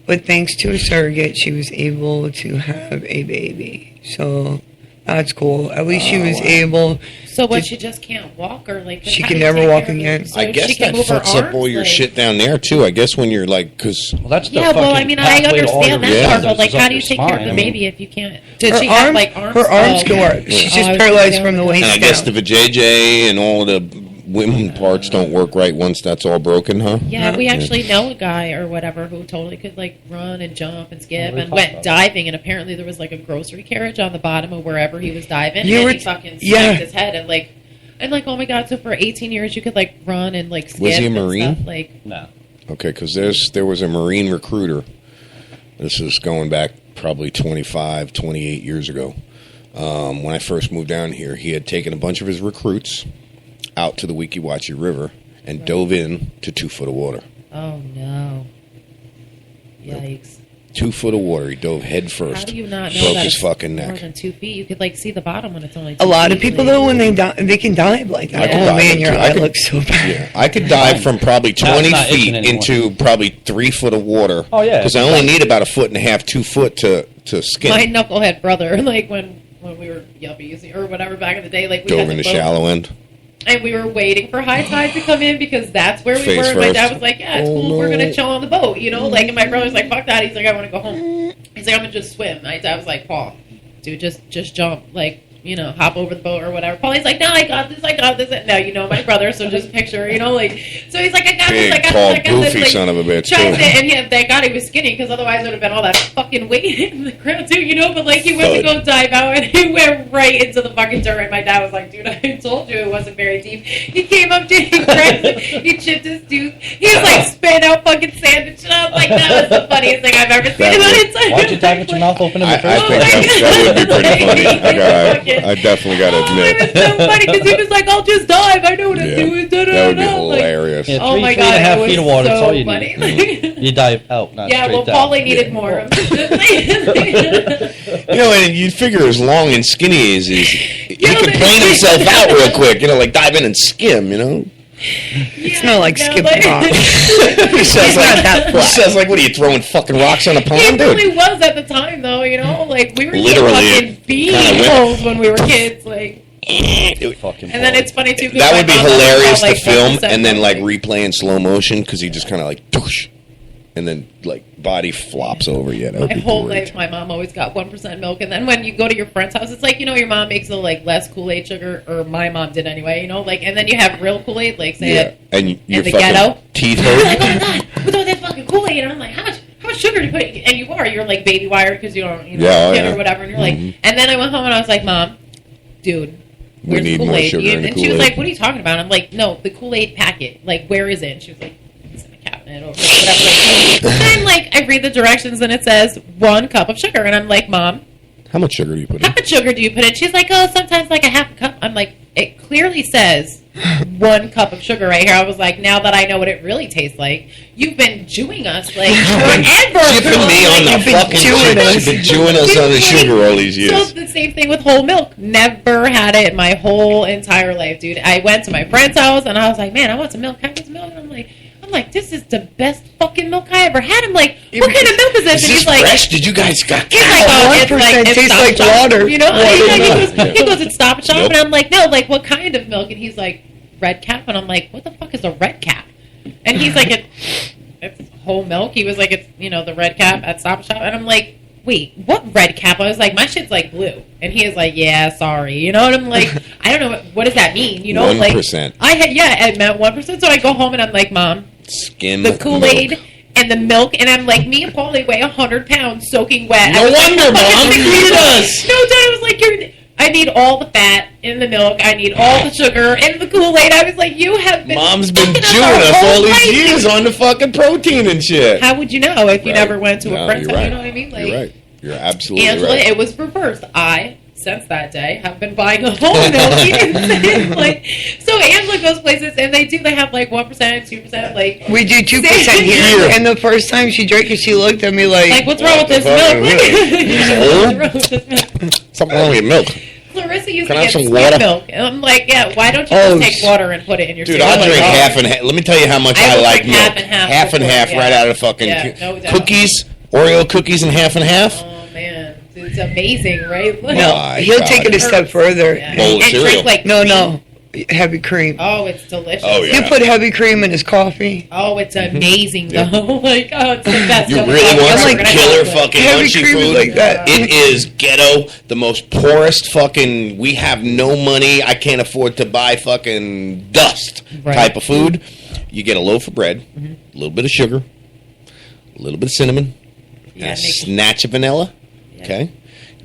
But thanks to a surrogate, she was able to have a baby. So that's cool. At least she was able. So what? to- She just can't walk, or like She how can do you never take walk care of it? again. So I guess she can that move her fucks up arms, all your like- shit down there, too. I guess when you're like, because. Well, that's the Yeah, well, I fucking mean, I pathway to all understand your that part, but resources like, up how do you your take care of spine. the I mean, baby if you can't? Does Her she have arm- like arms? her arms Oh, can okay. work. She's Oh, just I was paralyzed thinking from the of waist And I down. guess the vajayjay and all the women parts don't work right once that's all broken, huh? Yeah, we actually know a guy or whatever who totally could like run and jump and skip we and talked went about diving, and apparently there was like a grocery carriage on the bottom of wherever he was diving, You and were he fucking yeah. smacked his head and like. I'm like, oh my god! So for 18 years, you could like run and like skip. Was he a and Marine? Stuff, like, No. Okay, because there was a Marine recruiter. This is going back probably 25, 28 years ago. When I first moved down here, he had taken a bunch of his recruits out to the Weeki Wachee River and dove in to 2 foot of water. oh no! Yikes! 2 foot of water. He dove head How first. do you not know Broke that his it's fucking more neck. than 2 feet? You could like see the bottom when it's only. 2 A lot of feet, people like- though, when they die, they can dive like that. I could Oh dive man, your into- eye looks so bad. Yeah, I could dive from probably 20 not itching feet anymore. into probably 3 foot of water. Oh, yeah. Because I only need about 1.5 feet, 2 foot to skin. My knucklehead brother, like when we were yuppies or whatever back in the day, like we Dove had in the boat, shallow end. and we were waiting for high tide to come in because that's where we Face were. And my first. dad was like, "Yeah, it's Oh, cool. We're no. gonna chill on the boat, you know." Like, and my brother's like, "Fuck that." He's like, "I want to go home." He's like, "I'm gonna just swim." My dad was like, "Paul, dude, just jump, like." You know, hop over the boat or whatever. Paulie's like, no, I got this. No, you know my brother, so just picture, you know, like. So he's like, I got Big, this. I got tall, this. I got this. goofy Like, son of a bitch, tries too. to- and yeah, thank God he was skinny because otherwise it would have been all that fucking weight in the ground too, you know. But like he went to go dive out and he went right into the fucking dirt. And my dad was like, dude, I told you it wasn't very deep. He came up to he grabbed it, he chipped his tooth. He was like spitting out fucking sand and shit. I was like, that was the funniest thing I've ever seen in my entire Why'd you talk with your mouth open in the I first think place? that would be pretty funny. I I definitely got to admit. It was so funny because he was like, "I'll just dive. I know what I'm doing." That would be hilarious. Yeah, oh my 3 god, and a half it was feet of water. That's so all you funny. need. You dive out, not Yeah, straight well, down. Paulie needed more. And you'd figure as long and skinny as he can plane himself out real quick. Like dive in and skim. It's not like skipping rocks. He says like, what are you throwing fucking rocks on a pond, It dude? really was at the time, though. Like we were Literally, fucking beanholes when we were kids. Like, and then it's funny too. 'cause that my would be mom was hilarious all, to like, film 1% and then like milk. replay in slow motion because he just kind of like doosh, and then like body flops over. Yeah, that would My be whole great. life, my mom always got 1% milk, and then when you go to your friend's house, it's like your mom makes the like less Kool-Aid sugar, or my mom did anyway. Like, and then you have real Kool-Aid, like say it And your the fucking ghetto. teeth You're like, hurt. oh my god, with all that fucking Kool-Aid, and I'm like, how much sugar do you put? And you're like baby wired because you don't, kid yeah. or whatever, and you're like, and then I went home and I was like, Mom, dude. We Where's need the more Kool-Aid? sugar in the And she was Kool-Aid. like, "What are you talking about?" I'm like, "No, the Kool-Aid packet. Like, where is it?" And she was like, "It's in the cabinet or whatever." And then, like, I read the directions and it says 1 cup of sugar, and I'm like, "Mom, How much sugar do you put in? how much sugar do you put in?" She's like, "Oh, sometimes like a half a cup." I'm like, "It clearly says 1 cup of sugar right here." I was like, "Now that I know what it really tastes like, you've been chewing us like forever." Jipping me on the You've been fucking chewing shit. us. You've been chewing us on the sugar all these So years. the same thing with whole milk. Never had it in my whole entire life, dude. I went to my friend's house and I was like, "Man, I want some milk. Can I get some milk?" And I'm like, "This is the best fucking milk I ever had." I'm like, "What kind of milk is this?" Is And this he's like, fresh? Did you guys got He's like, "Oh, it's like 1% it's tastes Stop like Shop." water. You know, Water. he goes, "It's Stop Shop," Nope. and I'm like, "No, like what kind of milk?" And he's like, "Red Cap," and I'm like, "What the fuck is a Red Cap?" And he's like, "It's whole milk." He was like, "It's the Red Cap at Stop Shop," and I'm like, "Wait, what Red Cap?" I was like, "My shit's like blue," and he is like, "Yeah, sorry," and I'm like, "I don't know what does that mean?" 1%. Like it meant 1%. So I go home and I'm like, "Mom, Skim the Kool-Aid." milk. And the milk, and I'm like, me and Paulie weigh 100 pounds soaking wet. No I was wonder, like, Mom. You need us. No, Dad, I was like, I need all the fat in the milk. I need all the sugar in the Kool-Aid. I was like, you have been Mom's been fucking chewing our us whole all these life. years on the fucking protein and shit. How would you know if you Right. never went to No, a friend's you're house? right. You know what I mean? Like, You're right. You're absolutely Angela, right. it was reversed. I, since that day, have been buying a whole milk. Like, so Angela goes places, and they have like 1%, 2%. Like We do 2% here. And the first time she drank it, she looked at me like, what's wrong with this milk? What's wrong with this milk? Something wrong with your milk. Clarissa used Can to I get have some skim water? milk. And I'm like, yeah, why don't you Oh, just take water and put it in your Dude, cereal? I'll I'm drink like, oh. half and half. Let me tell you how much I I will like drink milk. half and half Half and before, half yeah. right out of fucking Yeah, no doubt. cookies, Oreo cookies and half. Oh, man. It's amazing, right? no, he'll take it a step further. Bowl of cereal. drink like No. Heavy cream. Oh, it's delicious. Oh, yeah. You put heavy cream in his coffee. Oh, it's amazing, though. Like, oh, it's the best. You milk really I've want ever some had. killer fucking Heavy munchy cream is food? like that. It is ghetto, the most poorest fucking, we have no money, I can't afford to buy fucking dust type of food. You get a loaf of bread, a little bit of sugar, a little bit of cinnamon, and a snatch of vanilla. Okay?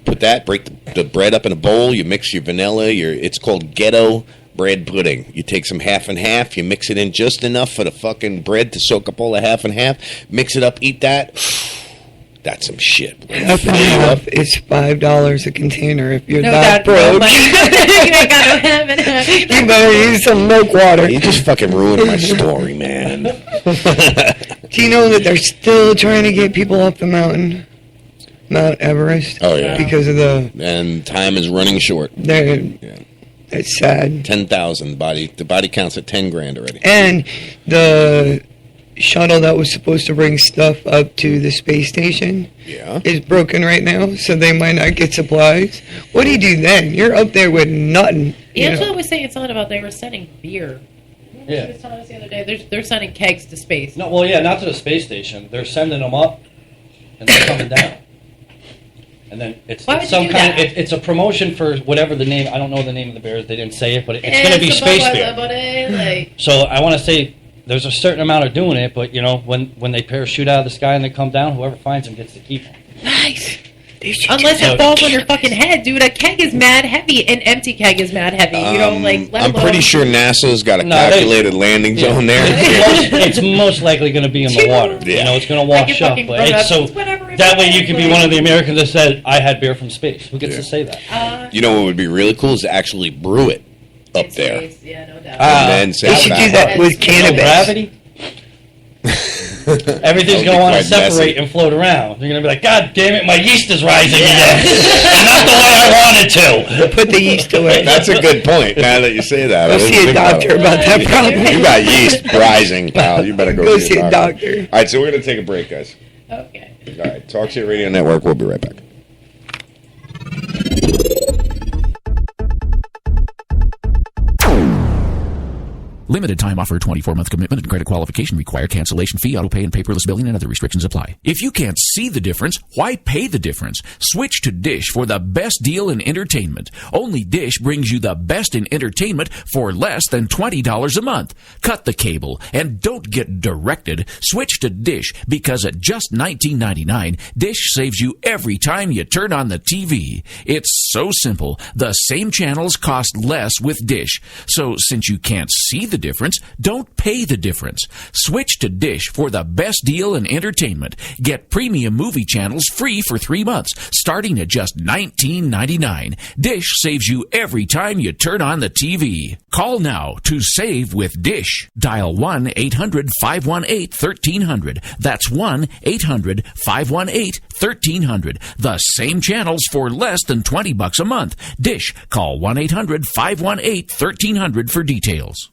Put that, break the bread up in a bowl, you mix your vanilla, it's called ghetto bread pudding. You take some half and half, you mix it in just enough for the fucking bread to soak up all the half and half, mix it up, eat that. That's some shit. Half and half is $5 a container if you're No that doubt, no broke. money. You ain't got no half and half. You better use some milk water. You just fucking ruined my story, man. Do you know that they're still trying to get people up the mountain? Mount Everest? Oh, yeah. Because of And time is running short. It's sad. 10,000 the body counts at 10 grand already. And the shuttle that was supposed to bring stuff up to the space station is broken right now, so they might not get supplies. What do you do then? You're up there with nothing. you know? Angela was saying something about they were sending beer. Yeah. She was telling us the other day they're sending kegs to space. No, well, yeah, not to the space station. They're sending them up, and they're coming down. And then it's Why would some you do kind. that? It's a promotion for whatever the name. I don't know the name of the bears. They didn't say it, but it's going to be space beer. Like, So I want to say there's a certain amount of doing it, but when they parachute out of the sky and they come down, whoever finds them gets to keep them. nice. Unless it falls on your fucking head, dude. A keg is mad heavy. An empty keg is mad heavy. Let I'm alone- pretty sure NASA's got a No, they- calculated landing zone there. It's most likely going to be in the water. It's going to wash up. But it's so that way you can be one of the Americans that said, "I had beer from space." Who gets to say that? You know what would be really cool is to actually brew it up there. Yeah, no doubt. And then They should do that with cannabis. Gravity. Everything's going to want to separate and float around. You're going to be like, God damn it, my yeast is rising again. And not the way I wanted to. Put the yeast away. That's a good point. Now that you say that, Go see a doctor about that problem. You got yeast rising, pal. You better Go see a doctor. All right, so we're going to take a break, guys. Okay. All right, Talk Shit Radio Network. We'll be right back. Limited time offer, 24-month commitment and credit qualification required. Cancellation fee, auto pay, and paperless billing and other restrictions apply. If you can't see the difference, why pay the difference? Switch to Dish for the best deal in entertainment. Only Dish brings you the best in entertainment for less than $20 a month. Cut the cable and don't get directed. Switch to Dish because at just $19.99, Dish saves you every time you turn on the TV. It's so simple. The same channels cost less with Dish. So since you can't see the difference, don't pay the difference. Switch to Dish for the best deal in entertainment. Get premium movie channels free for 3 months, starting at just $19.99. Dish saves you every time you turn on the TV. Call now to save with Dish. Dial 1-800-518-1300. That's 1-800-518-1300. The same channels for less than $20 a month. Dish. Call 1-800-518-1300 for details.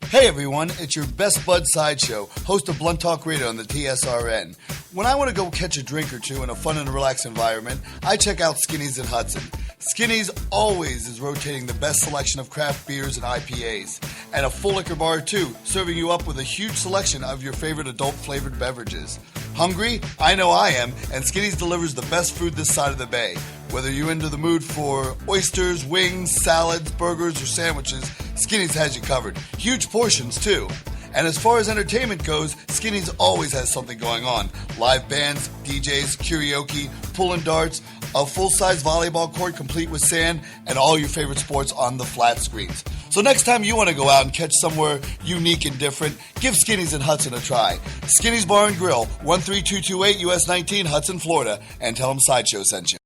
Hey everyone, it's your best bud sideshow, host of Blunt Talk Radio on the TSRN. When I want to go catch a drink or two in a fun and relaxed environment, I check out Skinny's in Hudson. Skinny's always is rotating the best selection of craft beers and IPAs, and a full liquor bar too, serving you up with a huge selection of your favorite adult-flavored beverages. Hungry? I know I am, and Skinny's delivers the best food this side of the bay. Whether you're into the mood for oysters, wings, salads, burgers, or sandwiches, Skinny's has you covered. Huge portions, too. And as far as entertainment goes, Skinny's always has something going on. Live bands, DJs, karaoke, pool and darts, a full-size volleyball court complete with sand, and all your favorite sports on the flat screens. So next time you want to go out and catch somewhere unique and different, give Skinny's in Hudson a try. Skinny's Bar and Grill, 13228 US 19, Hudson, Florida, and tell them Sideshow sent you.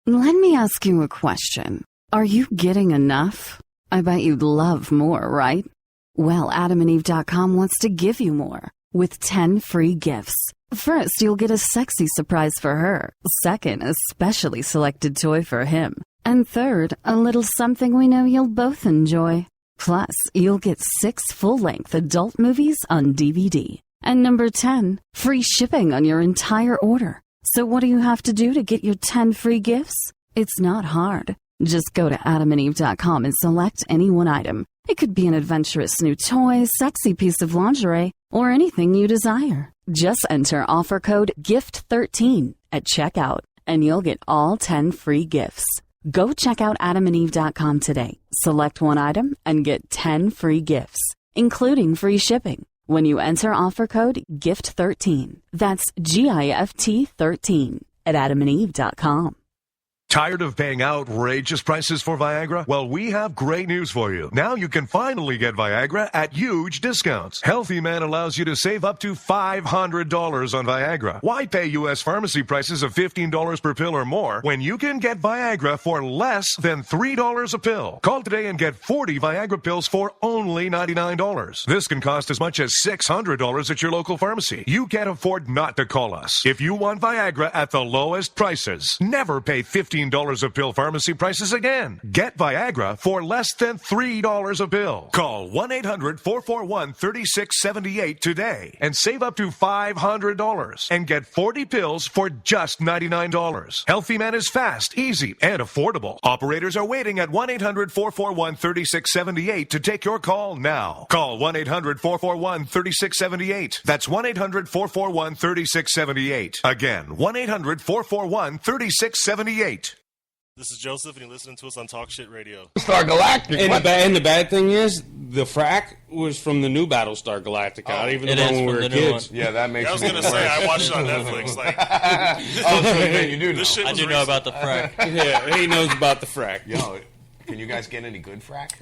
Let me ask you a question. Are you getting enough? I bet you'd love more, right? Well, AdamandEve.com wants to give you more with 10 free gifts. First, you'll get a sexy surprise for her. Second, a specially selected toy for him. And third, a little something we know you'll both enjoy. Plus, you'll get 6 full-length adult movies on DVD. And number 10, free shipping on your entire order. So what do you have to do to get your 10 free gifts? It's not hard. Just go to AdamandEve.com and select any one item. It could be an adventurous new toy, sexy piece of lingerie, or anything you desire. Just enter offer code GIFT13 at checkout, and you'll get all 10 free gifts. Go check out AdamandEve.com today. Select one item and get 10 free gifts, including free shipping, when you enter offer code GIFT13. That's GIFT 13 at AdamandEve.com. Tired of paying outrageous prices for Viagra? Well, we have great news for you. Now you can finally get Viagra at huge discounts. Healthy Man allows you to save up to $500 on Viagra. Why pay U.S. pharmacy prices of $15 per pill or more when you can get Viagra for less than $3 a pill? Call today and get 40 Viagra pills for only $99. This can cost as much as $600 at your local pharmacy. You can't afford not to call us. If you want Viagra at the lowest prices, never pay $15 a pill pharmacy prices again. Get Viagra for less than $3 a pill. Call 1-800-441-3678 today and save up to $500 and get 40 pills for just $99. Healthy Man is fast, easy, and affordable. Operators are waiting at 1-800-441-3678 to take your call now. Call 1-800-441-3678. That's 1-800-441-3678. Again, 1-800-441-3678. This is Joseph, and you're listening to us on Talk Shit Radio. Battlestar Galactica. And the bad thing is, the frack was from the new Battlestar Galactica, not even the one when we were kids. Yeah, that makes. I was gonna say I watched it on Netflix. Like, oh, so then you do know. I do know about the frack. Yeah, he knows about the frack. Yo, can you guys get any good frack?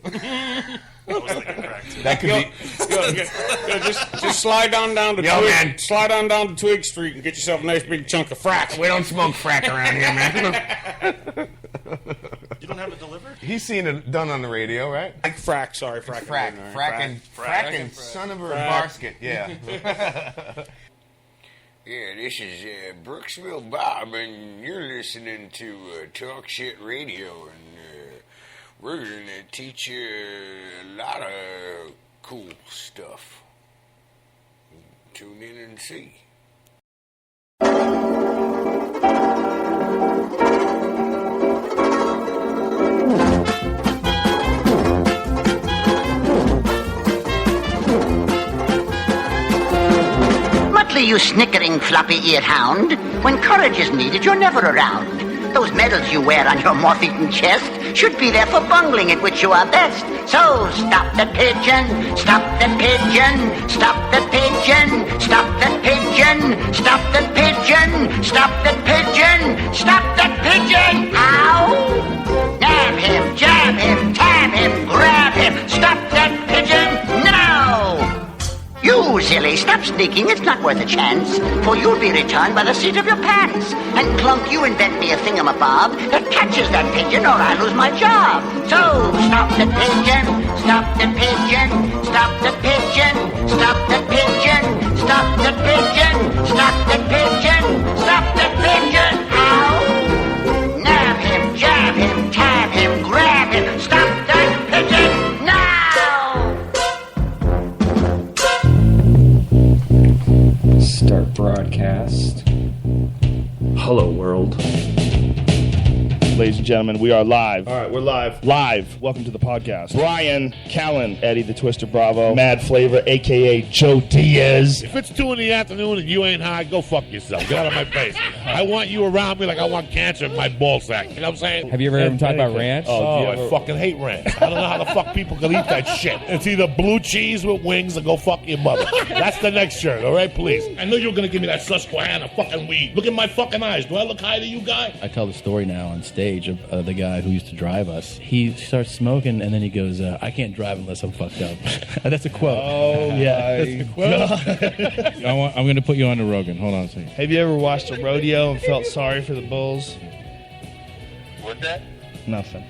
That could be. Just slide on down to slide on down to Twig Street and get yourself a nice big chunk of frack. We don't smoke frack around here, man. You don't have He's seen it done on the radio, right? Frack, sorry, frack. Fracking son of a basket, yeah. Yeah, this is Brooksville Bob, and you're listening to Talk Shit Radio, and we're going to teach you a lot of cool stuff. Tune in and see. Muttley, you snickering, floppy-eared hound. When courage is needed, you're never around. Those medals you wear on your moth-eaten chest should be there for bungling at which you are best. So stop the pigeon, stop the pigeon, stop the pigeon, stop the pigeon, stop the pigeon, stop the pigeon, stop the pigeon. Ow! Nab him, jab him, tab him, grab him, stop that pigeon now! You, silly, stop sneaking, it's not worth a chance, for you'll be returned by the seat of your pants. And Clunk, you invent me a thingamabob that catches that pigeon or I lose my job. So, stop the pigeon, stop the pigeon, stop the pigeon, stop the pigeon, stop the pigeon, stop the pigeon, stop the pigeon. Ow! Nab him, jab him, tab him, grab him, stop that pigeon now! Start broadcast. Hello, world. Ladies and gentlemen, we are live. All right, we're live. Live. Welcome to the podcast. Brian Callen, Eddie the Twister Bravo, Mad Flavor, a.k.a. Joe Diaz. If it's 2 in the afternoon and you ain't high, go fuck yourself. Get out of my face. I want you around me like I want cancer in my ball sack. You know what I'm saying? Have you ever heard him talk about ranch? Oh, I fucking hate ranch. I don't know how the fuck people can eat that shit. It's either blue cheese with wings or go fuck your mother. That's the next shirt, all right, please? I know you're going to give me that Susquehanna fucking weed. Look in my fucking eyes. Do I look high to you, guy? I tell the story now on stage of the guy who used to drive us. He starts smoking and then he goes, I can't drive unless I'm fucked up. That's a quote. Oh, yeah. That's a quote. I'm going to put you on to Rogan. Hold on a second. Have you ever watched a rodeo and felt sorry for the bulls? What's that? Nothing.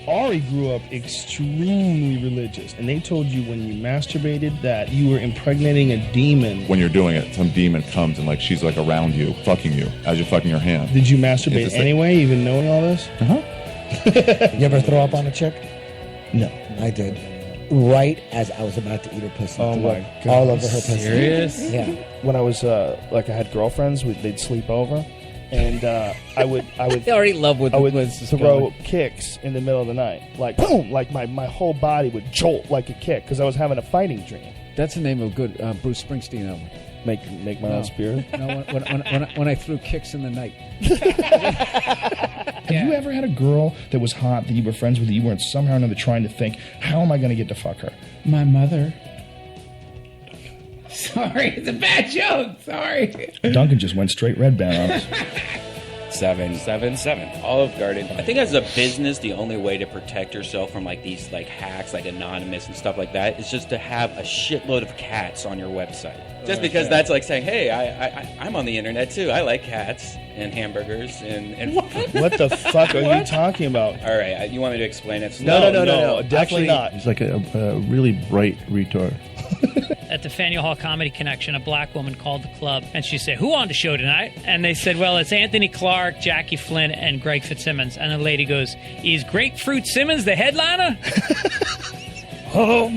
Ari grew up extremely religious, and they told you when you masturbated that you were impregnating a demon. When you're doing it, some demon comes and like she's like around you, fucking you as you're fucking her hand. Did you masturbate anyway, even knowing all this? You ever throw up on a chick? No. I did. Right as I was about to eat her pussy. Oh my God. All over her pussy. Serious? Yeah. When I was I had girlfriends, they'd sleep over. And I would They already love with I would this is throw going. kicks in the middle of the night, like boom, like my whole body would jolt like a kick because I was having a fighting dream. That's the name of a good Bruce Springsteen album. Make my own spirit. No, when I threw kicks in the night. Have you ever had a girl that was hot that you were friends with that you weren't somehow or another trying to think, how am I going to get to fuck her? My mother. Sorry, it's a bad joke. Sorry. Duncan just went straight red band on us. 777 Olive Garden. I think as a business, the only way to protect yourself from like these like hacks, like Anonymous and stuff like that, is just to have a shitload of cats on your website. Just because that's like saying, hey, I'm on the internet too. I like cats and hamburgers and What the fuck are you talking about? All right, you want me to explain it? No, definitely not. He's like a really bright retard. At the Faneuil Hall Comedy Connection, a black woman called the club, and she said, who on the show tonight? And they said, well, it's Anthony Clark, Jackie Flynn, and Greg Fitzsimmons. And the lady goes, is Grapefruit Simmons the headliner?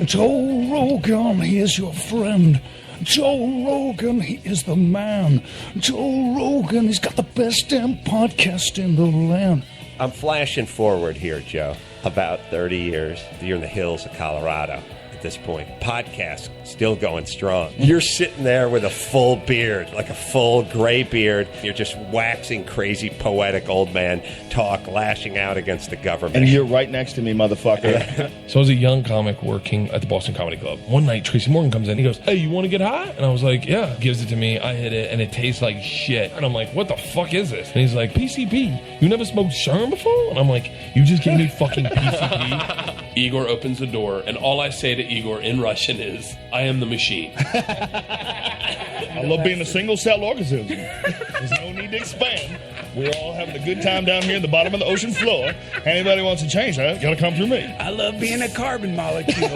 Joe Rogan, he is your friend. Joe Rogan, he is the man. Joe Rogan, he's got the best damn podcast in the land. I'm flashing forward here, Joe, about 30 years. You're in the hills of Colorado at this point. Podcast still going strong. You're sitting there with a full beard, like a full gray beard. You're just waxing crazy, poetic old man talk, lashing out against the government. And you're right next to me, motherfucker. So I was a young comic working at the Boston Comedy Club. One night, Tracy Morgan comes in. He goes, hey, you want to get high? And I was like, yeah. Gives it to me. I hit it, and it tastes like shit. And I'm like, what the fuck is this? And he's like, PCP. You never smoked Sherm before? And I'm like, you just gave me fucking PCP? Igor opens the door, and all I say to Igor in Russian is, I am the machine. I love being a single-cell organism. There's no need to expand. We're all having a good time down here in the bottom of the ocean floor. Anybody wants to change that, gotta come through me. I love being a carbon molecule.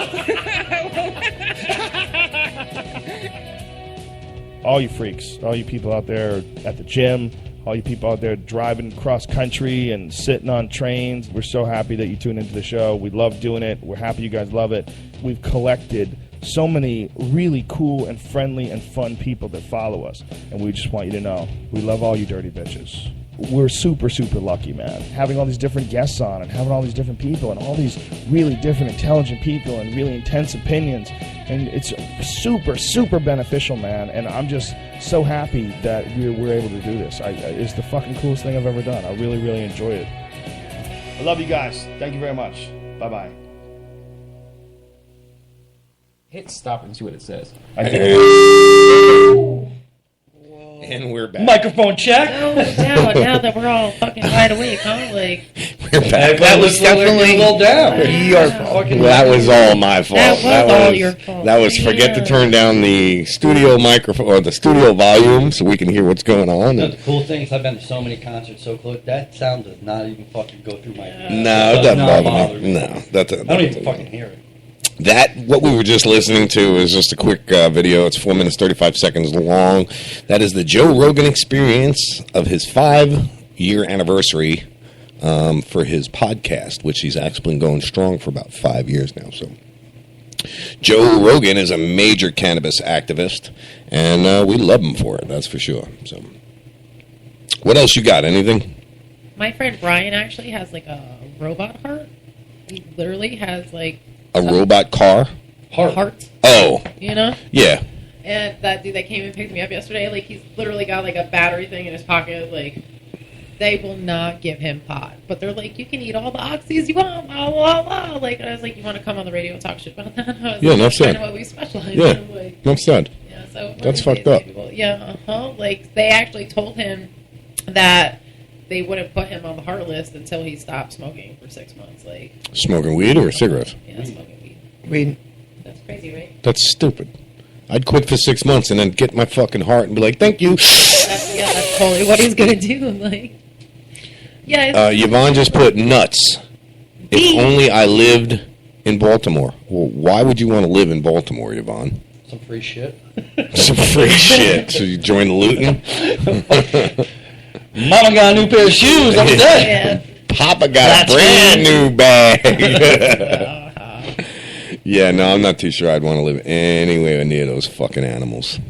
All you freaks, all you people out there at the gym, all you people out there driving cross country and sitting on trains, we're so happy that you tune into the show. We love doing it. We're happy you guys love it. We've collected so many really cool and friendly and fun people that follow us, and we just want you to know we love all you dirty bitches. We're super, super lucky, man. Having all these different guests on and having all these different people and all these really different intelligent people and really intense opinions. And it's super, super beneficial, man. And I'm just so happy that we're able to do this. It's the fucking coolest thing I've ever done. I really, really enjoy it. I love you guys. Thank you very much. Bye-bye. Hit stop and see what it says. And we're back. Microphone check. Now that we're all fucking wide awake, huh? Like, we're back. That was definitely a little down. Your fault. That was all my fault. That was all your fault. That was forget to turn down the studio microphone or the studio volume so we can hear what's going on. No, the cool thing is I've been to so many concerts so close. That sound does not even fucking go through my ears. No, it doesn't bother me. No, that doesn't. I don't even fucking hear it. What we were just listening to is just a quick video. It's 4 minutes, 35 seconds long. That is the Joe Rogan Experience of his 5-year anniversary for his podcast, which he's actually been going strong for about 5 years now. So Joe Rogan is a major cannabis activist, and we love him for it, that's for sure. So, what else you got? Anything? my friend Brian actually has like a robot heart. He literally has like a robot car? Heart. Oh. You know? Yeah. And that dude that came and picked me up yesterday, like, he's literally got, like, a battery thing in his pocket. Like, they will not give him pot. But they're like, you can eat all the oxys you want, blah, blah, blah. Like, I was like, you want to come on the radio and talk shit about that? I was Yeah, like, enough that's kind said. of what we specialize Yeah, in. Like, enough said. Yeah, so that's fucked up. people. Yeah, Like, they actually told him that they wouldn't put him on the heart list until he stopped smoking for 6 months. Like, Smoking weed or cigarettes? yeah, smoking weed. Weed. That's crazy, right? That's stupid. I'd quit for 6 months and then get my fucking heart and be like, thank you. That's totally what he's gonna do. Like, yeah. Yvonne just put nuts. If only I lived in Baltimore. Well, why would you want to live in Baltimore, Yvonne? Some free shit. Some free shit. So you join the looting? Mama got a new pair of shoes. I'm dead. Papa got a brand new bag. Yeah, no, I'm not too sure I'd want to live anywhere near those fucking animals.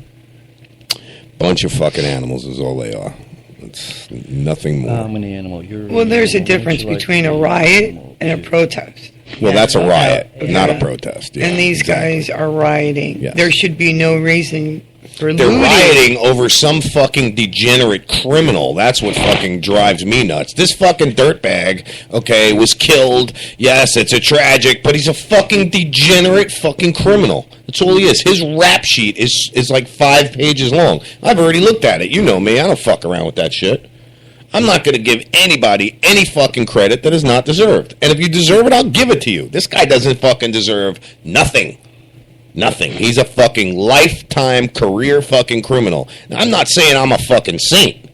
Bunch of fucking animals is all they are. It's nothing more. How many animals? Well, there's a difference between a riot and a protest. Well, that's a riot, not a protest. Yeah, and these guys are rioting. Yes. There should be no reason for They're looting. rioting over some fucking degenerate criminal. That's what fucking drives me nuts. This fucking dirtbag, okay, was killed. Yes, it's a tragic, but he's a fucking degenerate fucking criminal. That's all he is. His rap sheet is like 5 pages long. I've already looked at it. You know me. I don't fuck around with that shit. I'm not going to give anybody any fucking credit that is not deserved. And if you deserve it, I'll give it to you. This guy doesn't fucking deserve nothing. Nothing. He's a fucking lifetime career fucking criminal. Now, I'm not saying I'm a fucking saint.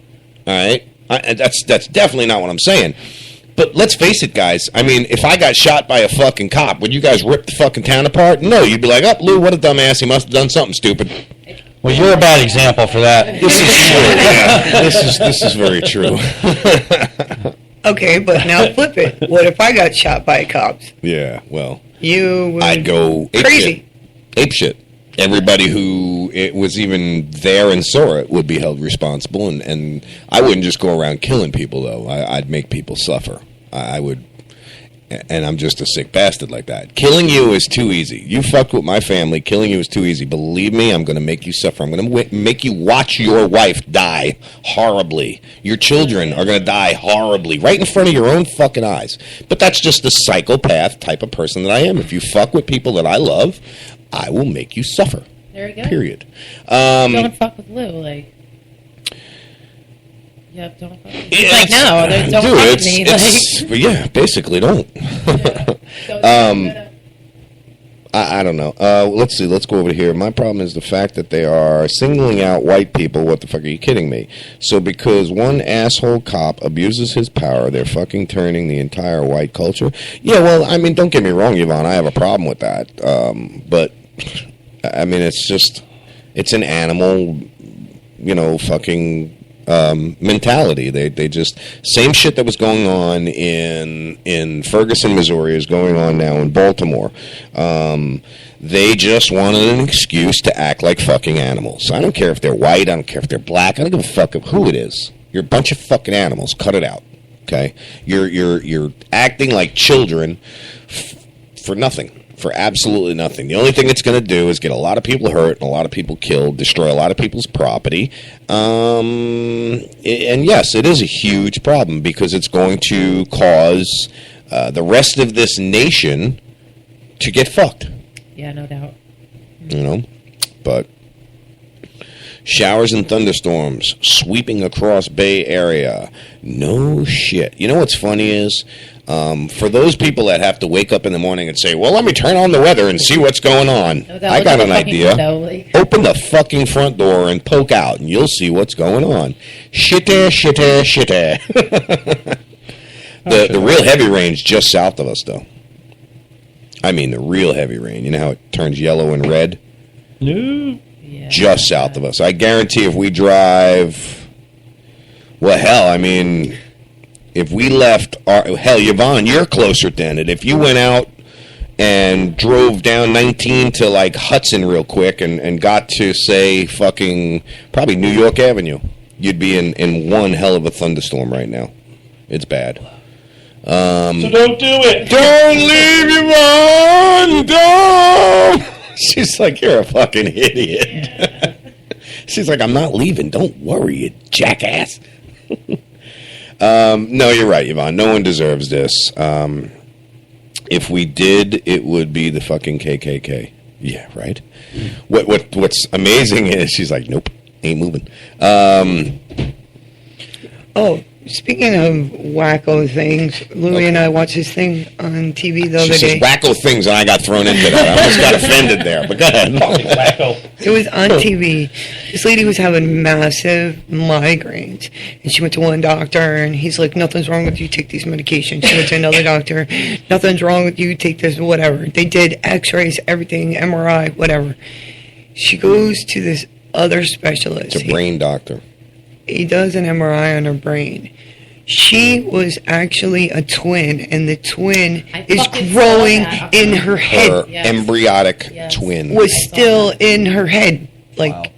All right? That's definitely not what I'm saying. But let's face it, guys. I mean, if I got shot by a fucking cop, would you guys rip the fucking town apart? No, you'd be like, oh, Lou, what a dumbass. He must have done something stupid. Well, you're a bad example for that. This is true. Yeah. This is very true. Okay, but now flip it. What if I got shot by cops? Yeah, well. You would I'd go crazy. Ape shit. Everybody who it was even there and saw it would be held responsible, and I wouldn't just go around killing people, though. I'd make people suffer. I would, and I'm just a sick bastard like that. Killing you is too easy. You fucked with my family. Killing you is too easy. Believe me, I'm going to make you suffer. I'm going to make you watch your wife die horribly. Your children are going to die horribly, right in front of your own fucking eyes. But that's just the psychopath type of person that I am. If you fuck with people that I love, I will make you suffer. There you go. Period. Don't fuck with Lou, like. Yeah, don't fuck with me. It's like, no, don't fuck with me. Like, yeah, basically don't. I don't know. Let's see. Let's go over here. My problem is the fact that they are singling out white people. What the fuck? Are you kidding me? So because one asshole cop abuses his power, they're fucking turning the entire white culture. Yeah, well, I mean, don't get me wrong, Yvonne. I have a problem with that. But, I mean, it's an animal, fucking... mentality. They just same shit that was going on in Ferguson, Missouri is going on now in Baltimore. They just wanted an excuse to act like fucking animals. I don't care if they're white. I don't care if they're black. I don't give a fuck who it is. You're a bunch of fucking animals. Cut it out. Okay? You're acting like children for nothing. For absolutely nothing. The only thing it's going to do is get a lot of people hurt and a lot of people killed, destroy a lot of people's property. And yes, it is a huge problem because it's going to cause the rest of this nation to get fucked. Yeah, no doubt. But showers and thunderstorms sweeping across Bay Area. No shit. You know what's funny is... for those people that have to wake up in the morning and say, well, let me turn on the weather and see what's going on. I got an idea. Open the fucking front door and poke out, and you'll see what's going on. Shitter. The real heavy rain's just south of us, though. I mean, the real heavy rain. You know how it turns yellow and red? No. Yeah. Just south of us. I guarantee if we drive... Well, hell, I mean... If we left, hell, Yvonne, you're closer than it. If you went out and drove down 19 to, like, Hudson real quick and got to, say, fucking, probably New York Avenue, you'd be in one hell of a thunderstorm right now. It's bad. So don't do it. Don't leave, Yvonne! Don't! She's like, you're a fucking idiot. Yeah. She's like, I'm not leaving. Don't worry, you jackass. No, you're right, Yvonne. No one deserves this. If we did, it would be the fucking KKK. Yeah, right? What's amazing is she's like, nope, ain't moving. Speaking of wacko things, Louie and I watched this thing on TV the other day. She says wacko things, and I got thrown into that. I almost got offended there, but go ahead. Wacko. It was on TV. This lady was having massive migraines, and she went to one doctor, and he's like, nothing's wrong with you, take these medications. She went to another doctor, nothing's wrong with you, take this, whatever. They did x-rays, everything, MRI, whatever. She goes to this other specialist. It's a brain doctor. He does an MRI on her brain. She was actually a twin, and the twin is growing in her head. Her embryonic twin was still in her head, like.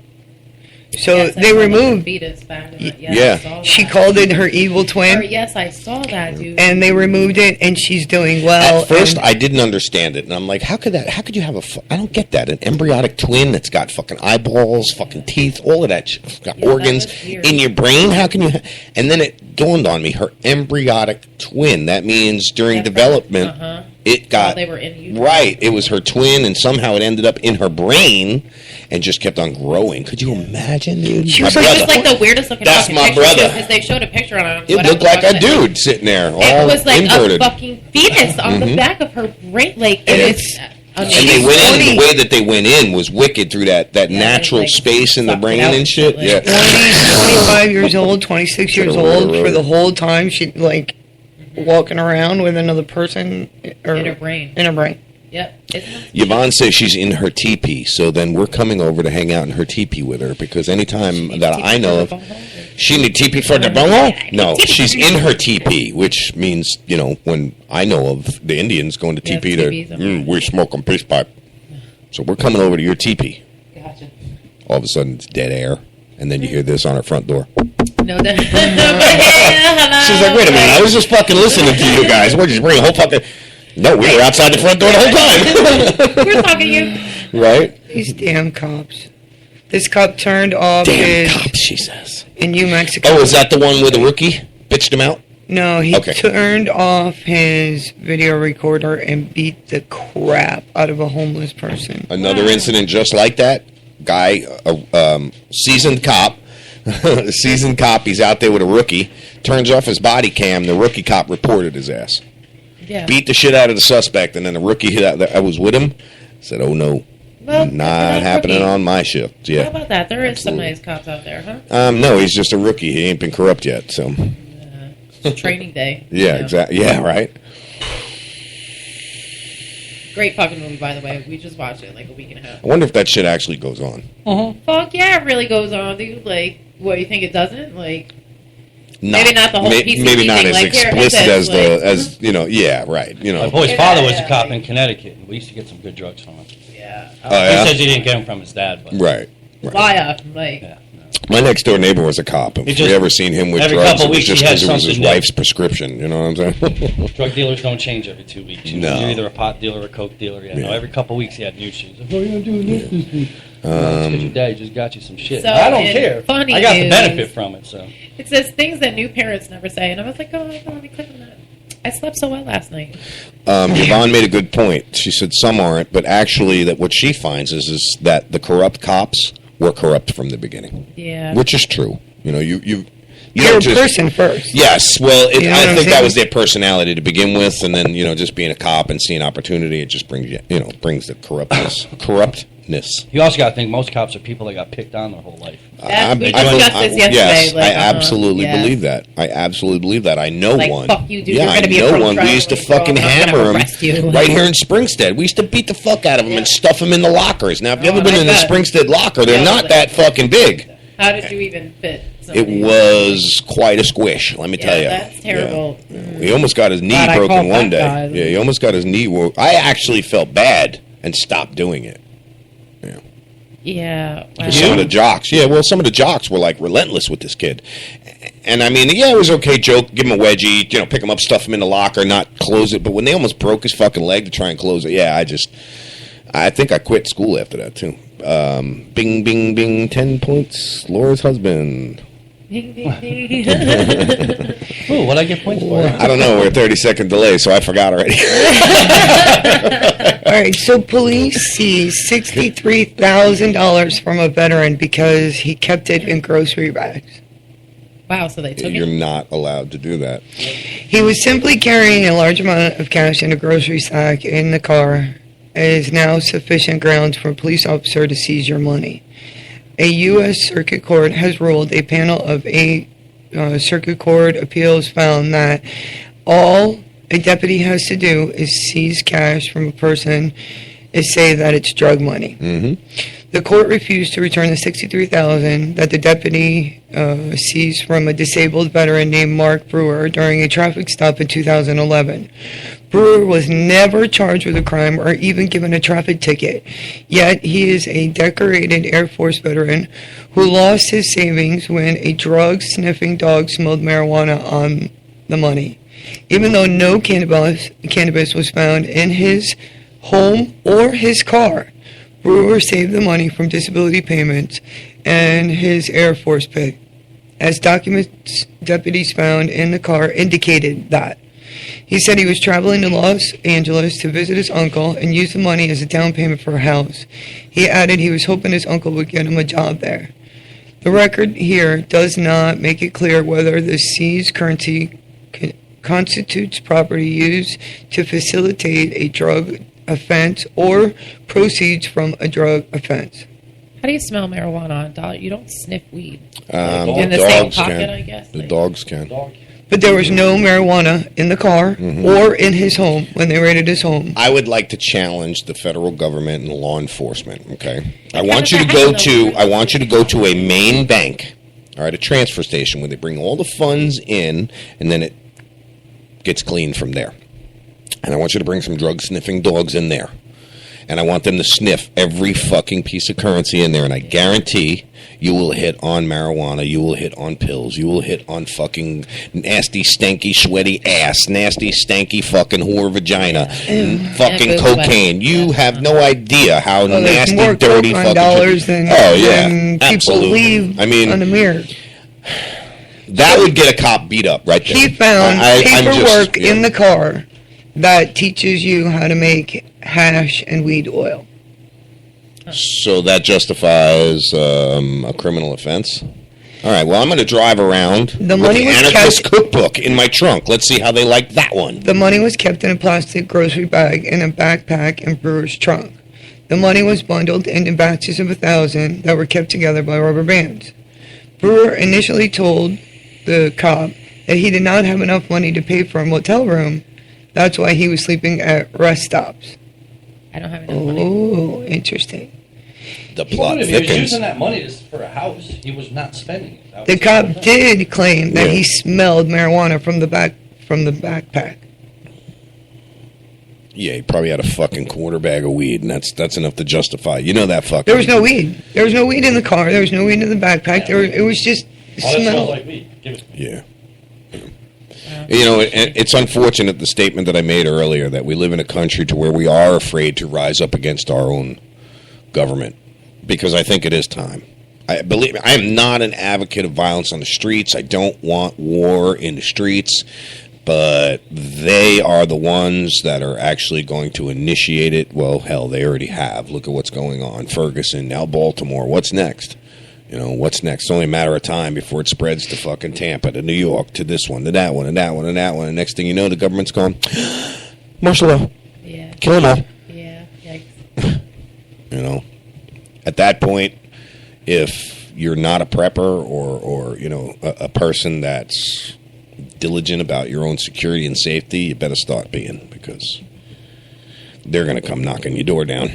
So they removed. She called it her evil twin. Yes, I saw that, dude. And they removed it, and she's doing well. At first, I didn't understand it, and I'm like, how could you have I don't get that. An embryonic twin that's got fucking eyeballs, fucking teeth, all of that shit, got organs in your brain. How can you? And then it dawned on me, her embryonic twin. That means during development, it got they were in utero. Right. It was her twin, and somehow it ended up in her brain. And just kept on growing. Could you imagine, dude? She was like the weirdest looking That's fucking my picture, brother. Because they showed a picture on it. It looked like a dude sitting there, all it was like inverted. a fucking fetus on the back of her brain. Like, and it's... And they went in, the way that they went in was wicked through that natural space in the brain and shit. Yeah. 25 years old, 26 years old for the whole time. She, like, walking around with another person. Or, in her brain. In her brain. Yep. Yvonne says she's in her teepee, so then we're coming over to hang out in her teepee with her because anytime that I know of, she need teepee for the bongo? No, she's in her teepee, which means, when I know of the Indians going to teepee, we smoke on peace pipe. So we're coming over to your teepee. Gotcha. All of a sudden it's dead air, and then you hear this on her front door. No, that. She's like, wait a minute, I was just fucking listening to you guys. We're just bringing a whole fucking... No, we were outside the front door the whole time. We're talking to you. Right? These damn cops. This cop turned off his... Damn cops, she says. In New Mexico. Oh, is that the one where the rookie bitched him out? No, he turned off his video recorder and beat the crap out of a homeless person. Another incident just like that. Guy, seasoned cop. Seasoned cop, he's out there with a rookie. Turns off his body cam. The rookie cop reported his ass. Yeah. Beat the shit out of the suspect, and then the rookie that was with him Said, "Oh no, Well, not happening rookie. on my shift." How Yeah. about that? There is some nice cops out there, huh? No, he's just a rookie. He ain't been corrupt yet. So. It's training day. Yeah. you know. Exactly. Yeah. Right. Great fucking movie, by the way. We just watched it like a week and a half. I wonder if that shit actually goes on. Fuck yeah, it really goes on, dude. Like, what, you think it doesn't? Like, No. maybe not the whole PCP Maybe not thing, as like, here, it explicit says, as you know. Yeah. Right. You know. My boy's father was a cop in Connecticut. We used to get some good drugs from him. Yeah. Oh, yeah? He says he didn't get them from his dad, but Right. liar. Like, My next door neighbor was a cop. If just- we ever seen him with every drugs, couple it was weeks just he had because it was his something new. wife's prescription. You know what I'm saying? drug dealers don't change every 2 weeks. No. You're either a pot dealer or a coke dealer. Yeah. No, Yeah. every couple weeks he had new shit. He's like, "Oh, you're doing this week." Because your daddy just got you some shit. So, I don't in care. funny I got the news- benefit from it, so. it says things that new parents never say. And I was like, oh, let me click on that. I slept so well last night. Yvonne made a good point. She said some aren't, but actually, that what she finds is that the corrupt cops were corrupt from the beginning. Yeah. Which is true. You know, you You're don't a just- person first. Yes, well, You know what I I'm think that saying? was their personality to begin with, and then just being a cop and seeing opportunity, it just brings brings the corruptness. You also got to think most cops are people that got picked on their whole life. We discussed this yesterday. Yes, like, I absolutely yeah. believe that. I absolutely believe that. I know Like, one. fuck you, dude. Yeah, You're I gonna be a know pro one. We driver, used to like, well, fucking I'm gonna hammer him arrest you. right here in Springstead. We used to beat the fuck out of him and stuff him in the lockers. Now, if you ever been in the Springstead locker, they're not that fucking big. How did you even fit? It was quite a squish, let me tell you. That's terrible. Yeah. He almost got his knee Glad I broken called one that day. guy. Yeah, he almost got his knee. I actually felt bad and stopped doing it. Yeah. Wow. Some of the jocks, some of the jocks were like relentless with this kid. And I mean, it was okay joke, give him a wedgie, pick him up, stuff him in the locker, not close it. But when they almost broke his fucking leg to try and close it, I think I quit school after that too. Bing, bing, bing, 10 points. Laura's husband. Ding, ding, ding. Ooh, what'd I get points for? I don't know. We're a 30-second delay, so I forgot already. All right, so police seized $63,000 from a veteran because he kept it in grocery bags. Wow, so they took You're it. not allowed to do that. He was simply carrying a large amount of cash in a grocery sack in the car. Is now sufficient grounds for a police officer to seize your money. A U.S. Circuit Court has ruled. A panel of 8 Circuit Court appeals found that all a deputy has to do is seize cash from a person, is say that it's drug money. Mm-hmm. The court refused to return the $63,000 that the deputy seized from a disabled veteran named Mark Brewer during a traffic stop in 2011. Brewer was never charged with a crime or even given a traffic ticket, yet he is a decorated Air Force veteran who lost his savings when a drug-sniffing dog smelled marijuana on the money. Even though no cannabis was found in his home or his car, Brewer saved the money from disability payments and his Air Force pay, as documents deputies found in the car indicated that. He said he was traveling to Los Angeles to visit his uncle and use the money as a down payment for a house. He added he was hoping his uncle would get him a job there. The record here does not make it clear whether the seized currency constitutes property used to facilitate a drug offense or proceeds from a drug offense. How do you smell marijuana on a dog? You don't sniff weed. The In the same dogs pocket, can. I guess. The dogs can. But there was no marijuana in the car or in his home when they raided his home. I would like to challenge the federal government and law enforcement. Okay, I want you to go to a main bank, all right, a transfer station where they bring all the funds in, and then it gets cleaned from there. And I want you to bring some drug sniffing dogs in there, and I want them to sniff every fucking piece of currency in there, and I guarantee you will hit on marijuana, you will hit on pills, you will hit on fucking nasty, stanky, sweaty ass, nasty, stanky fucking whore vagina, fucking Yeah, cocaine. You have no idea how Well, there's nasty, more dirty coke on fucking dollars than, than people absolutely. leave I mean, on the mirror. that would get a cop beat up right there. He found I'm paperwork yeah. in the car that teaches you how to make hash and weed oil. So that justifies a criminal offense? All right, well, I'm going to drive around The with money the was Anarchist kept- cookbook in my trunk. Let's see how they like that one. The money was kept in a plastic grocery bag in a backpack in Brewer's trunk. The money was bundled into batches of 1,000 that were kept together by rubber bands. Brewer initially told the cop that he did not have enough money to pay for a motel room. That's why he was sleeping at rest stops. I don't have enough money. Oh, interesting. The plot If he was thickens. using that money for a house, he was not spending it. That The was cop did claim that Yeah. he smelled marijuana from the backpack. Yeah, he probably had a fucking quarter bag of weed, and that's enough to justify. You know that fucking. There was no weed. There was no weed in the car. There was no weed in the backpack. It was just All that smell. smells like weed. Give it. Yeah. You know, it's unfortunate the statement that I made earlier that we live in a country to where we are afraid to rise up against our own government, because I think it is time. I am not an advocate of violence on the streets. I don't want war in the streets, but they are the ones that are actually going to initiate it. Well, hell, they already have. Look at what's going on. Ferguson, now Baltimore. What's next? You know, what's next? It's only a matter of time before it spreads to fucking Tampa, to New York, to this one, to that one, and that one, and that one. And next thing you know, the government's going, martial law. Yeah. Kill them all. Yeah. Yikes. You know, at that point, if you're not a prepper or you know, a person that's diligent about your own security and safety, you better start being, because they're going to come knocking your door down.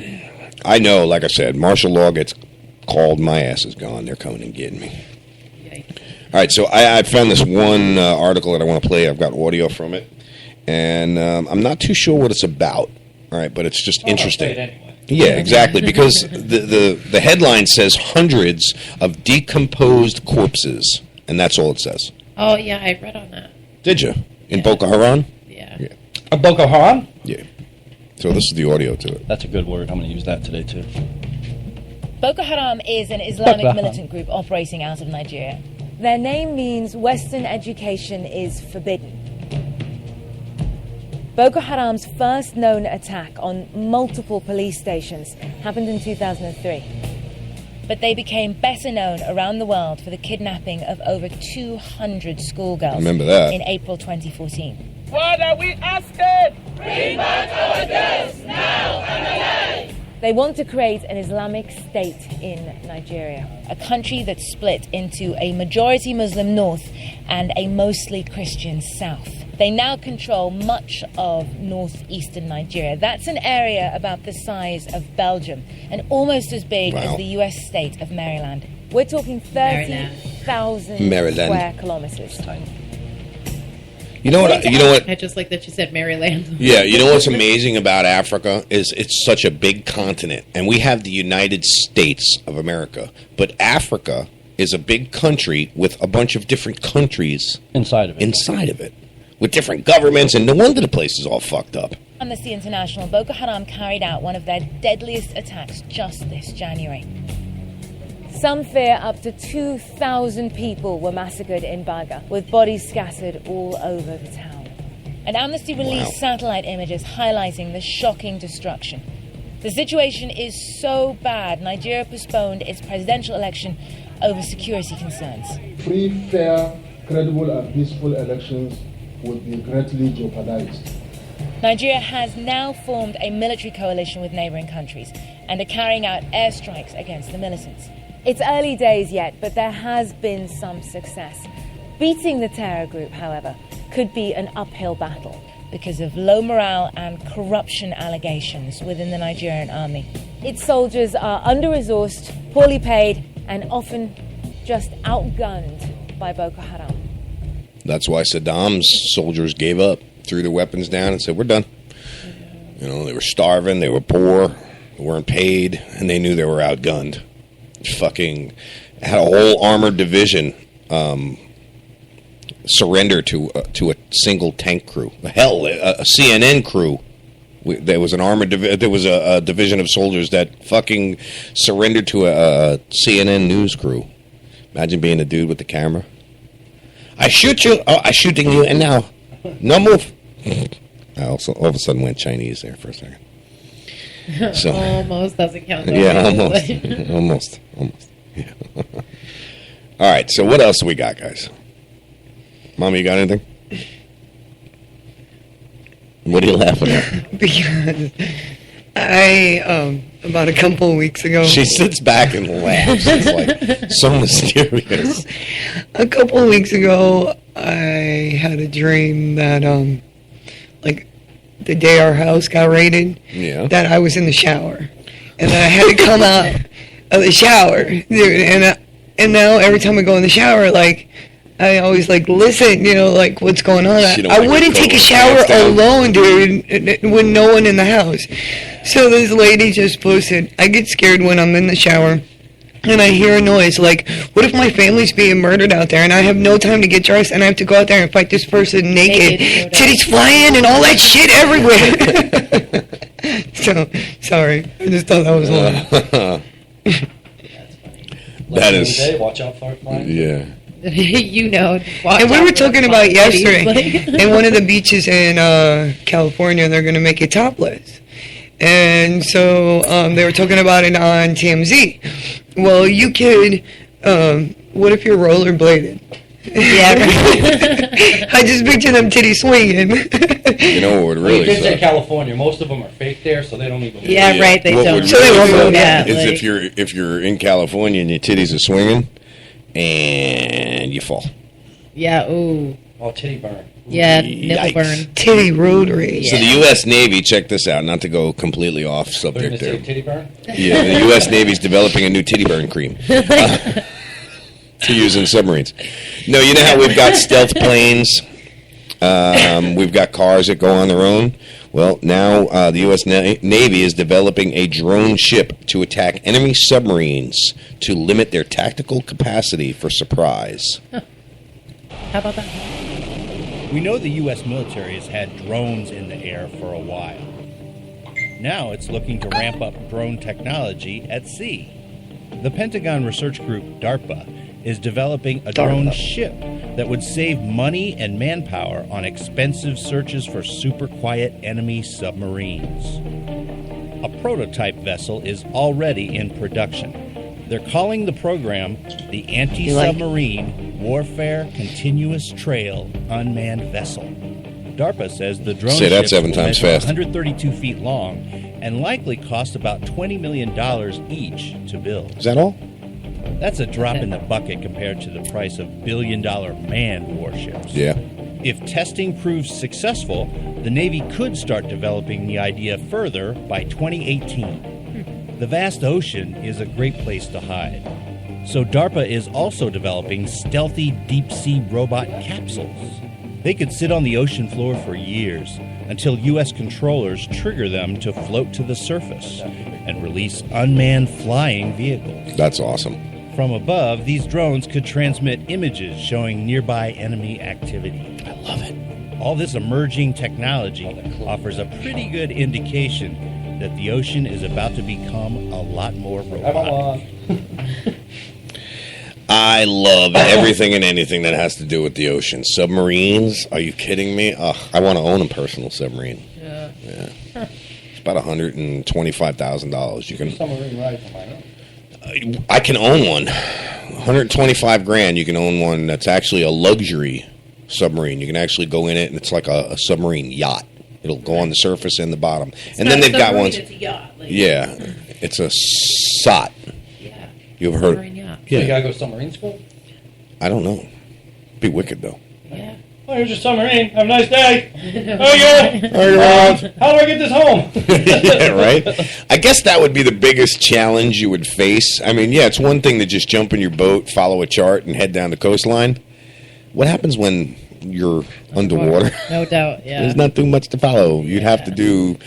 I know, like I said, martial law gets called, my ass is gone. They're coming and getting me. All right, so I found this one article that I want to play. I've got audio from it, and I'm not too sure what it's about. All right, but it's just interesting. Yeah, exactly, because the headline says hundreds of decomposed corpses, and that's all it says. Oh, yeah, I read on that. Did you? In Boko Haram? Yeah. Boko Haram? Yeah. So this is the audio to it. That's a good word. I'm going to use that today, too. Boko Haram is an Islamic Boko Haram. militant group operating out of Nigeria. Their name means Western education is forbidden. Boko Haram's first known attack on multiple police stations happened in 2003. But they became better known around the world for the kidnapping of over 200 schoolgirls Remember that. in April 2014. What are we asking? Bring back our girls now and alive! They want to create an Islamic state in Nigeria, a country that's split into a majority Muslim north and a mostly Christian south. They now control much of northeastern Nigeria. That's an area about the size of Belgium and almost as big as the U.S. state of Maryland. We're talking 30,000 Maryland. square kilometers. You know what? You know what? I just like that you said Maryland. Yeah, you know what's amazing about Africa is it's such a big continent, and we have the United States of America, but Africa is a big country with a bunch of different countries inside of it, with different governments, and no wonder the place is all fucked up. Amnesty International, Boko Haram carried out one of their deadliest attacks just this January. Some fear up to 2,000 people were massacred in Baga, with bodies scattered all over the town. And Amnesty released satellite images highlighting the shocking destruction. The situation is so bad, Nigeria postponed its presidential election over security concerns. Free, fair, credible and peaceful elections would be greatly jeopardized. Nigeria has now formed a military coalition with neighboring countries and are carrying out airstrikes against the militants. It's early days yet, but there has been some success. Beating the terror group, however, could be an uphill battle because of low morale and corruption allegations within the Nigerian army. Its soldiers are under-resourced, poorly paid, and often just outgunned by Boko Haram. That's why Saddam's soldiers gave up, threw their weapons down, and said, "We're done." You know, they were starving, they were poor, they weren't paid, and they knew they were outgunned. Fucking had a whole armored division surrender to a single tank crew. Hell, a CNN crew. There was an armored. There was a division of soldiers that fucking surrendered to a CNN news crew. Imagine being a dude with the camera. I shoot you. Oh, I'm shooting you, and now, no move. I also all of a sudden went Chinese there for a second. So, almost doesn't count. Yeah, almost. Yeah. All right. So what else do we got, guys? Mommy, you got anything? What are you laughing at? Because I about a couple of weeks ago. She sits back and laughs. It's like so mysterious. A couple of weeks ago, I had a dream that, like, the day our house got raided, that I was in the shower. And that I had to come out of the shower. Dude, and now every time I go in the shower, like, I always, like, listen, you know, like, what's going on. I wouldn't take a shower alone, dude, with no one in the house. So this lady just posted, I get scared when I'm in the shower and I hear a noise. Like, what if my family's being murdered out there and I have no time to get dressed and I have to go out there and fight this person naked, titties flying and all that shit everywhere. So, sorry. I just thought that was long. That is... Watch out for it flying. Yeah. You know. And we were talking about yesterday, in one of the beaches in California, they're going to make it topless. And so they were talking about it on TMZ. Well, you could, what if you're rollerblading? Yeah, right. I just picture them titties swinging. You know what would really Kids in suck? California, most of them are fake there, so they don't even. Yeah, right. They What don't. would So they really won't suck move, is if you're in California and your titties are swinging and you fall. Yeah. Ooh. Oh, titty burn. Yeah. Nipple burn. Titty road rage. So the U.S. Navy, check this out, not to go completely off They're subject gonna say there. titty burn. Yeah, the U.S. Navy's developing a new titty burn cream to use in submarines. No, you know how we've got stealth planes, we've got cars that go on their own? Well, now the U.S. Navy is developing a drone ship to attack enemy submarines to limit their tactical capacity for surprise. How about that? We know the U.S. military has had drones in the air for a while. Now it's looking to ramp up drone technology at sea. The Pentagon research group DARPA is developing a drone ship that would save money and manpower on expensive searches for super quiet enemy submarines. A prototype vessel is already in production. They're calling the program the Anti-Submarine Warfare Continuous Trail Unmanned Vessel. DARPA says the drone Say that ships 7 will times measure fast. 132 feet long and likely cost about $20 million each to build. Is that all? That's a drop in the bucket compared to the price of billion-dollar manned warships. Yeah. If testing proves successful, the Navy could start developing the idea further by 2018. The vast ocean is a great place to hide. So DARPA is also developing stealthy deep-sea robot capsules. They could sit on the ocean floor for years until U.S. controllers trigger them to float to the surface and release unmanned flying vehicles. That's awesome. From above, these drones could transmit images showing nearby enemy activity. I love it. All this emerging technology offers a pretty good indication that the ocean is about to become a lot more robotic. I love everything and anything that has to do with the ocean. Submarines? Are you kidding me? I want to own a personal submarine. Yeah. It's about $125,000. You can. Submarine ride for my own. I can own one. $125,000. You can own one that's actually a luxury submarine. You can actually go in it, and it's like a submarine yacht. It'll go on the surface and the bottom. And then they've got ones. It's a yacht. Like, Yeah, it's a SOT. Yeah. You ever heard? Submarine yacht. So you gotta go submarine school? I don't know. Be wicked though. Yeah. Oh, here's your submarine. Have a nice day. There you go. There you go. How do I get this home? Yeah, right? I guess that would be the biggest challenge you would face. I mean, yeah, it's one thing to just jump in your boat, follow a chart, and head down the coastline. What happens when you're underwater? No doubt, yeah. There's not too much to follow. You'd have to do...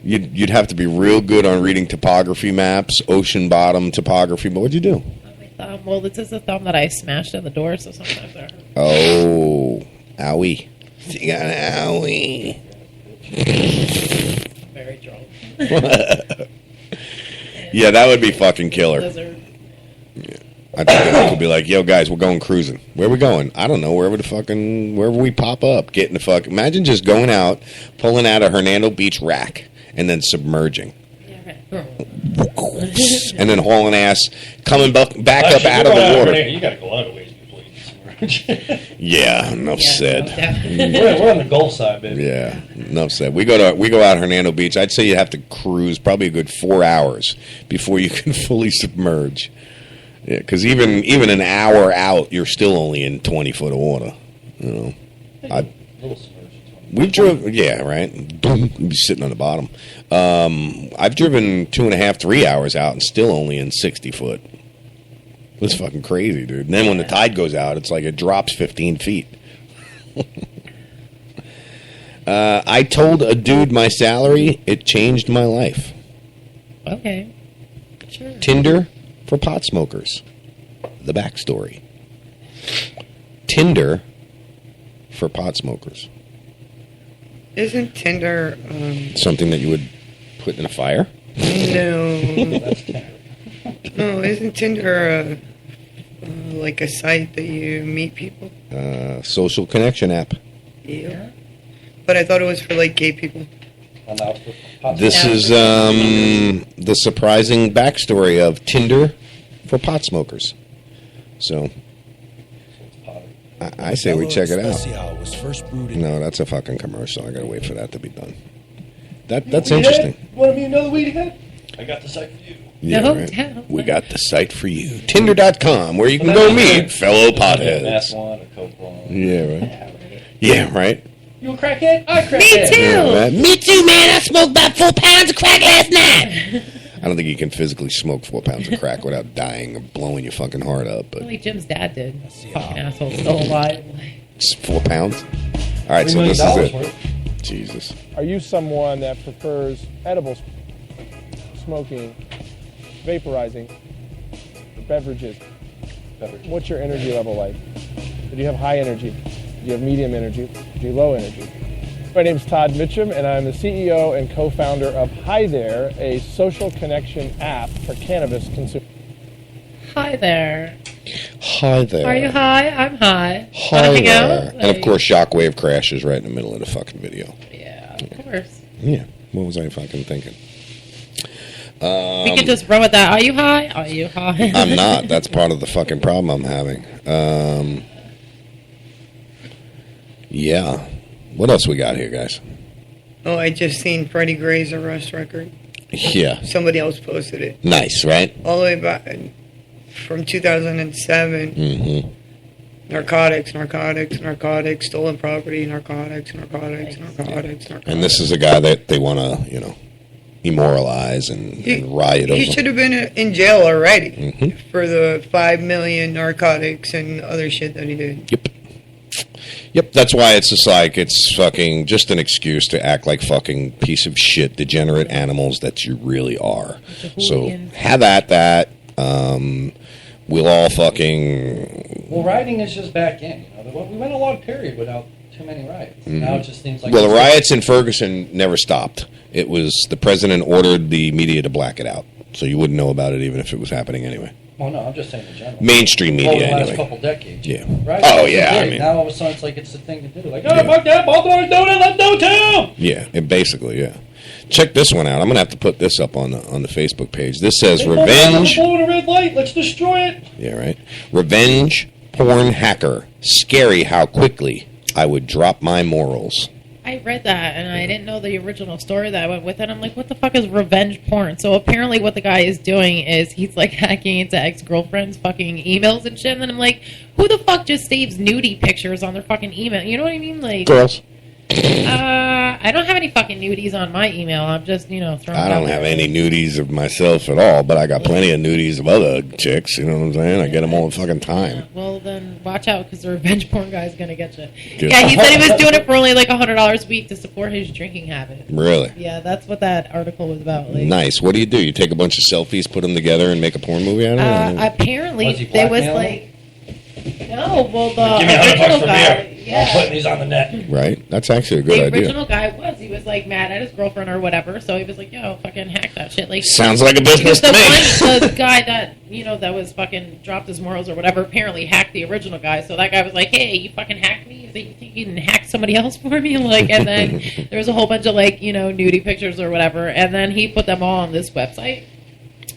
You'd have to be real good on reading topography maps, ocean bottom topography. But what'd you do? Well, it's just a thumb that I smashed in the door, so sometimes I hurt. Oh, owie. You got an owie. Very drunk. Yeah, that would be fucking killer. Lizard. I think that would be like, yo, guys, we're going cruising. Where are we going? I don't know. Wherever we pop up, getting the fuck. Imagine just going out, pulling out a Hernando Beach rack, and then submerging. And then hauling ass, coming back up out of the water. You gotta go out of ways, please. Yeah, enough said. We're on the Gulf side, baby. Yeah, enough said. We go out Hernando Beach. I'd say you have to cruise probably a good 4 hours before you can fully submerge. Yeah, because even an hour out, you're still only in 20 foot of water. You know, we've driven. Yeah, right. Boom, you'd be sitting on the bottom. I've driven 2.5, 3 hours out and still only in 60 foot. It's fucking crazy, dude. And then when the tide goes out, it's like it drops 15 feet. I told a dude my salary. It changed my life. Okay. Sure. Tinder for pot smokers. The backstory. Tinder for pot smokers. Isn't Tinder Something that you would put in a fire? no? No, isn't Tinder like a site that you meet people? Social connection app. Yeah. But I thought it was for like gay people. This is the surprising backstory of Tinder for pot smokers. So, I say we check it out. Was first brewed No, that's a fucking commercial. I gotta wait for that to be done. That's interesting. Want me another weed head? I got the site for you. Yeah, right. We got the site for you. Tinder.com, where you can go meet fellow potheads. Mass one, a coke one. Yeah, right. Yeah, right. You a crackhead? I crackhead. Me too. Yeah, right. Me too, man. I smoked about 4 pounds of crack last night. I don't think you can physically smoke 4 pounds of crack without dying or blowing your fucking heart up. But Only Jim's dad did. Fucking asshole, still alive. it's 4 pounds. All right, so this is it. Jesus. Are you someone that prefers edible smoking, vaporizing, or beverages? What's your energy level like? Do you have high energy? Do you have medium energy? Do you have low energy? My name is Todd Mitchum, and I'm the CEO and co-founder of Hi There, a social connection app for cannabis consumers. Hi there. Hi there. Are you high? I'm high. Hi Wanna hang there. out? And of course, Shockwave crashes right in the middle of the fucking video. Yeah, of course. Yeah. What was I fucking thinking? We can just run with that. Are you high? Are you high? I'm not. That's part of the fucking problem I'm having. Yeah. What else we got here, guys? Oh, I just seen Freddie Gray's arrest record. Yeah. Somebody else posted it. Nice, right? All the way back from 2007. Mm-hmm. Narcotics, stolen property, narcotics. And this is a guy that they want to, immoralize and riot over. He should have been in jail already Mm-hmm. for the 5 million narcotics and other shit that he did. Yep, that's why it's just like, it's fucking just an excuse to act like fucking piece of shit, degenerate animals that you really are. So have at that. We'll all fucking... Well, rioting is just back in. We went a long period without too many riots. Mm-hmm. Now it just seems like... Well, the riots in Ferguson never stopped. It was the president ordered the media to black it out. So you wouldn't know about it even if it was happening anyway. Well, no, I'm just saying in general. Mainstream media, Over the last anyway. couple decades. Yeah. Right? Oh, yeah, I mean... Now all of a sudden it's like it's the thing to do. Like, oh, fuck that, Baltimore's doing it, let's do it too! Yeah, basically, yeah. Check this one out. I'm going to have to put this up on the Facebook page. This says, They Revenge... blowing a red light, let's destroy it! Yeah, right. Revenge porn hacker. Scary how quickly I would drop my morals. I read that, and I didn't know the original story that went with it. I'm like, what the fuck is revenge porn? So apparently what the guy is doing is he's, like, hacking into ex-girlfriends' fucking emails and shit. And then I'm like, who the fuck just saves nudie pictures on their fucking email? You know what I mean? Like, Girls. I don't have any fucking nudies on my email. I'm just, throwing it I out don't there. have any nudies of myself at all, but I got plenty of nudies of other chicks. You know what I'm saying? I get them all the fucking time. Well, then watch out, because the revenge porn guy is going to get you. Good. Yeah, he said he was doing it for only like $100 a week to support his drinking habit. Really? Yeah, that's what that article was about. Like, Nice. What do? You take a bunch of selfies, put them together, and make a porn movie out of it? apparently, there was like... No, well, the Give me original $100 for guy... beer. I'm putting these on the net. Right? That's actually a good The idea. original guy he was like mad at his girlfriend or whatever, so he was like, yo, fucking hack that shit. Like, Sounds like a business because to me. the guy that, that was fucking dropped his morals or whatever, apparently hacked the original guy, so that guy was like, hey, you fucking hacked me? You think you can hack somebody else for me? Like, and then there was a whole bunch of, like, nudie pictures or whatever, and then he put them all on this website.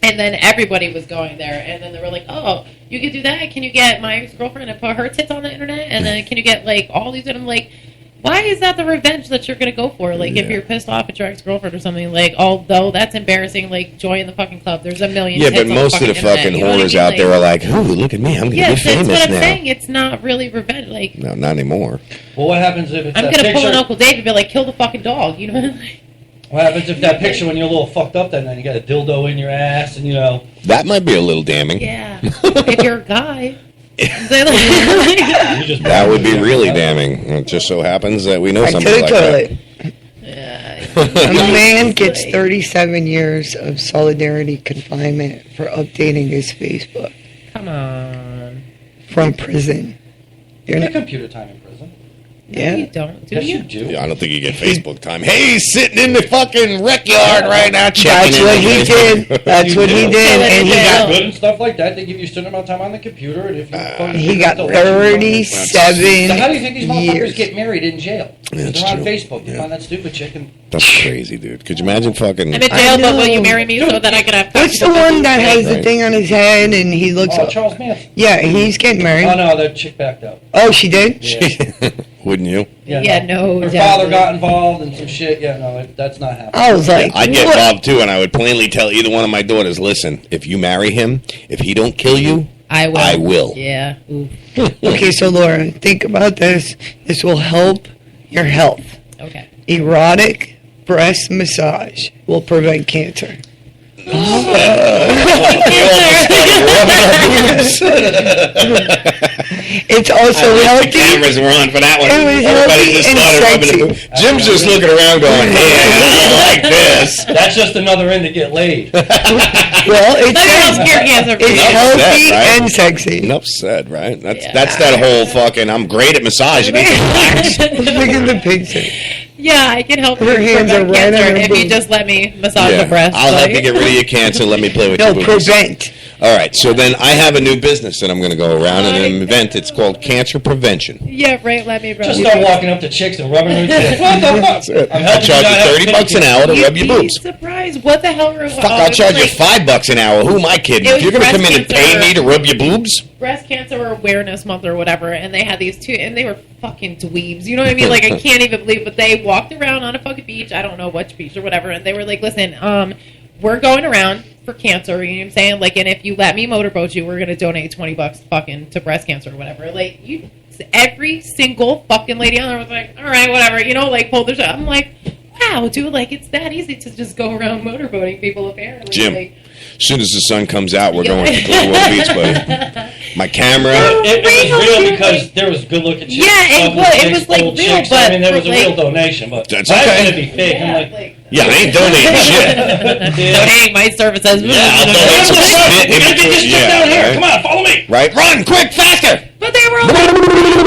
And then everybody was going there, and then they were like, "Oh, you could do that? Can you get my ex-girlfriend and put her tits on the internet? And then can you get like all these?" And I'm like, "Why is that the revenge that you're gonna go for? Like, if you're pissed off at your ex-girlfriend or something, like, although that's embarrassing, like, join the fucking club. There's a million." Yeah, tits but on most of the internet, fucking you know what I whores mean? out Like, there are like, "Ooh, look at me, I'm gonna yeah, be that's famous what I'm now." saying. It's not really revenge. Like, No, not anymore. Well, what happens if it's I'm that gonna picture? pull an Uncle Dave and be like, "Kill the fucking dog," you know what I mean? What happens if that picture when you're a little fucked up that night, you got a dildo in your ass, and you know. That might be a little damning. Yeah, if you're a guy. That would be really damning. It just so happens that we know Back to somebody the like toilet. that. A man gets 37 years of solidarity confinement for updating his Facebook Come on. from prison. You You're get not, computer time in prison. yeah. You don't, do Yes, you? you do. Yeah, I don't think you get Facebook time. Hey, he's sitting in the fucking rec yard right now checking That's in what on he Facebook. did. That's what he did, and he got good and stuff like that. They give you a certain amount of time on the computer, and if you fucking he got So 37 how do you think these motherfuckers years. get married in jail? That's They're on true. Facebook. They find that stupid chick and That's crazy, dude. Could you imagine fucking... I'm in jail, but will you marry me so that I can have What's the one that has the thing on his head and he looks up? Charles Manson. Yeah, he's getting married. Oh no, that chick backed out. Oh, she did? Wouldn't you? Yeah, no Her doubt. father got involved in some shit. Yeah, no, that's not happening. I was like, I'd get what? involved too, and I would plainly tell either one of my daughters, listen, if you marry him, if he don't kill you, I will. I will. Yeah. Ooh. Okay, so Laura, think about this. This will help your health. Okay. Erotic breast massage will prevent cancer. It's also The healthy. cameras were on for that one. It was Everybody healthy just and started rubbing sexy. it. Jim's just looking around going, hey, I don't like this. That's just another end to get laid. Well, it's healthy and sexy. Enough said, right? That's that whole fucking, I'm great at massage. You need to relax. Look at the picture. Yeah, I can help you Her hands prevent are right on cancer her if you boobs. just let me massage Yeah, the breast. I'll help like- you get rid of your cancer. Let me play with No, your boobies. prevent. All right, so then I have a new business that I'm going to go around in an event. It's called Cancer Prevention. Yeah, right. Let me rub Just you. start walking up to chicks and rubbing her. What the fuck? That's it. I'm I helping charge you you not have $30 an hour to You'd rub your be boobs. surprised. What the hell? Fuck, I'll charge you $5 an hour. Who am I kidding? It If you're was going to come in and breast pay cancer. me to rub your boobs? Breast Cancer Awareness Month or whatever, and they had these two, and they were fucking dweebs. You know what I mean? Like, I can't even believe, but they walked around on a fucking beach. I don't know which beach or whatever, and they were like, listen, we're going around for cancer, you know what I'm saying? Like, and if you let me motorboat you, we're going to donate $20 fucking to breast cancer or whatever. Like, every single fucking lady on there was like, all right, whatever, you know, like, pull their shit. I'm like, wow, dude, like, it's that easy to just go around motorboating people, apparently. Jim, Like, as soon as the sun comes out, we're going to Clearwater Beach, buddy. My camera. It was real because there was good looking chicks. Yeah, it ugly was- it chicks, was, like, old real, chicks. but I mean, there for, was a real like- donation, but That's I was okay. going to be fake. I'm like, Yeah, I ain't donating shit. Donate my services. Yeah, I'll donate some spit in between. Yeah, right. come on, follow me. Right? Run, quick, faster! But they were all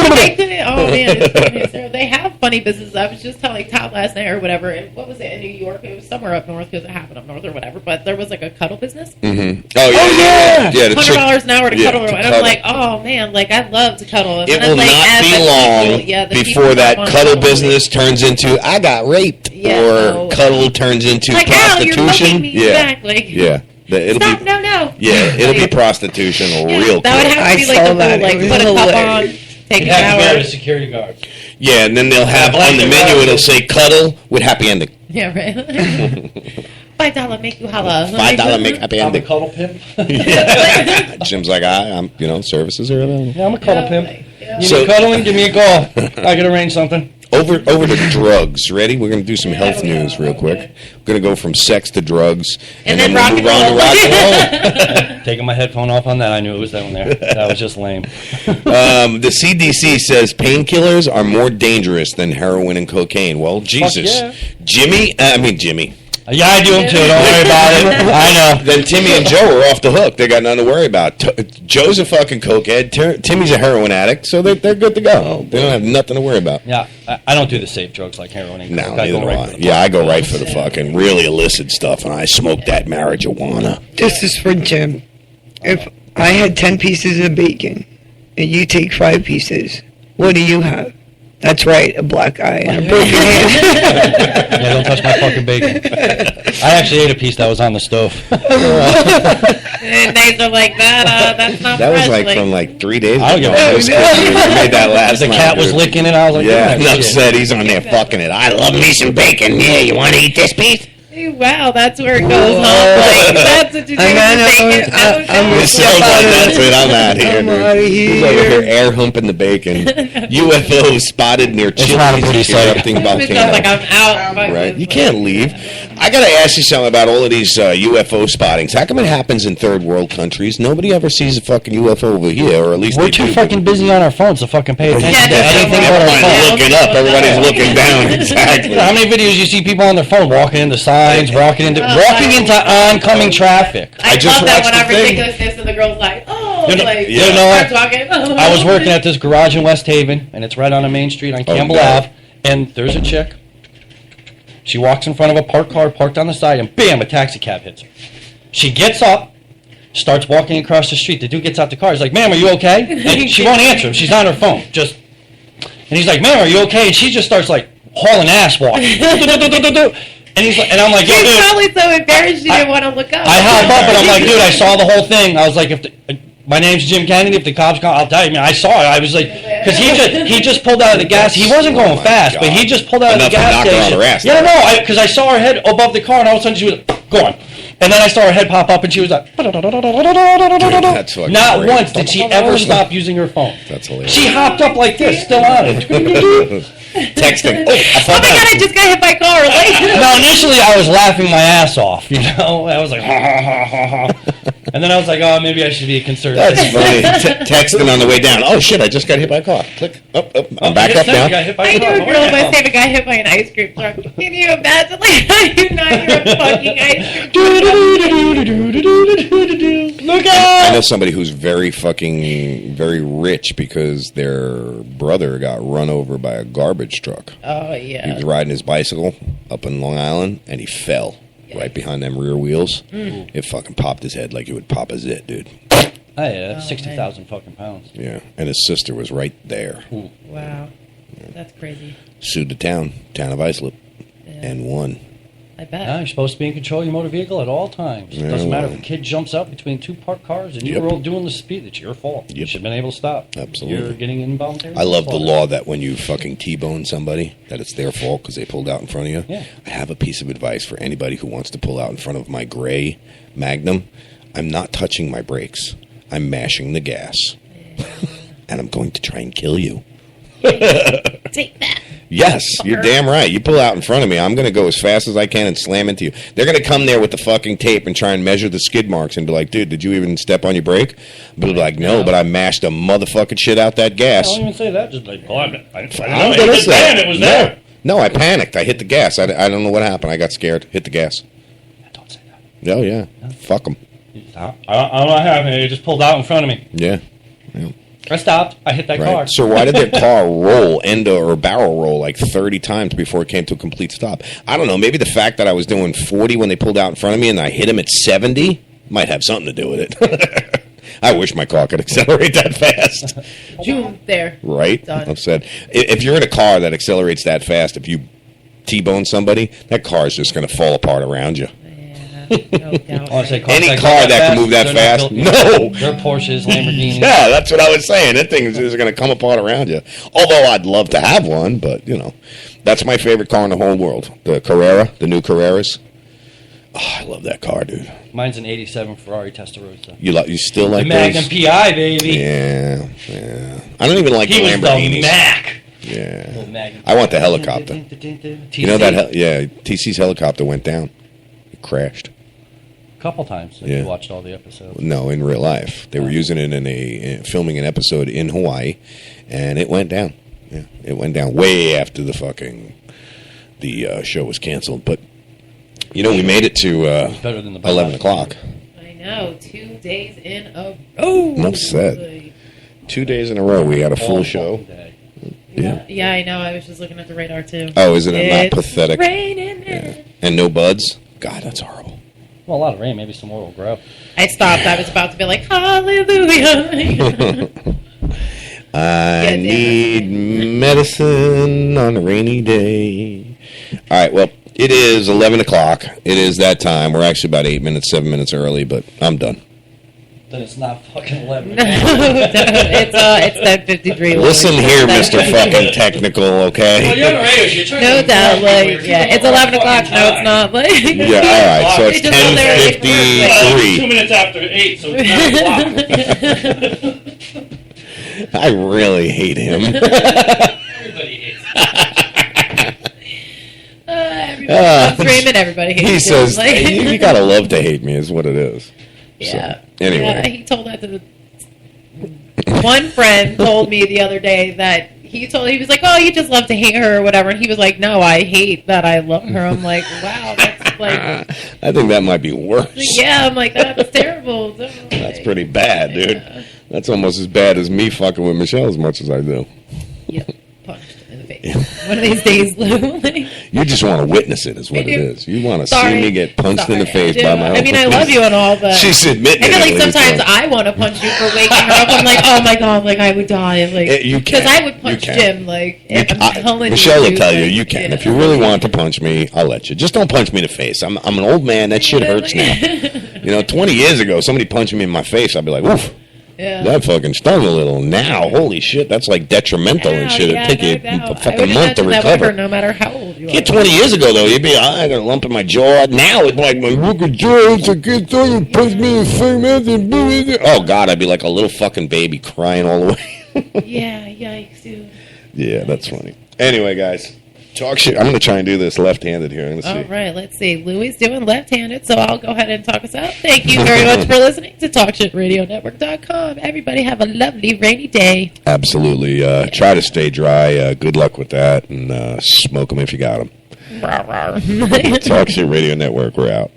like, oh man, it's funny. So they have funny businesses. I was just telling Todd last night or whatever. And what was it in New York? It was somewhere up north because it happened up north or whatever. But there was like a cuddle business. Mm-hmm. Oh, yeah. Yeah, the chick- $100 an hour to yeah, cuddle. to And cuddle. I'm like, oh man, like I love to cuddle. And It then, will like, not as be the long people- yeah, the before people that want cuddle cuddle. business turns into I got raped Yeah, or no. cuddle turns into Like, ow, you're prostitution. looking me Yeah, back, like- yeah. It'll Stop! be No. yeah, it'll be prostitution real That would quick. have to be like saw the that. whole like It was put a cup on, hilarious. take You a have to shower. marry the security guards. Yeah, and then they'll have on the menu it'll say cuddle with happy ending. Yeah, right. $5 make you holla. $5 make happy I'm a ending. cuddle pimp. Yeah. Jim's like, I'm services are available. Yeah, I'm a cuddle pimp. You So- need cuddling? Give me a call. I can arrange something. Over to drugs. Ready? We're going to do some health news real quick. We're going to go from sex to drugs, and then we'll move on to rock and roll. Taking my headphone off on that, I knew it was down there. That was just lame. The CDC says painkillers are more dangerous than heroin and cocaine. Well, Jesus. yeah. Jimmy. Yeah, I do them too. Don't worry about it. I know. Then Timmy and Joe are off the hook. They got nothing to worry about. Joe's a fucking cokehead. Timmy's a heroin addict, so they're good to go. They don't have nothing to worry about. Yeah, I don't do the safe drugs like heroin and No, coke. neither go do right I. for the Yeah, I go right for the fucking really illicit stuff, and I smoke that marijuana. This is for Jim. If I had 10 pieces of bacon and you take 5 pieces, what do you have? That's right, a black guy and a broken hand. Yeah, don't touch my fucking bacon. I actually ate a piece that was on the stove. And they are like that. That's not. That was fresh, like from like 3 days ago. I don't give a That was fuck. Christmas. We made that last The night, cat was dude. licking it. I was like, yeah, "Look at enough that said. shit." He's on there fucking it. I love me some bacon. Yeah, you want to eat this piece? Wow, that's where it goes, huh? Like, that's what you do with bacon. It sounds like that's it. I'm out here, I'm dude. outta He's over here air humping the bacon. UFO spotted near Chile. not a pretty sight. Erupting It sounds volcano. like I'm out. Right, you can't leave. I gotta ask you something about all of these UFO spottings. How come it happens in third world countries? Nobody ever sees a fucking UFO over here, or at least We're they too do. fucking busy on our phones to fucking pay attention to that's anything so but our Everybody's phone. looking up. Everybody's looking down. Exactly. How many videos you see people on their phone walking into signs, walking into oncoming traffic? I just love that watched when the I'm thing. ridiculously and the girl's like, oh, You know- like, you know starts walking. I was working at this garage in West Haven, and it's right on a main street on Campbell no. Ave, and there's a chick. She walks in front of a parked car, parked on the side, and bam, a taxi cab hits her. She gets up, starts walking across the street. The dude gets out the car. He's like, "Ma'am, are you okay?" And she won't answer him. She's on her phone. And he's like, "Ma'am, are you okay?" And she just starts like hauling ass walking. And he's like, and I'm like, "Yo, She's dude." probably so embarrassed she didn't want to look up. I hop up and I'm like, "Dude, I saw the whole thing." I was like, my name's Jim Kennedy. If the cops come, I'll tell you, man. I saw it. I was like, because he just pulled out of the gas. He wasn't going fast, but he just pulled out Enough of the to gas knock her on station. her ass, Yeah, though. no, because I saw her head above the car, and all of a sudden she was gone. And then I saw her head pop up, and she was like, That's fucking not great. once did she ever stop using her phone. That's hilarious. She hopped up like this, still on it. Texting. Oh, I Oh found my out. god, I just got hit by a car. Like, No, initially I was laughing my ass off, you know? I was like, ha, ha, ha, ha, ha. And then I was like, oh, maybe I should be a conservative. That's funny. Texting on the way down. Oh shit! I just got hit by a car. Click. Up. I'm back I up just down. got hit by I a knew car. a girl in West Haven got hit by an ice cream truck. Can you imagine? Like, how do you not hear a fucking ice cream truck? Look I out! know somebody who's very rich because their brother got run over by a garbage truck. Oh, He yeah. was riding his bicycle up in Long Island and he fell right behind them rear wheels. Mm. It fucking popped his head like it would pop a zit, dude. Oh, yeah, that's 60,000 fucking pounds. Yeah, and his sister was right there. Wow. That's crazy. Sued the town of Islip, and won. I bet. Yeah, you're supposed to be in control of your motor vehicle at all times. It Yeah, doesn't matter well. if a kid jumps up between two parked cars and Yep. you're all doing the speed. It's your fault. You should have been able to stop. Absolutely. You're getting involuntary. I love the manslaughter. law that when you fucking T-bone somebody, that it's their fault because they pulled out in front of you. Yeah. I have a piece of advice for anybody who wants to pull out in front of my gray Magnum. I'm not touching my brakes. I'm mashing the gas. And I'm going to try and kill you. Take that. Yes, you're damn right. You pull out in front of me, I'm going to go as fast as I can and slam into you. They're going to come there with the fucking tape and try and measure the skid marks and be like, dude, did you even step on your brake? But be like, no, but I mashed the motherfucking shit out that gas. Don't even say that. Just like, oh, I didn't know. I'm going to say It was there. No, I panicked. I hit the gas. I don't know what happened. I got scared. Hit the gas. Don't say that. Oh, yeah. Fuck them. I don't know what happened. It just pulled out in front of me. Yeah. I stopped. I hit that car. Right. So why did their car roll, or barrel roll like 30 times before it came to a complete stop? I don't know. Maybe the fact that I was doing 40 when they pulled out in front of me and I hit him at 70 might have something to do with it. I wish my car could accelerate that fast. Boom, there. Right? Done. I've said, if you're in a car that accelerates that fast, if you T-bone somebody, that car is just going to fall apart around you. Honestly, Any car that can move that fast? No. They're Porsches, Lamborghinis. Yeah, that's what I was saying. That thing is going to come apart around you. Although I'd love to have one, but, you know, that's my favorite car in the whole world. The Carrera, the new Carreras. Oh, I love that car, dude. Mine's an 87 Ferrari Testarossa. You still like the Magnum those? PI, baby. Yeah, yeah. I don't even like He the was Lamborghinis. the Mac. Yeah. The Magnum. I want the helicopter. You know that? TC's helicopter went down. It crashed. A couple times. Yeah. You watched all the episodes. No, in real life. They were using it in filming an episode in Hawaii, and it went down. Yeah, it went down way after the show was canceled. But, you know, we made it to better than the 11 o'clock. I know. 2 days in a row. Enough said. 2 days in a row we had a full show. Yeah. Yeah, I know. I was just looking at the radar, too. Oh, isn't it not It's pathetic? raining. Yeah. And no buds? God, that's horrible. Well, a lot of rain. Maybe some more will grow. I stopped. I was about to be like, hallelujah. I need medicine on a rainy day. All right, well, it is 11 o'clock. It is that time. We're actually about 7 minutes early, but I'm done. Then it's not fucking 11. It's 10:53. Listen here, Mr. fucking technical, okay? Well, you're on the radio. You're trying No to doubt, it's 11 o'clock. No, it's not. Yeah, all right, so it's 10:53. 2 minutes after 8, so it's 9 o'clock. I really hate him. Everybody hates Everybody screaming. Everybody hates He him. says, you gotta love to hate me is what it is. Yeah. So, anyway. Yeah, he told that to the one friend told me the other day that he was like, oh, you just love to hate her or whatever, and he was like, no, I hate that I love her. I'm like, wow, that's like, I think that might be worse. yeah, I'm like, that's terrible. That's pretty bad, dude. That's almost as bad as me fucking with Michelle as much as I do. Yep, punched in the face. One of these days, Lou. You just want to witness it, is what it is. You want to see me get punched in the face by my own. I mean, I love you and all, but she's admitting. I feel like it, sometimes I want to punch you for waking her up. I'm like, oh my god, like I would die, like you can. because I would punch Jim, like if I'm telling Michelle will you, tell you can. If you really want to punch me, I'll let you. Just don't punch me in the face. I'm an old man. That shit hurts now. 20 years ago, somebody punched me in my face, I'd be like, oof. Yeah. That fucking stung a little. Now, holy shit, that's like detrimental and shit. It'd take you a fucking month to recover. No matter how old you are. 20 years ago, though, you'd be, I got a lump in my jaw. Now it's like, my fucking jaw, it's a good thing, you punch me in the face. Oh, God, I'd be like a little fucking baby crying all the way. Yeah, yikes, dude. Yeah, that's funny. Anyway, guys, talk shit. I'm going to try and do this left-handed here. Let's see. All right, let's see. Louie's doing left-handed, so I'll go ahead and talk us out. Thank you very much for listening to TalkShitRadioNetwork.com. Everybody have a lovely rainy day. Absolutely. Try to stay dry. Good luck with that, and smoke them if you got them. Talk Shit Radio Network, we're out.